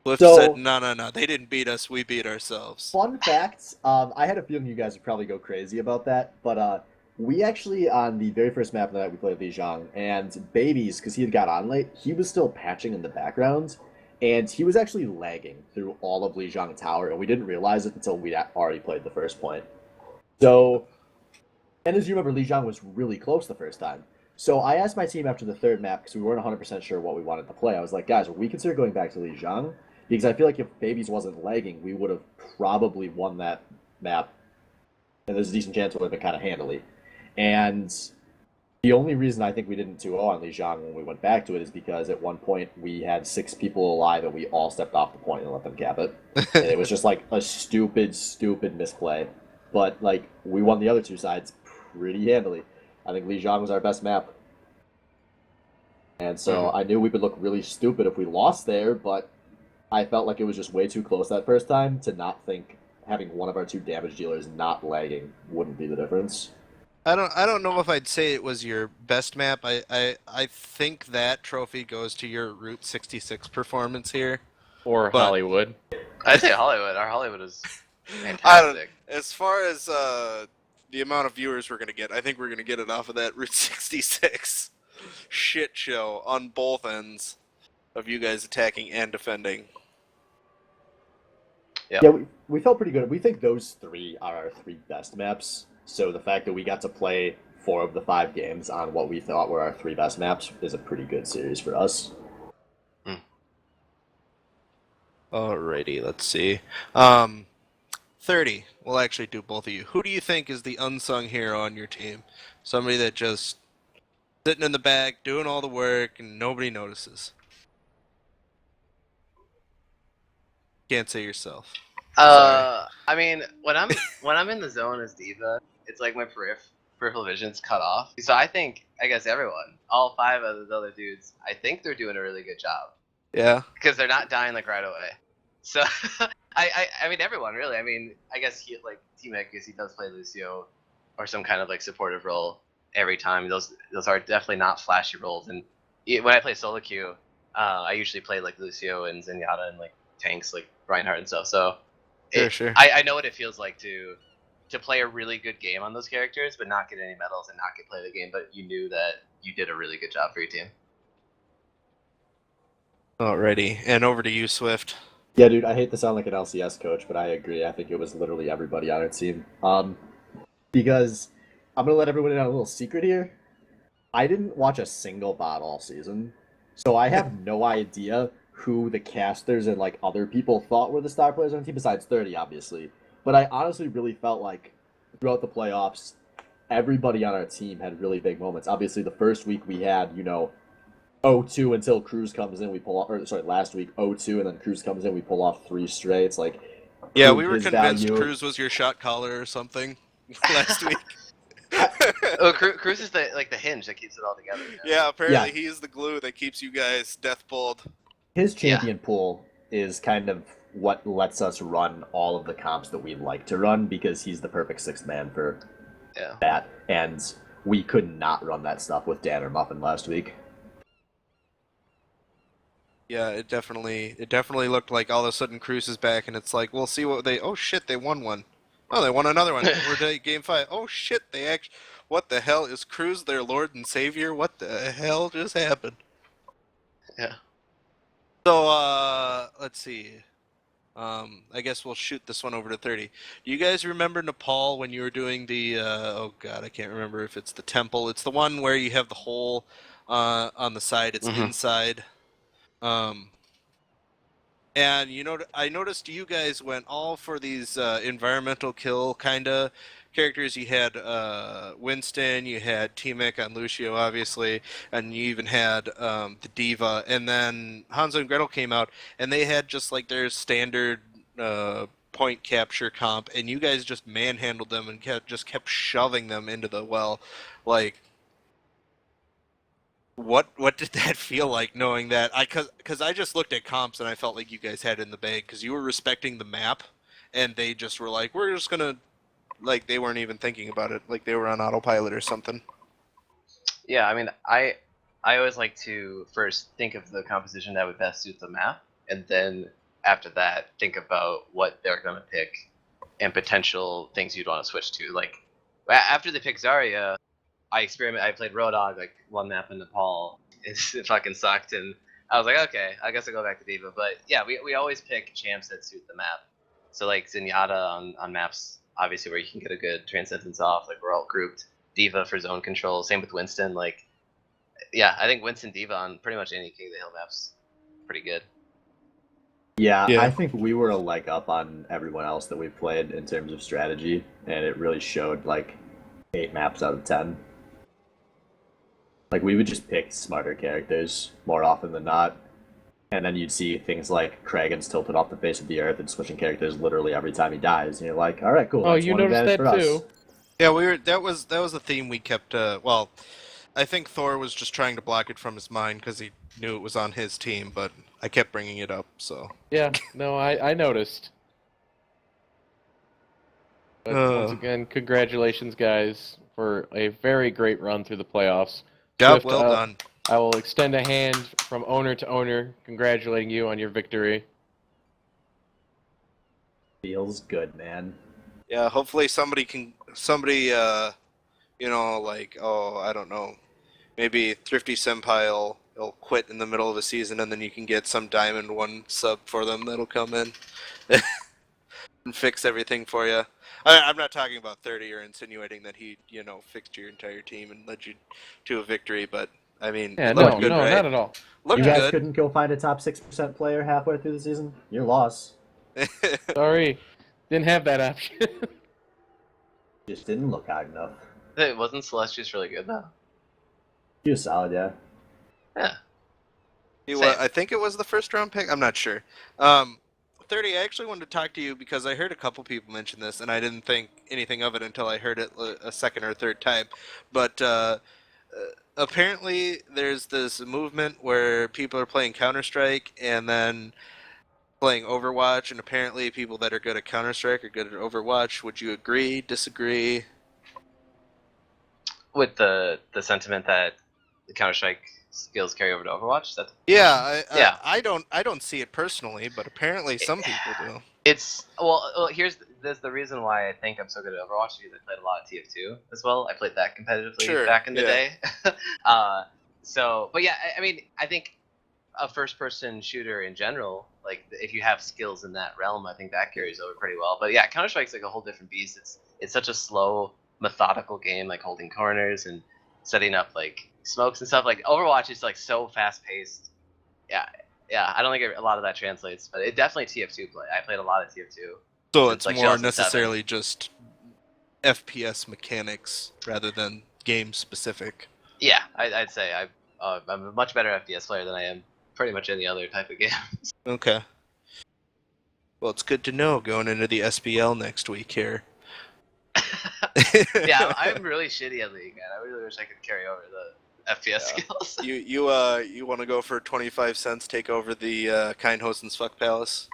Cliff So- said, no, they didn't beat us, we beat ourselves. Fun fact, I had a feeling you guys would probably go crazy about that, but we actually, on the very first map of the night, we played Lijiang, and Babies, because he had got on late, he was still patching in the background, and he was actually lagging through all of Lijiang Tower, and we didn't realize it until we'd already played the first point. So, and as you remember, Lijiang was really close the first time. So I asked my team after the third map, because we weren't 100% sure what we wanted to play, I was like, guys, would we consider going back to Lijiang? Because I feel like if Babies wasn't lagging, we would have probably won that map. And there's a decent chance it would have been kind of handily. And The only reason I think we didn't 2-0 on Lijiang when we went back to it is because at one point we had 6 people alive and we all stepped off the point and let them cap it. And it was just like a stupid, stupid misplay. But like we won the other 2 sides pretty handily. I think Lijiang was our best map. And so I knew we would look really stupid if we lost there, but I felt like it was just way too close that first time to not think having one of our 2 damage dealers not lagging wouldn't be the difference. I don't know if I'd say it was your best map. I think that trophy goes to your Route 66 performance here. Or But- Hollywood. I'd say Hollywood. Our Hollywood is I don't. fantastic. As far as the amount of viewers we're gonna get, I think we're gonna get it off of that Route 66 shit show on both ends of you guys attacking and defending. Yep. Yeah, we felt pretty good. We think those 3 are our 3 best maps. So the fact that we got to play 4 of the 5 games on what we thought were our 3 best maps is a pretty good series for us. Alrighty, let's see. 30. We'll actually do both of you. Who do you think is the unsung hero on your team? Somebody that just sitting in the back, doing all the work, and nobody notices. Can't say yourself. I mean, when I'm in the zone as Diva, it's like my peripheral vision's cut off. So I guess everyone, all 5 of those other dudes, I think they're doing a really good job Yeah. because they're not dying like right away. So I mean everyone really. I mean I guess T-Mac, because he does play Lucio or some kind of like supportive role every time. Those are definitely not flashy roles. And when I play solo queue, I usually play like Lucio and Zenyatta and like tanks like Reinhardt and stuff. So Sure. I know what it feels like to play a really good game on those characters, but not get any medals and not get play the game. But you knew that you did a really good job for your team. Alrighty, and over to you, Swift. Yeah, dude, I hate to sound like an LCS coach, but I agree. I think it was literally everybody on our team. Because I'm going to let everyone in on a little secret here. I didn't watch a single bot all season, so I have no idea who the casters and like other people thought were the star players on the team, besides 30, obviously. But I honestly really felt like throughout the playoffs, everybody on our team had really big moments. Obviously, the first week we had, 0-2 until Cruz comes in, we pull off, or sorry, last week 0-2, and then Cruz comes in, we pull off 3 straight. It's like, Yeah, we were his convinced value. Cruz was your shot caller or something last week. Oh, Cruz is the hinge that keeps it all together. Yeah, apparently Yeah. he is the glue that keeps you guys death pulled. His champion pool is kind of what lets us run all of the comps that we like to run, because he's the perfect 6th man for Yeah. that. And we could not run that stuff with Dan or Muffin last week. Yeah, it definitely looked like all of a sudden Cruz is back, and it's like, we'll see what they. Oh shit, they won one. Oh, they won another one. We're to game 5. Oh shit, they actually. What the hell is Cruz their Lord and Savior? What the hell just happened? Yeah. So let's see. I guess we'll shoot this one over to 30. Do you guys remember Nepal when you were doing the? Oh god, I can't remember if it's the temple. It's the one where you have the hole on the side. It's inside. And I noticed you guys went all for these environmental kill kind of characters. You had Winston, you had T-Mac on Lucio, obviously, and you even had the Diva. And then Hanzo and Gretel came out, and they had just like their standard point capture comp, and you guys just manhandled them and kept shoving them into the well, like. What did that feel like, knowing that? Because I just looked at comps and I felt like you guys had it in the bag because you were respecting the map, and they just were like, we're just gonna, like, they weren't even thinking about it, like they were on autopilot or something. Yeah, I mean, I always like to first think of the composition that would best suit the map, and then after that, think about what they're gonna pick and potential things you'd want to switch to. Like after they pick Zarya, I played Roadhog like one map in Nepal. It fucking sucked, and I was like, okay, I guess I'll go back to Diva. But yeah, we always pick champs that suit the map. So like Zenyatta on maps, obviously where you can get a good transcendence off, like we're all grouped. Diva for zone control. Same with Winston. Like, yeah, I think Winston Diva on pretty much any King of the Hill maps, pretty good. Yeah, Yeah. I think we were a leg up on everyone else that we played in terms of strategy, and it really showed like 8 maps out of 10. Like, we would just pick smarter characters more often than not. And then you'd see things like Kragen's tilted off the face of the earth and switching characters literally every time he dies. And you're like, all right, cool. Oh, That's you one noticed advantage that for us. too. Yeah, that was a theme we kept. Well, I think Thor was just trying to block it from his mind because he knew it was on his team, but I kept bringing it up. So Yeah, no, I noticed. But once again, congratulations, guys, for a very great run through the playoffs. job Swift, well done. I will extend a hand from owner to owner, congratulating you on your victory. Feels good, man. Yeah, hopefully somebody, like, oh, I don't know, maybe Thrifty Senpai will quit in the middle of the season, and then you can get some Diamond 1 sub for them that'll come in and fix everything for you. I'm not talking about 30 or insinuating that he, fixed your entire team and led you to a victory, but, I mean, Yeah, it no, looked good, right? not at all. Looked You guys good. couldn't go find a top 6% player halfway through the season? Your loss. Sorry, didn't have that option. Just didn't look hard enough. It wasn't Celestius really good though. He was solid, yeah. Yeah. I think it was the first round pick. I'm not sure. 30, I actually wanted to talk to you because I heard a couple people mention this, and I didn't think anything of it until I heard it a second or third time. But apparently there's this movement where people are playing Counter-Strike and then playing Overwatch, and apparently people that are good at Counter-Strike are good at Overwatch. Would you agree, disagree? With the sentiment that the Counter-Strike skills carry over to Overwatch. That's Yeah, Yeah. I don't see it personally, but apparently some people do. It's there's the reason why I think I'm so good at Overwatch because I played a lot of TF2 as well. I played that competitively Sure, back in the yeah. day. But yeah, I mean, I think a first-person shooter in general, like if you have skills in that realm, I think that carries over pretty well. But yeah, Counter-Strike's like a whole different beast. It's such a slow, methodical game, like holding corners and setting up like smokes and stuff. Like Overwatch is like so fast-paced. Yeah, I don't think a lot of that translates, but it definitely TF2 play. I played a lot of TF2. So Since, it's like, more 2007. necessarily just FPS mechanics rather than game specific. Yeah, I'd say I'm a much better FPS player than I am pretty much any other type of game. Okay. Well, it's good to know going into the SBL next week here. Yeah, I'm really shitty at League, and I really wish I could carry over the FPS skills. You want to go for 25 cents? Take over the Kindhosen's Fuck Palace.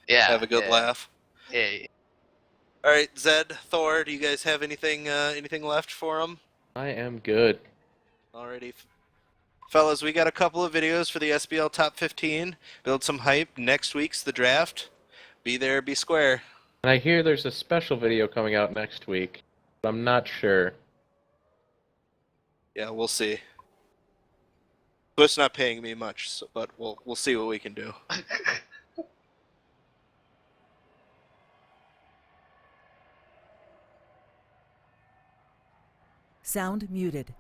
Yeah, Have a good laugh. Yeah. All right, Zed, Thor, do you guys have anything left for them? I am good. Alrighty. Fellas, we got a couple of videos for the SBL Top 15. Build some hype. Next week's the draft. Be there, be square. And I hear there's a special video coming out next week, but I'm not sure. Yeah, we'll see. Swift's not paying me much, but we'll see what we can do. Sound muted.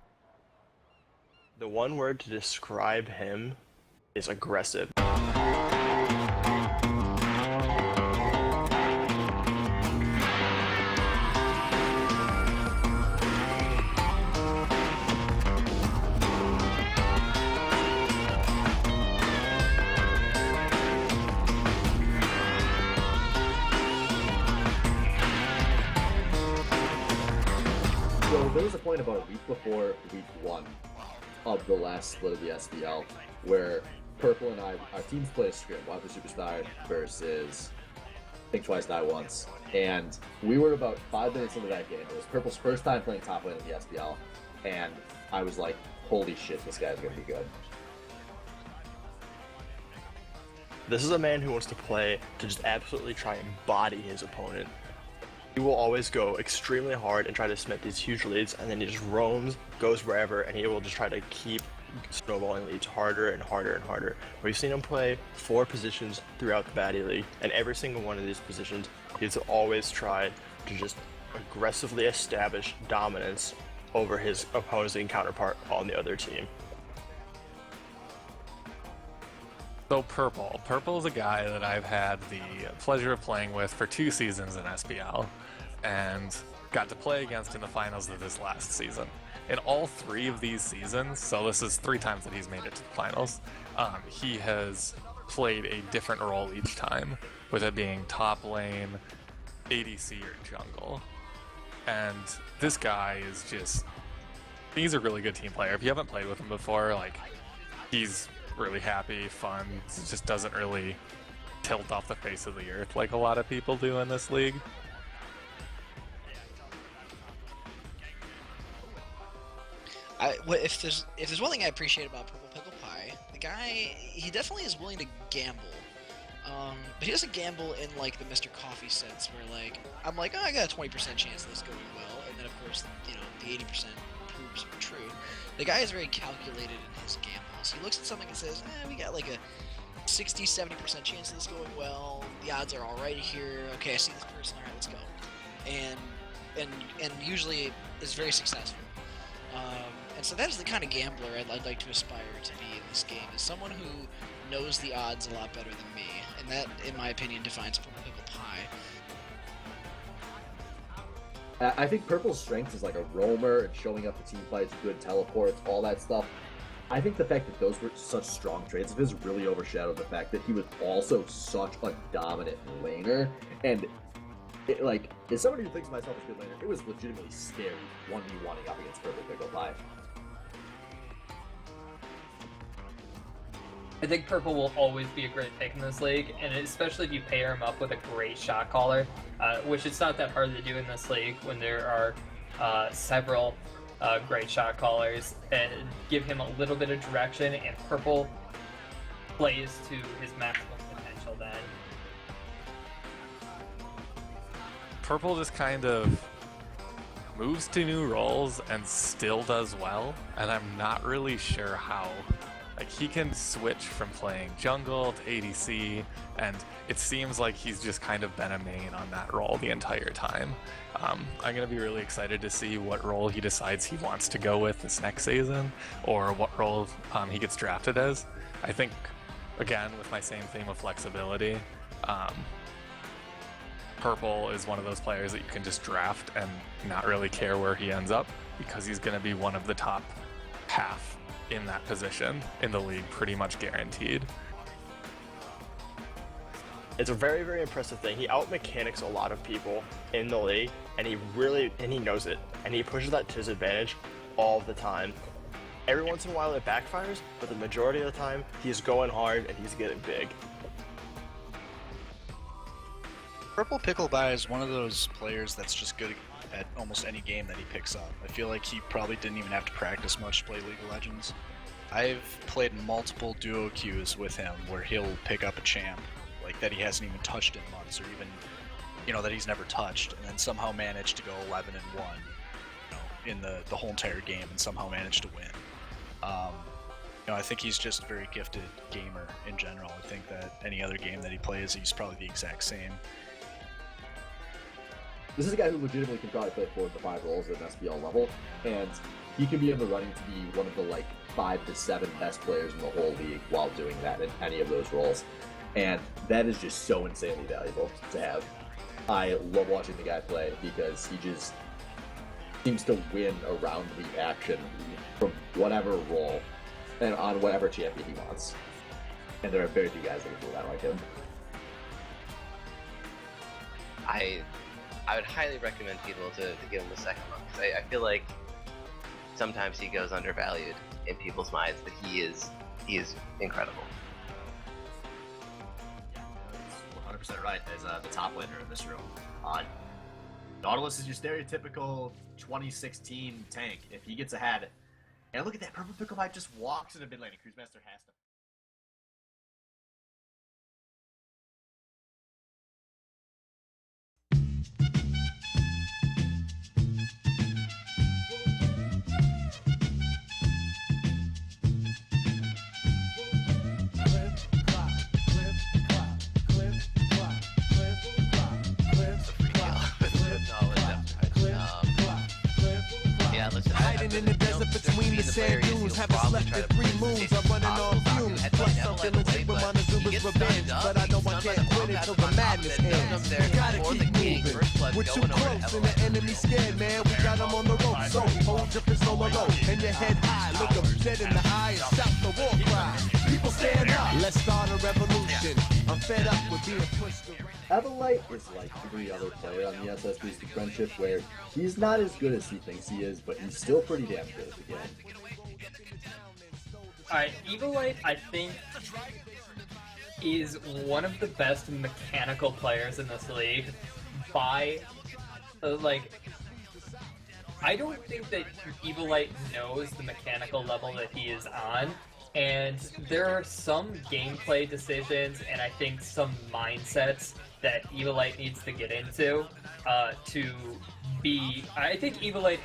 The one word to describe him is aggressive. So there was a point about a week before week 1 of the last split of the SBL where Purple and I, our teams play a scrim, Waifu Superstar versus Think Twice, Die Once. And we were about 5 minutes into that game. It was Purple's first time playing top lane in the SBL. And I was like, holy shit, this guy's going to be good. This is a man who wants to play to just absolutely try and body his opponent. He will always go extremely hard and try to cement these huge leads, and then he just roams, goes wherever, and he will just try to keep snowballing leads harder and harder and harder. We've seen him play 4 positions throughout the Baddie League, and every single one of these positions, he's always tried to just aggressively establish dominance over his opposing counterpart on the other team. So Purple is a guy that I've had the pleasure of playing with for 2 seasons in SBL, and got to play against in the finals of this last season. in all 3 of these seasons, so this is 3 times that he's made it to the finals, he has played a different role each time, with it being top lane, ADC, or jungle. And this guy is just, he's a really good team player. If you haven't played with him before, like, he's really happy, fun, just doesn't really tilt off the face of the earth like a lot of people do in this league. If there's one thing I appreciate about Purple Pickle Pie, the guy, he definitely is willing to gamble. But he doesn't gamble in like the Mr. Coffee sense where like, I'm like, oh, I got a 20% chance of this going well, and then of course, you know, the 80% proves true. The guy is very calculated in his gambles. He looks at something and says, we got like a 60-70% chance of this going well, the odds are alright here, okay, I see this person, alright, let's go. And usually is very successful. And so that is the kind of gambler I'd like to aspire to be in this game, is someone who knows the odds a lot better than me, and that, in my opinion, defines Purple Pickle Pie. I think Purple's strength is like a roamer and showing up to team fights, good teleports, all that stuff. I think the fact that those were such strong traits of his really overshadowed the fact that he was also such a dominant laner. And like, as somebody who thinks of myself as a good laner, it was legitimately scary 1v1ing up against Purple Pickle Pie. I think Purple will always be a great pick in this league, and especially if you pair him up with a great shot caller, which it's not that hard to do in this league when there are several great shot callers, and give him a little bit of direction, and Purple plays to his maximum potential then. Purple just kind of moves to new roles and still does well, and I'm not really sure how. Like, he can switch from playing jungle to ADC, and it seems like he's just kind of been a main on that role the entire time. I'm going to be really excited to see what role he decides he wants to go with this next season, or what role he gets drafted as. I think, again, with my same theme of flexibility, Purple is one of those players that you can just draft and not really care where he ends up, because he's going to be one of the top half in that position in the league, pretty much guaranteed. It's a very, very impressive thing. He out-mechanics a lot of people in the league, and he knows it, and he pushes that to his advantage all the time. Every once in a while it backfires, but the majority of the time he's going hard and he's getting big. Purple Pickle Pie is one of those players that's just good at almost any game that he picks up. I feel like he probably didn't even have to practice much to play League of Legends. I've played multiple duo queues with him where he'll pick up a champ like that he hasn't even touched in months, or even, you know, that he's never touched, and then somehow managed to go 11-1, you know, in the whole entire game, and somehow managed to win. You know, I think he's just a very gifted gamer in general. I think that any other game that he plays, he's probably the exact same. This is a guy who legitimately can probably play 4 of the 5 roles at an SPL level, and he can be in the running to be one of the like 5 to 7 best players in the whole league while doing that in any of those roles. And that is just so insanely valuable to have. I love watching the guy play because he just seems to win around the action from whatever role and on whatever champion he wants. And there are very few guys that can do that like him. I would highly recommend people to give him the second one, because I feel like sometimes he goes undervalued in people's minds, but he is incredible. Yeah, 100% right. As the top laner in this room, Nautilus is your stereotypical 2016 tank. If he gets ahead, and look at that, Purple Pickle Pie just walks into mid lane, and Cruise Master has to. In the desert between the sand dunes, haven't slept in 3 moons. I'm running on fumes. Plus I'm feeling sick with Montezuma's revenge, but I know I can't quit it till the madness ends. We gotta keep moving. We're too close and the enemy's scared, man. We got them on the rope, so hold your position. solo low, and your head high. Look them dead in the eye and shout the war cry. People stand up, let's start a revolution. I'm fed up with being pushed around. Everlight is like every other player on the SS Boosted Friendship, where he's not as good as he thinks he is, but he's still pretty damn good at the game. Alright, Evilite, I think, is one of the best mechanical players in this league by, I don't think that Evilite knows the mechanical level that he is on, and there are some gameplay decisions and I think some mindsets that Evilite needs to get into to be... I think Evilite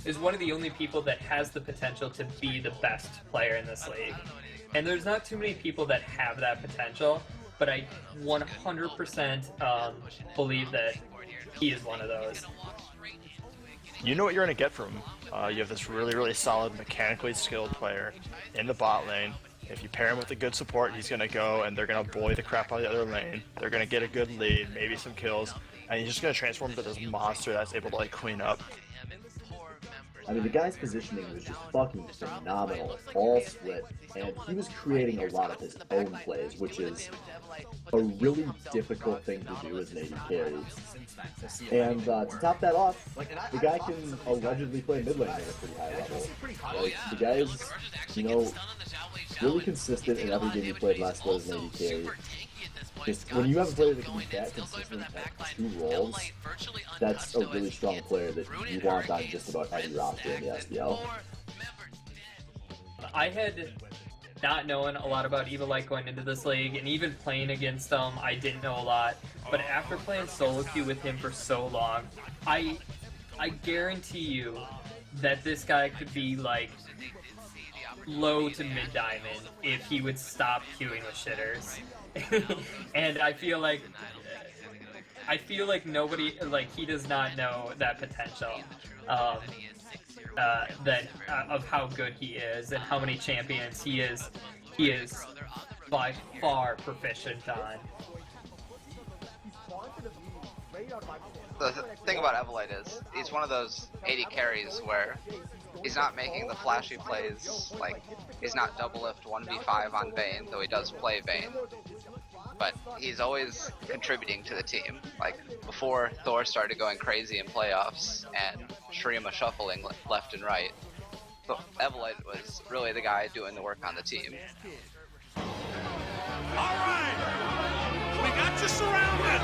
is one of the only people that has the potential to be the best player in this league. And there's not too many people that have that potential, but I 100% believe that he is one of those. You know what you're going to get from him. You have this really, really solid, mechanically skilled player in the bot lane. If you pair him with a good support, he's going to go and they're going to bully the crap out of the other lane. They're going to get a good lead, maybe some kills, and he's just going to transform into this monster that's able to like clean up. I mean, the guy's positioning was just fucking phenomenal, all split, and he was creating a lot of his own plays, which is a really difficult thing to do as an AD carry. And to top that off, the guy can allegedly play mid lane at a pretty high level. Like, the guy is, you know, really consistent in every game he played last year as an AD carry. Just when you have a player that can be that consistent at two roles, that's a really strong player that you want on just about every roster in the SPL. I had not known a lot about Evilite going into this league, and even playing against him, I didn't know a lot. But after playing solo queue with him for so long, I guarantee you that this guy could be like low to mid diamond if he would stop queuing with shitters. And I feel like nobody, like, he does not know that potential of how good he is and how many champions he is by far proficient on. The thing about Evilite is he's one of those AD carries where he's not making the flashy plays, like he's not double lift 1v5 on Vayne, though he does play Vayne. But he's always contributing to the team. Like before Thor started going crazy in playoffs and Shurima shuffling left and right, so Evilite was really the guy doing the work on the team. Alright! We got you surrounded!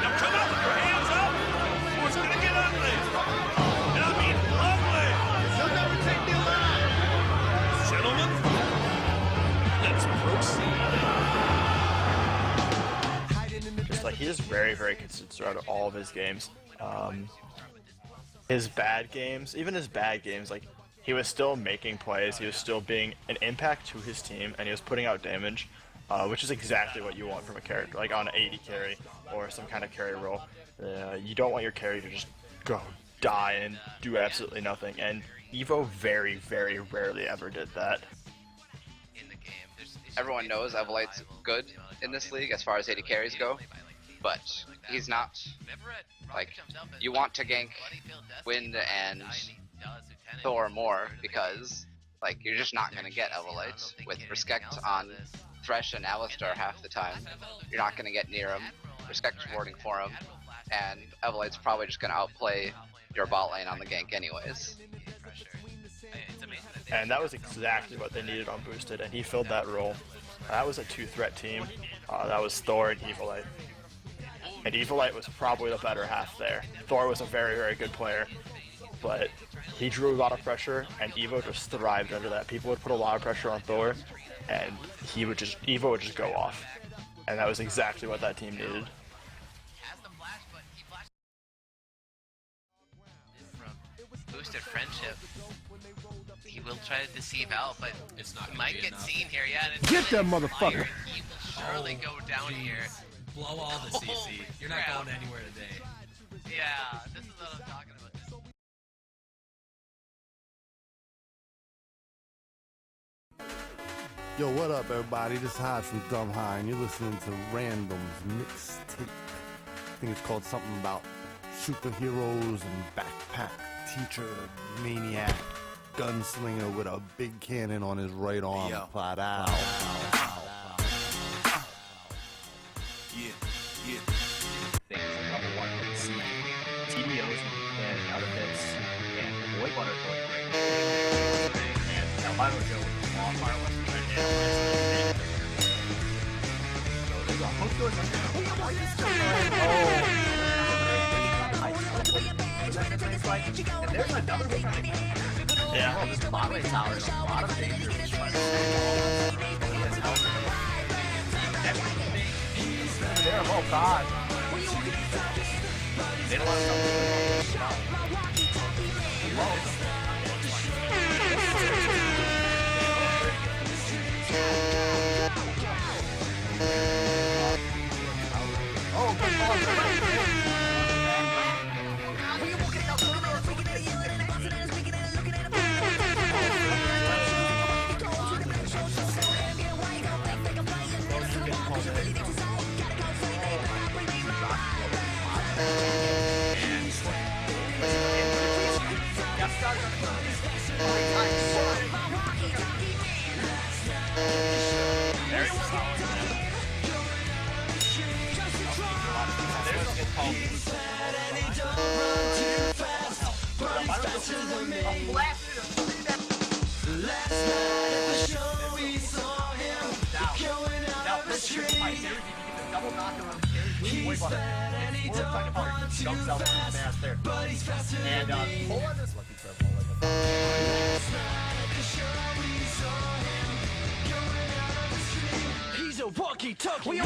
Now come up, hands up! Or it's gonna get ugly! And I mean ugly! You'll never take me alive! Gentlemen, let's proceed. Like, he is very, very consistent throughout all of his games. His bad games, even his bad games, like, he was still making plays, he was still being an impact to his team, and he was putting out damage, which is exactly what you want from a character, like on an AD carry or some kind of carry role. You don't want your carry to just go die and do absolutely nothing, and Evo very, very rarely ever did that. Everyone knows Evilite's good in this league as far as AD carries go, but he's not, like, you want to gank Wind and Thor more because, like, you're just not going to get Evilite. With Respect on Thresh and Alistar half the time, you're not going to get near him. Respect's warding for him, and Evilite's probably just going to outplay your bot lane on the gank anyways. And that was exactly what they needed on Boosted, and he filled that role. That was a two-threat team. That was Thor and Evilite. And Evilite was probably the better half there. Thor was a very, very good player, but he drew a lot of pressure, and Evo just thrived under that. People would put a lot of pressure on Thor, and Evo would just go off. And that was exactly what that team needed. Boosted friendship. He will try to deceive out, but it's not might get seen here. Yeah, and get that motherfucker. He will surely go down here. Blow all the CC. You're not going anywhere today. Yeah, this is what I'm talking about. Yo, what up, everybody? This is Hodge from Dumb High, and you're listening to Random's Mixtape. I think it's called something about superheroes and backpack. teacher, maniac, gunslinger with a big cannon on his right arm. Plow. Things like level 1 with C. TDOs and out of bits, and boy butter going great. And Albino Joe with the long wireless and so there's a hook goes under. And there's another hook on the yeah, this bot lane tower is a lot of danger. He's trying to there, oh god. They don't want to stop. Oh, good ball. And pull on this lucky purple. He's a walkie-talkie.